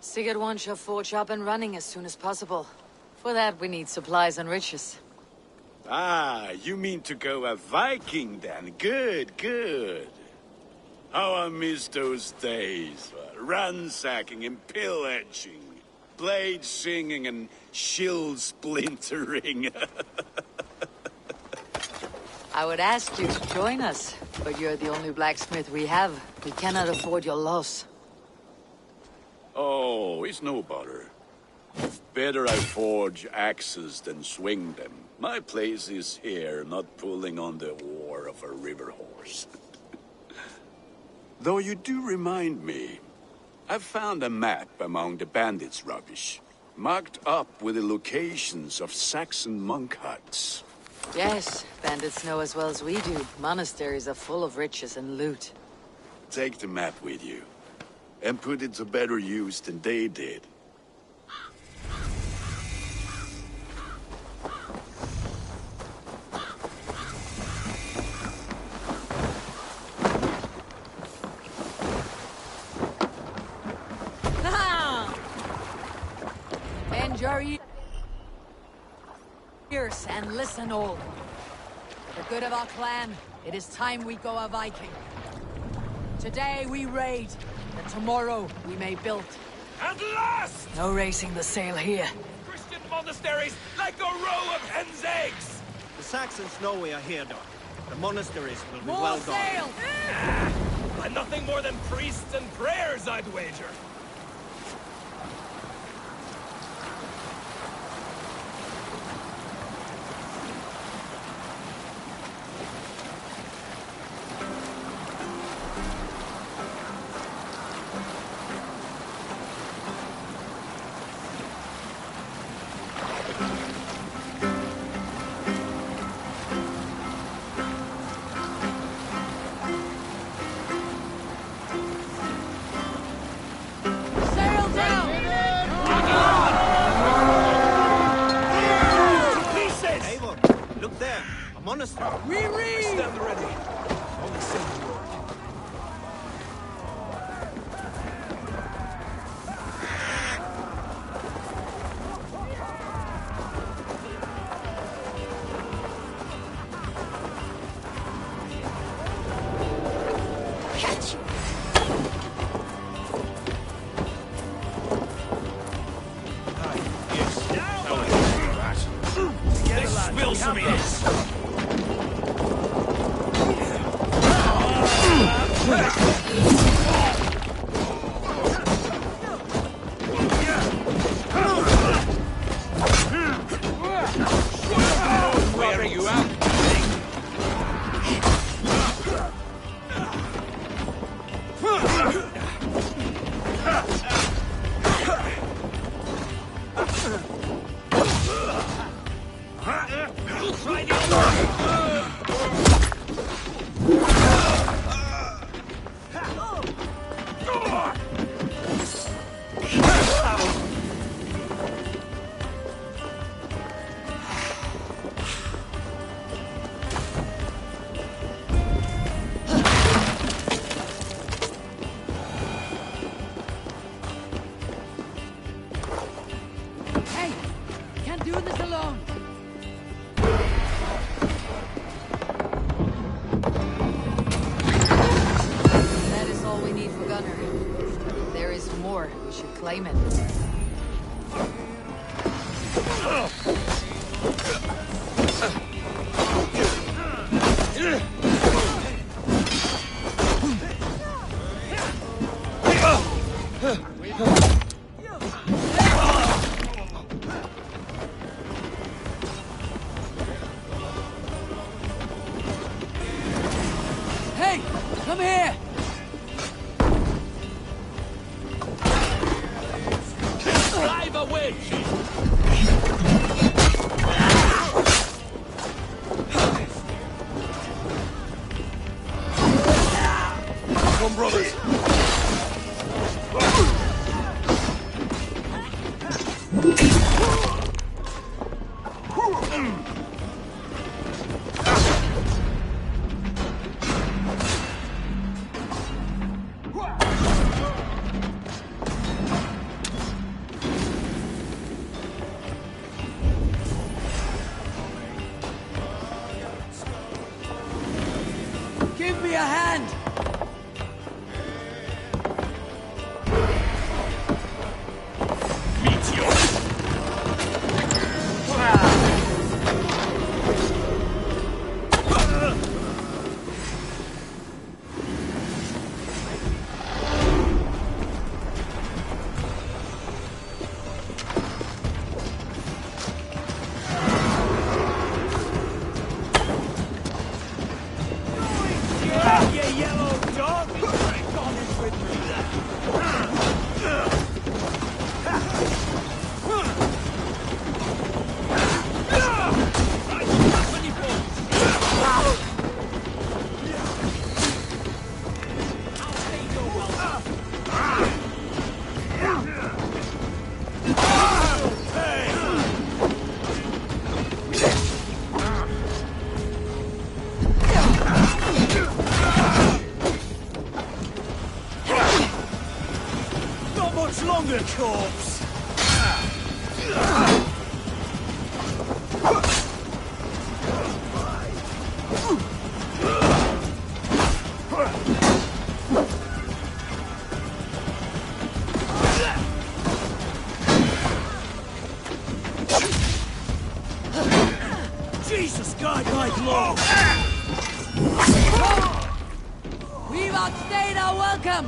[SPEAKER 7] Sigurd wants your forge up and running as soon as possible. For that, we need supplies and riches.
[SPEAKER 3] Ah, you mean to go a Viking then? Good, good. How I miss those days. Ransacking and pillaging. Blade singing and shield splintering.
[SPEAKER 7] I would ask you to join us, but you're the only blacksmith we have. We cannot afford your loss.
[SPEAKER 3] Oh, it's no bother. Better I forge axes than swing them. My place is here, not pulling on the oar of a river horse. Though you do remind me, I've found a map among the bandits' rubbish, marked up with the locations of Saxon monk huts.
[SPEAKER 7] Yes, bandits know as well as we do. Monasteries are full of riches and loot.
[SPEAKER 3] Take the map with you, and put it to better use than they did.
[SPEAKER 7] Bend your ears and listen all. For the good of our clan, it is time we go a Viking. Today we raid, and tomorrow we may build.
[SPEAKER 5] At last!
[SPEAKER 7] No raising the sail here.
[SPEAKER 5] Christian monasteries like a row of hen's eggs!
[SPEAKER 6] The Saxons know we are here, Doc. The monasteries will be
[SPEAKER 7] More
[SPEAKER 6] well
[SPEAKER 7] sail!
[SPEAKER 6] guarded.
[SPEAKER 5] And nothing more than priests and prayers, I'd wager.
[SPEAKER 14] spill some of this.
[SPEAKER 5] Where are you out?
[SPEAKER 10] Hey! Can't do this alone!
[SPEAKER 7] That is all we need for Gunner. There is more. We should claim it.
[SPEAKER 10] Hey! Come here!
[SPEAKER 5] Drive a wedge!
[SPEAKER 9] Come, brothers.
[SPEAKER 10] Give me a hand!
[SPEAKER 5] You yellow dog! Break on this with me!
[SPEAKER 14] Not much longer, corpse. Jesus, guide my glow!
[SPEAKER 10] We've outstayed our welcome!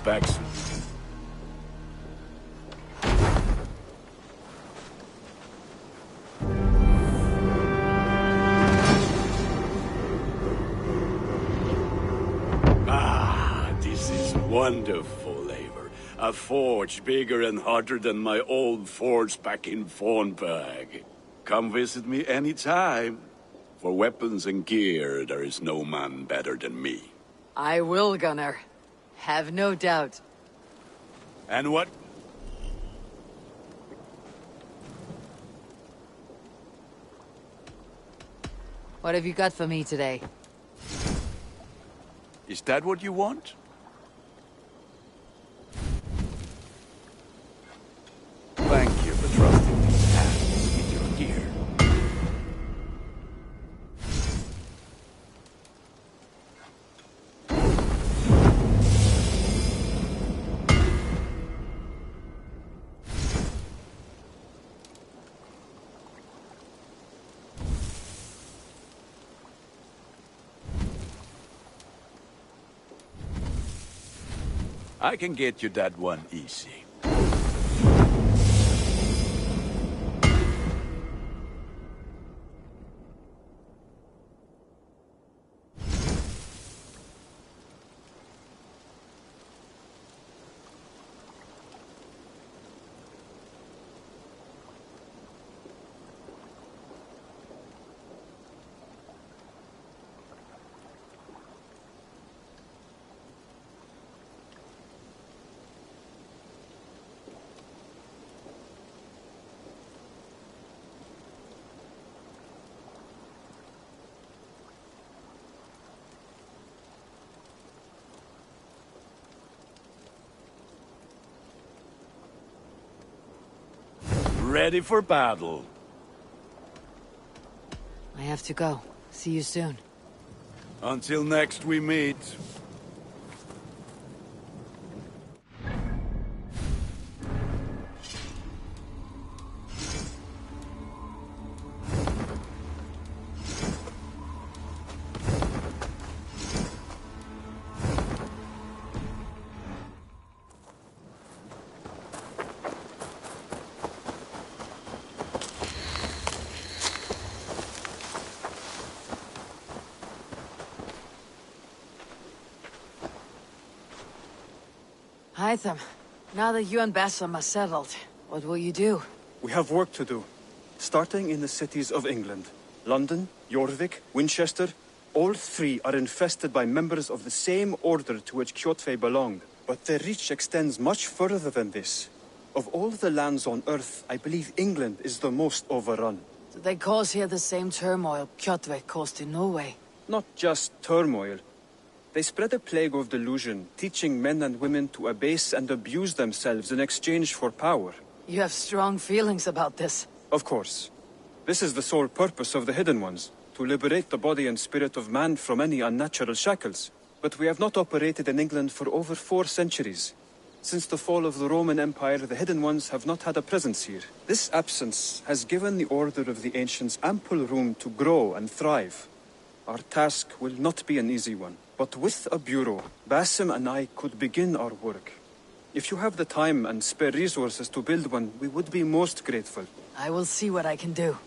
[SPEAKER 3] Back. Wonderful, Eivor. A forge bigger and hotter than my old forge back in Fornburg. Come visit me anytime. For weapons and gear, there is no man better than me.
[SPEAKER 7] I will, Gunnar. Have no doubt.
[SPEAKER 3] And what?
[SPEAKER 7] What have you got for me today?
[SPEAKER 3] Is that what you want? Thank you for trusting these hands with your gear. I can get you that one easy. Ready for battle.
[SPEAKER 7] I have to go. See you soon.
[SPEAKER 3] Until next we meet.
[SPEAKER 7] Hytham, now that you and Bassam are settled, what will you do?
[SPEAKER 1] We have work to do. Starting in the cities of England. London, Jorvik, Winchester, all three are infested by members of the same order to which Kjotve belonged. But their reach extends much further than this. Of all the lands on Earth, I believe England is the most overrun.
[SPEAKER 7] Do they cause here the same turmoil Kjotve caused in Norway?
[SPEAKER 1] Not just turmoil. They spread a plague of delusion, teaching men and women to abase and abuse themselves in exchange for power.
[SPEAKER 7] You have strong feelings about this.
[SPEAKER 1] Of course. This is the sole purpose of the Hidden Ones, to liberate the body and spirit of man from any unnatural shackles. But we have not operated in England for over 4 centuries. Since the fall of the Roman Empire, the Hidden Ones have not had a presence here. This absence has given the Order of the Ancients ample room to grow and thrive. Our task will not be an easy one. But with a bureau, Basim and I could begin our work. If you have the time and spare resources to build one, we would be most grateful.
[SPEAKER 7] I will see what I can do.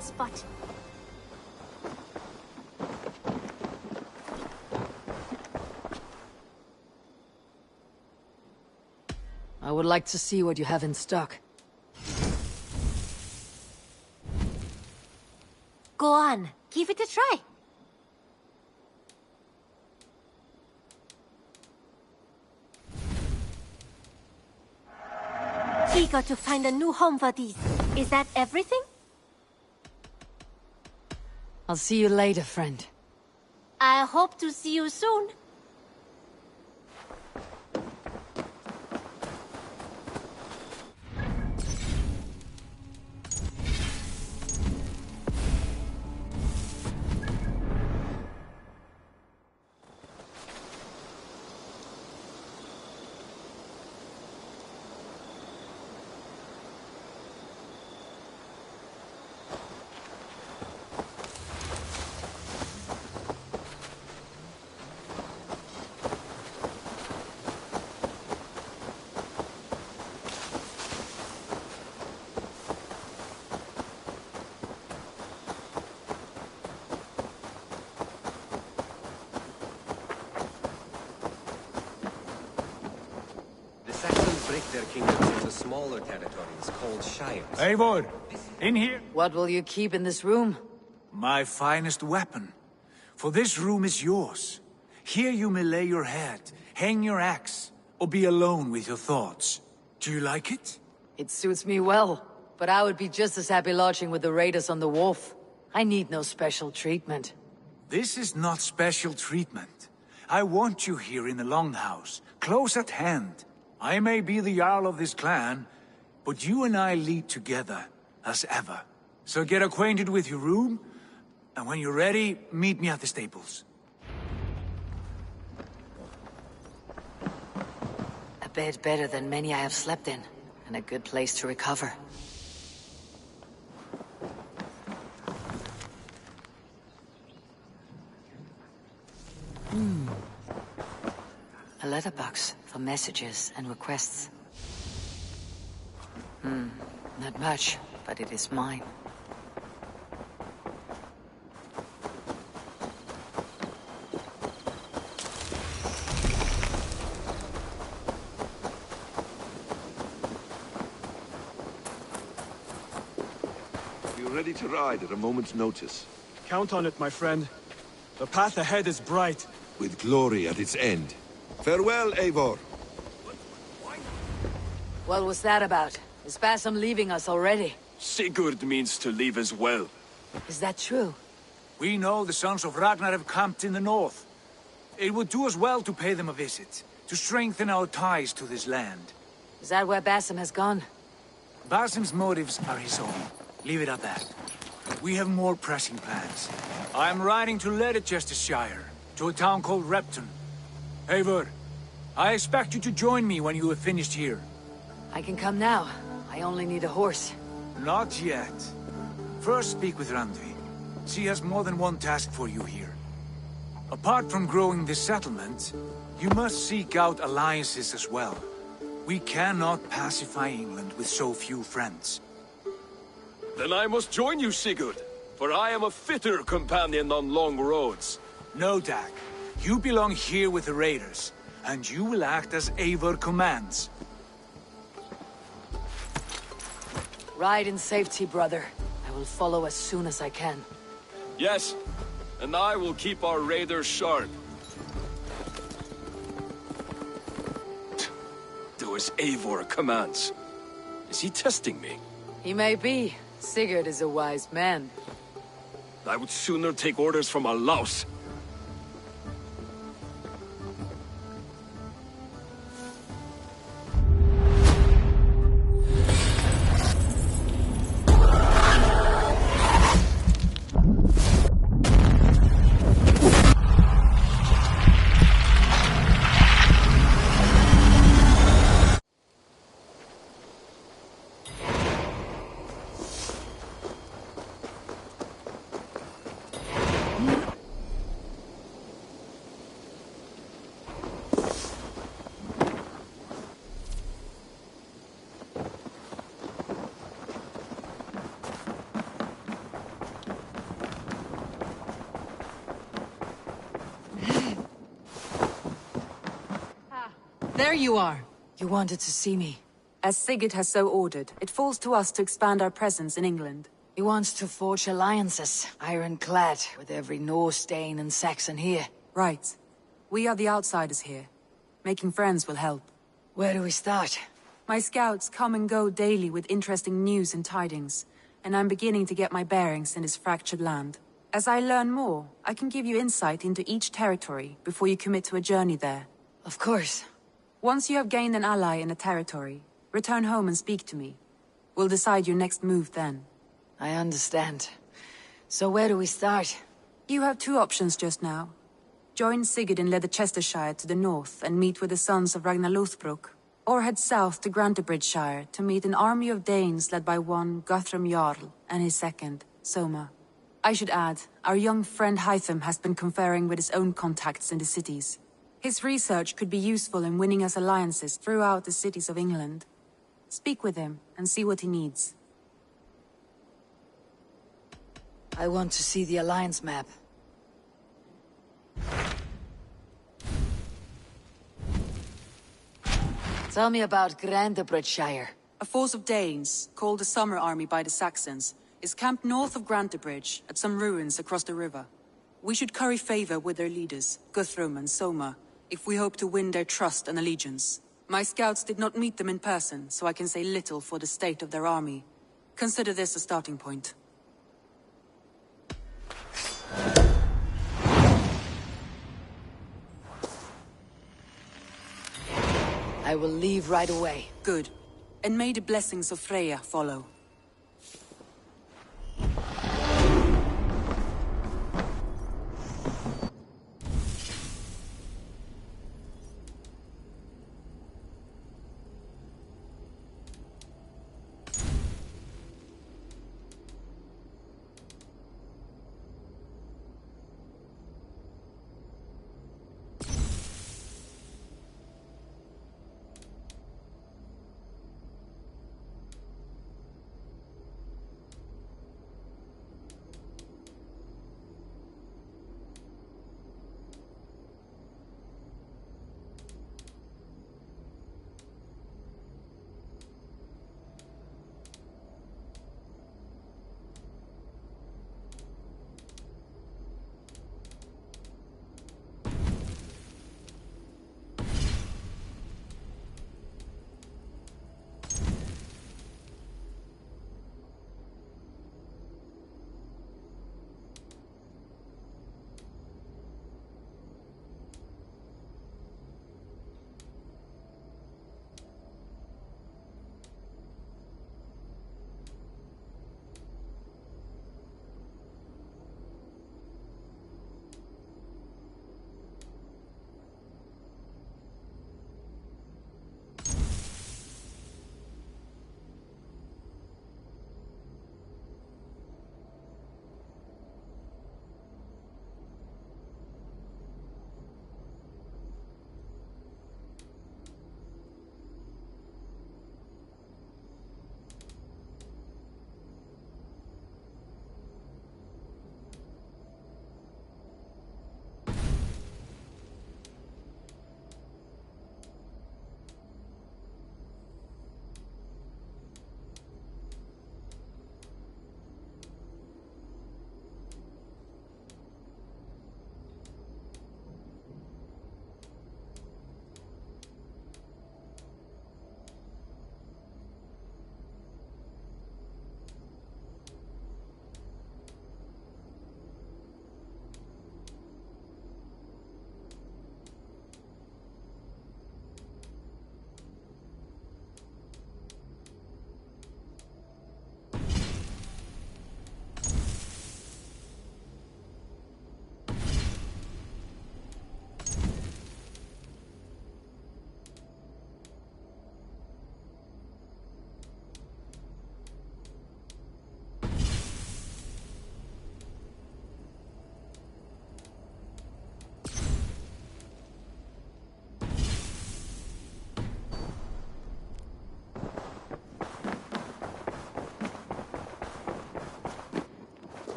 [SPEAKER 17] Spot.
[SPEAKER 7] I would like to see what you have in stock.
[SPEAKER 17] Go on, give it a try. Eager to find a new home for these. Is that everything?
[SPEAKER 7] I'll see you later, friend.
[SPEAKER 17] I hope to see you soon.
[SPEAKER 16] their kingdoms into smaller territories called shires.
[SPEAKER 18] Eivor, in here.
[SPEAKER 7] What will you keep in this room?
[SPEAKER 18] My finest weapon. For this room is yours. Here you may lay your head, hang your axe, or be alone with your thoughts. Do you like it?
[SPEAKER 7] It suits me well, but I would be just as happy lodging with the raiders on the wharf. I need no special treatment.
[SPEAKER 18] This is not special treatment. I want you here in the Longhouse, close at hand. I may be the Jarl of this clan, but you and I lead together, as ever. So get acquainted with your room, and when you're ready, meet me at the stables.
[SPEAKER 7] A bed better than many I have slept in, and a good place to recover. A letterbox for messages and requests. Not much, but it is mine.
[SPEAKER 22] You're ready to ride at a moment's notice.
[SPEAKER 1] Count on it, my friend. The path ahead is bright.
[SPEAKER 22] With glory at its end. Farewell, Eivor.
[SPEAKER 7] What was that about? Is Basim leaving us already?
[SPEAKER 9] Sigurd means to leave as well.
[SPEAKER 7] Is that true?
[SPEAKER 18] We know the sons of Ragnar have camped in the north. It would do us well to pay them a visit, to strengthen our ties to this land.
[SPEAKER 7] Is that where Basim has gone?
[SPEAKER 18] Basim's motives are his own. Leave it at that. We have more pressing plans. I am riding to Leicestershire, to a town called Repton. Eivor, I expect you to join me when you have finished here.
[SPEAKER 7] I can come now. I only need a horse.
[SPEAKER 18] Not yet. First speak with Randvi. She has more than one task for you here. Apart from growing this settlement, you must seek out alliances as well. We cannot pacify England with so few friends.
[SPEAKER 9] Then I must join you, Sigurd, for I am a fitter companion on long roads.
[SPEAKER 18] No, Dag. You belong here with the raiders, and you will act as Eivor commands.
[SPEAKER 7] Ride in safety, brother. I will follow as soon as I can.
[SPEAKER 9] Yes, and I will keep our raiders sharp. Do as Eivor commands. Is he testing me?
[SPEAKER 7] He may be. Sigurd is a wise man.
[SPEAKER 9] I would sooner take orders from a louse.
[SPEAKER 2] There you are.
[SPEAKER 7] You wanted to see me.
[SPEAKER 2] As Sigurd has so ordered, it falls to us to expand our presence in England.
[SPEAKER 7] He wants to forge alliances, ironclad, with every Norse, Dane, and Saxon here.
[SPEAKER 2] Right. We are the outsiders here. Making friends will help.
[SPEAKER 7] Where do we start?
[SPEAKER 2] My scouts come and go daily with interesting news and tidings, and I'm beginning to get my bearings in this fractured land. As I learn more, I can give you insight into each territory before you commit to a journey there.
[SPEAKER 7] Of course.
[SPEAKER 2] Once you have gained an ally in a territory, return home and speak to me. We'll decide your next move then.
[SPEAKER 7] I understand. So where do we start?
[SPEAKER 2] You have two options just now. Join Sigurd in Leicestershire to the north and meet with the sons of Ragnar Lothbrok, or head south to Grantebridgeshire to meet an army of Danes led by one Guthrum Jarl and his second, Soma. I should add, our young friend Hytham has been conferring with his own contacts in the cities. His research could be useful in winning us alliances throughout the cities of England. Speak with him and see what he needs.
[SPEAKER 7] I want to see the alliance map. Tell me about Grantebridgeshire.
[SPEAKER 2] A force of Danes, called the Summer Army by the Saxons, is camped north of Grantebridge, at some ruins across the river. We should curry favor with their leaders, Guthrum and Soma, if we hope to win their trust and allegiance. My scouts did not meet them in person, so I can say little for the state of their army. Consider this a starting point.
[SPEAKER 7] I will leave right away.
[SPEAKER 2] Good. And may the blessings of Freya follow.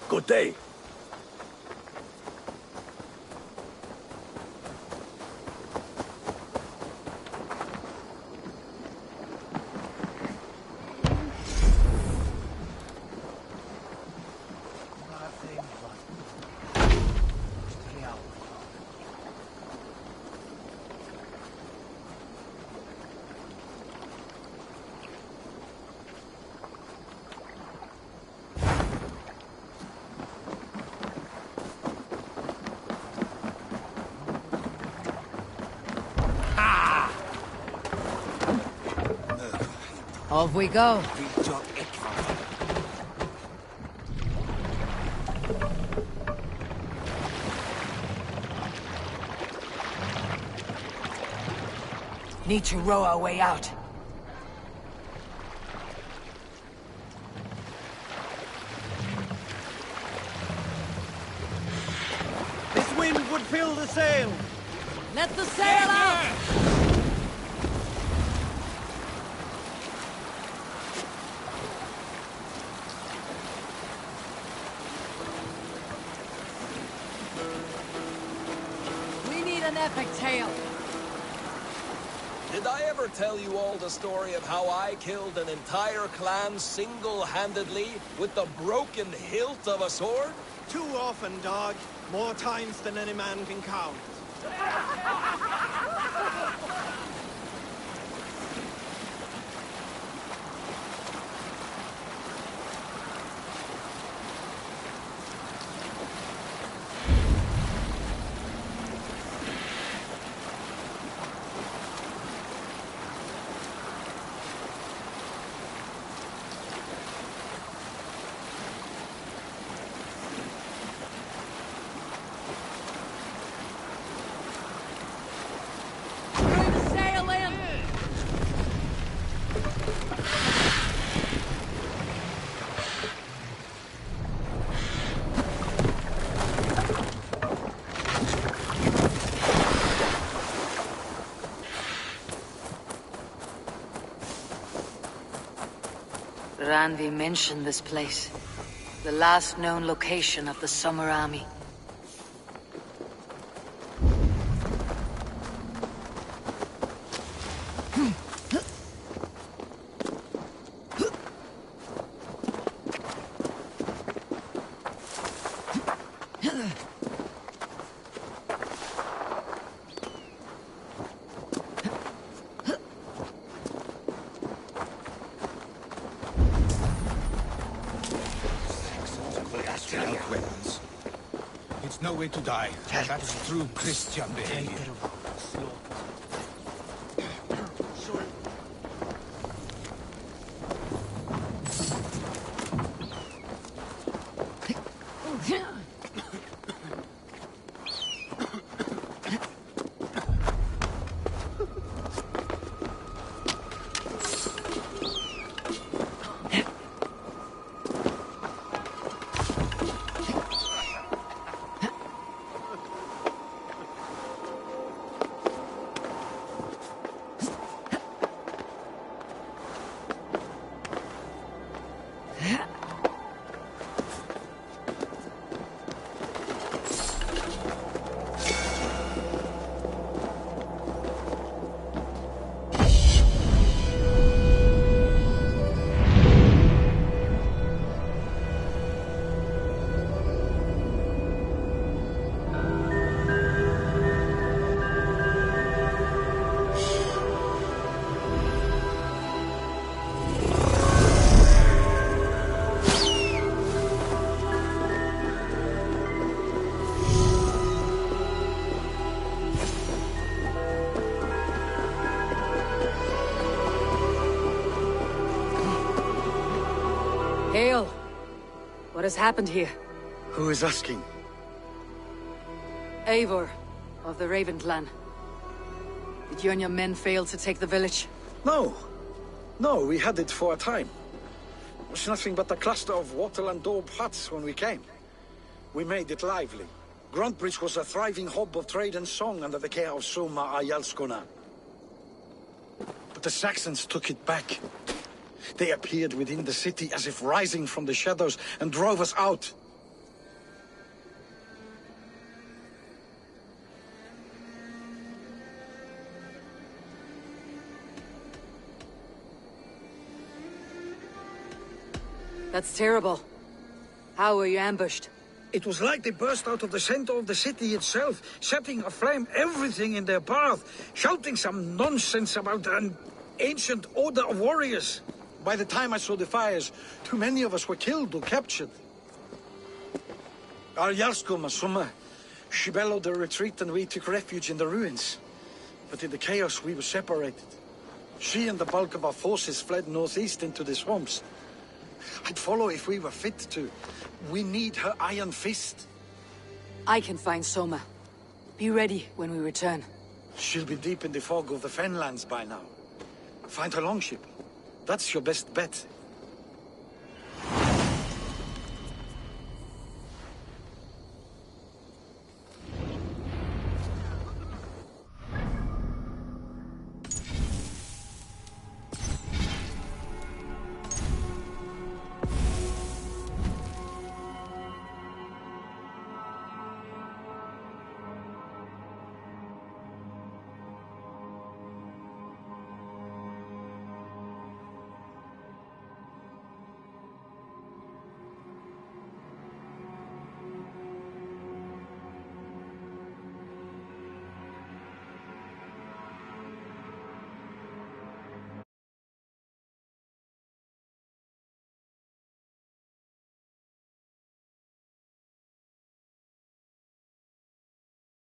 [SPEAKER 11] Good day.
[SPEAKER 7] Off we go.
[SPEAKER 10] Need to row our way out.
[SPEAKER 6] This wind would fill the sail!
[SPEAKER 10] Let the sail out! We need an epic tale.
[SPEAKER 5] Did I ever tell you all the story of how I killed an entire clan single-handedly with the broken hilt of a sword?
[SPEAKER 6] Too often, dog. More times than any man can count.
[SPEAKER 7] Randi mentioned this place. The last known location of the Summer Army.
[SPEAKER 18] Weapons. It's no way to die. That's true Christian behavior.
[SPEAKER 7] Hail! What has happened here?
[SPEAKER 11] Who is asking?
[SPEAKER 7] Eivor, of the Raven clan. Did you and your men fail to take the village?
[SPEAKER 11] No. No, we had it for a time. It was nothing but a cluster of wattle and daub huts when we came. We made it lively. Gruntbridge was a thriving hub of trade and song under the care of Soma Ayalskona. But the Saxons took it back. They appeared within the city as if rising from the shadows and drove us out.
[SPEAKER 7] That's terrible. How were you ambushed?
[SPEAKER 11] It was like they burst out of the center of the city itself, setting aflame everything in their path, shouting some nonsense about an ancient order of warriors. By the time I saw the fires, too many of us were killed or captured. Our Jarlskoma, Summa, she bellowed a retreat and we took refuge in the ruins. But in the chaos we were separated. She and the bulk of our forces fled northeast into the swamps. I'd follow if we were fit to. We need her iron fist.
[SPEAKER 7] I can find Soma. Be ready when we return.
[SPEAKER 11] She'll be deep in the fog of the Fenlands by now. Find her longship. That's your best bet.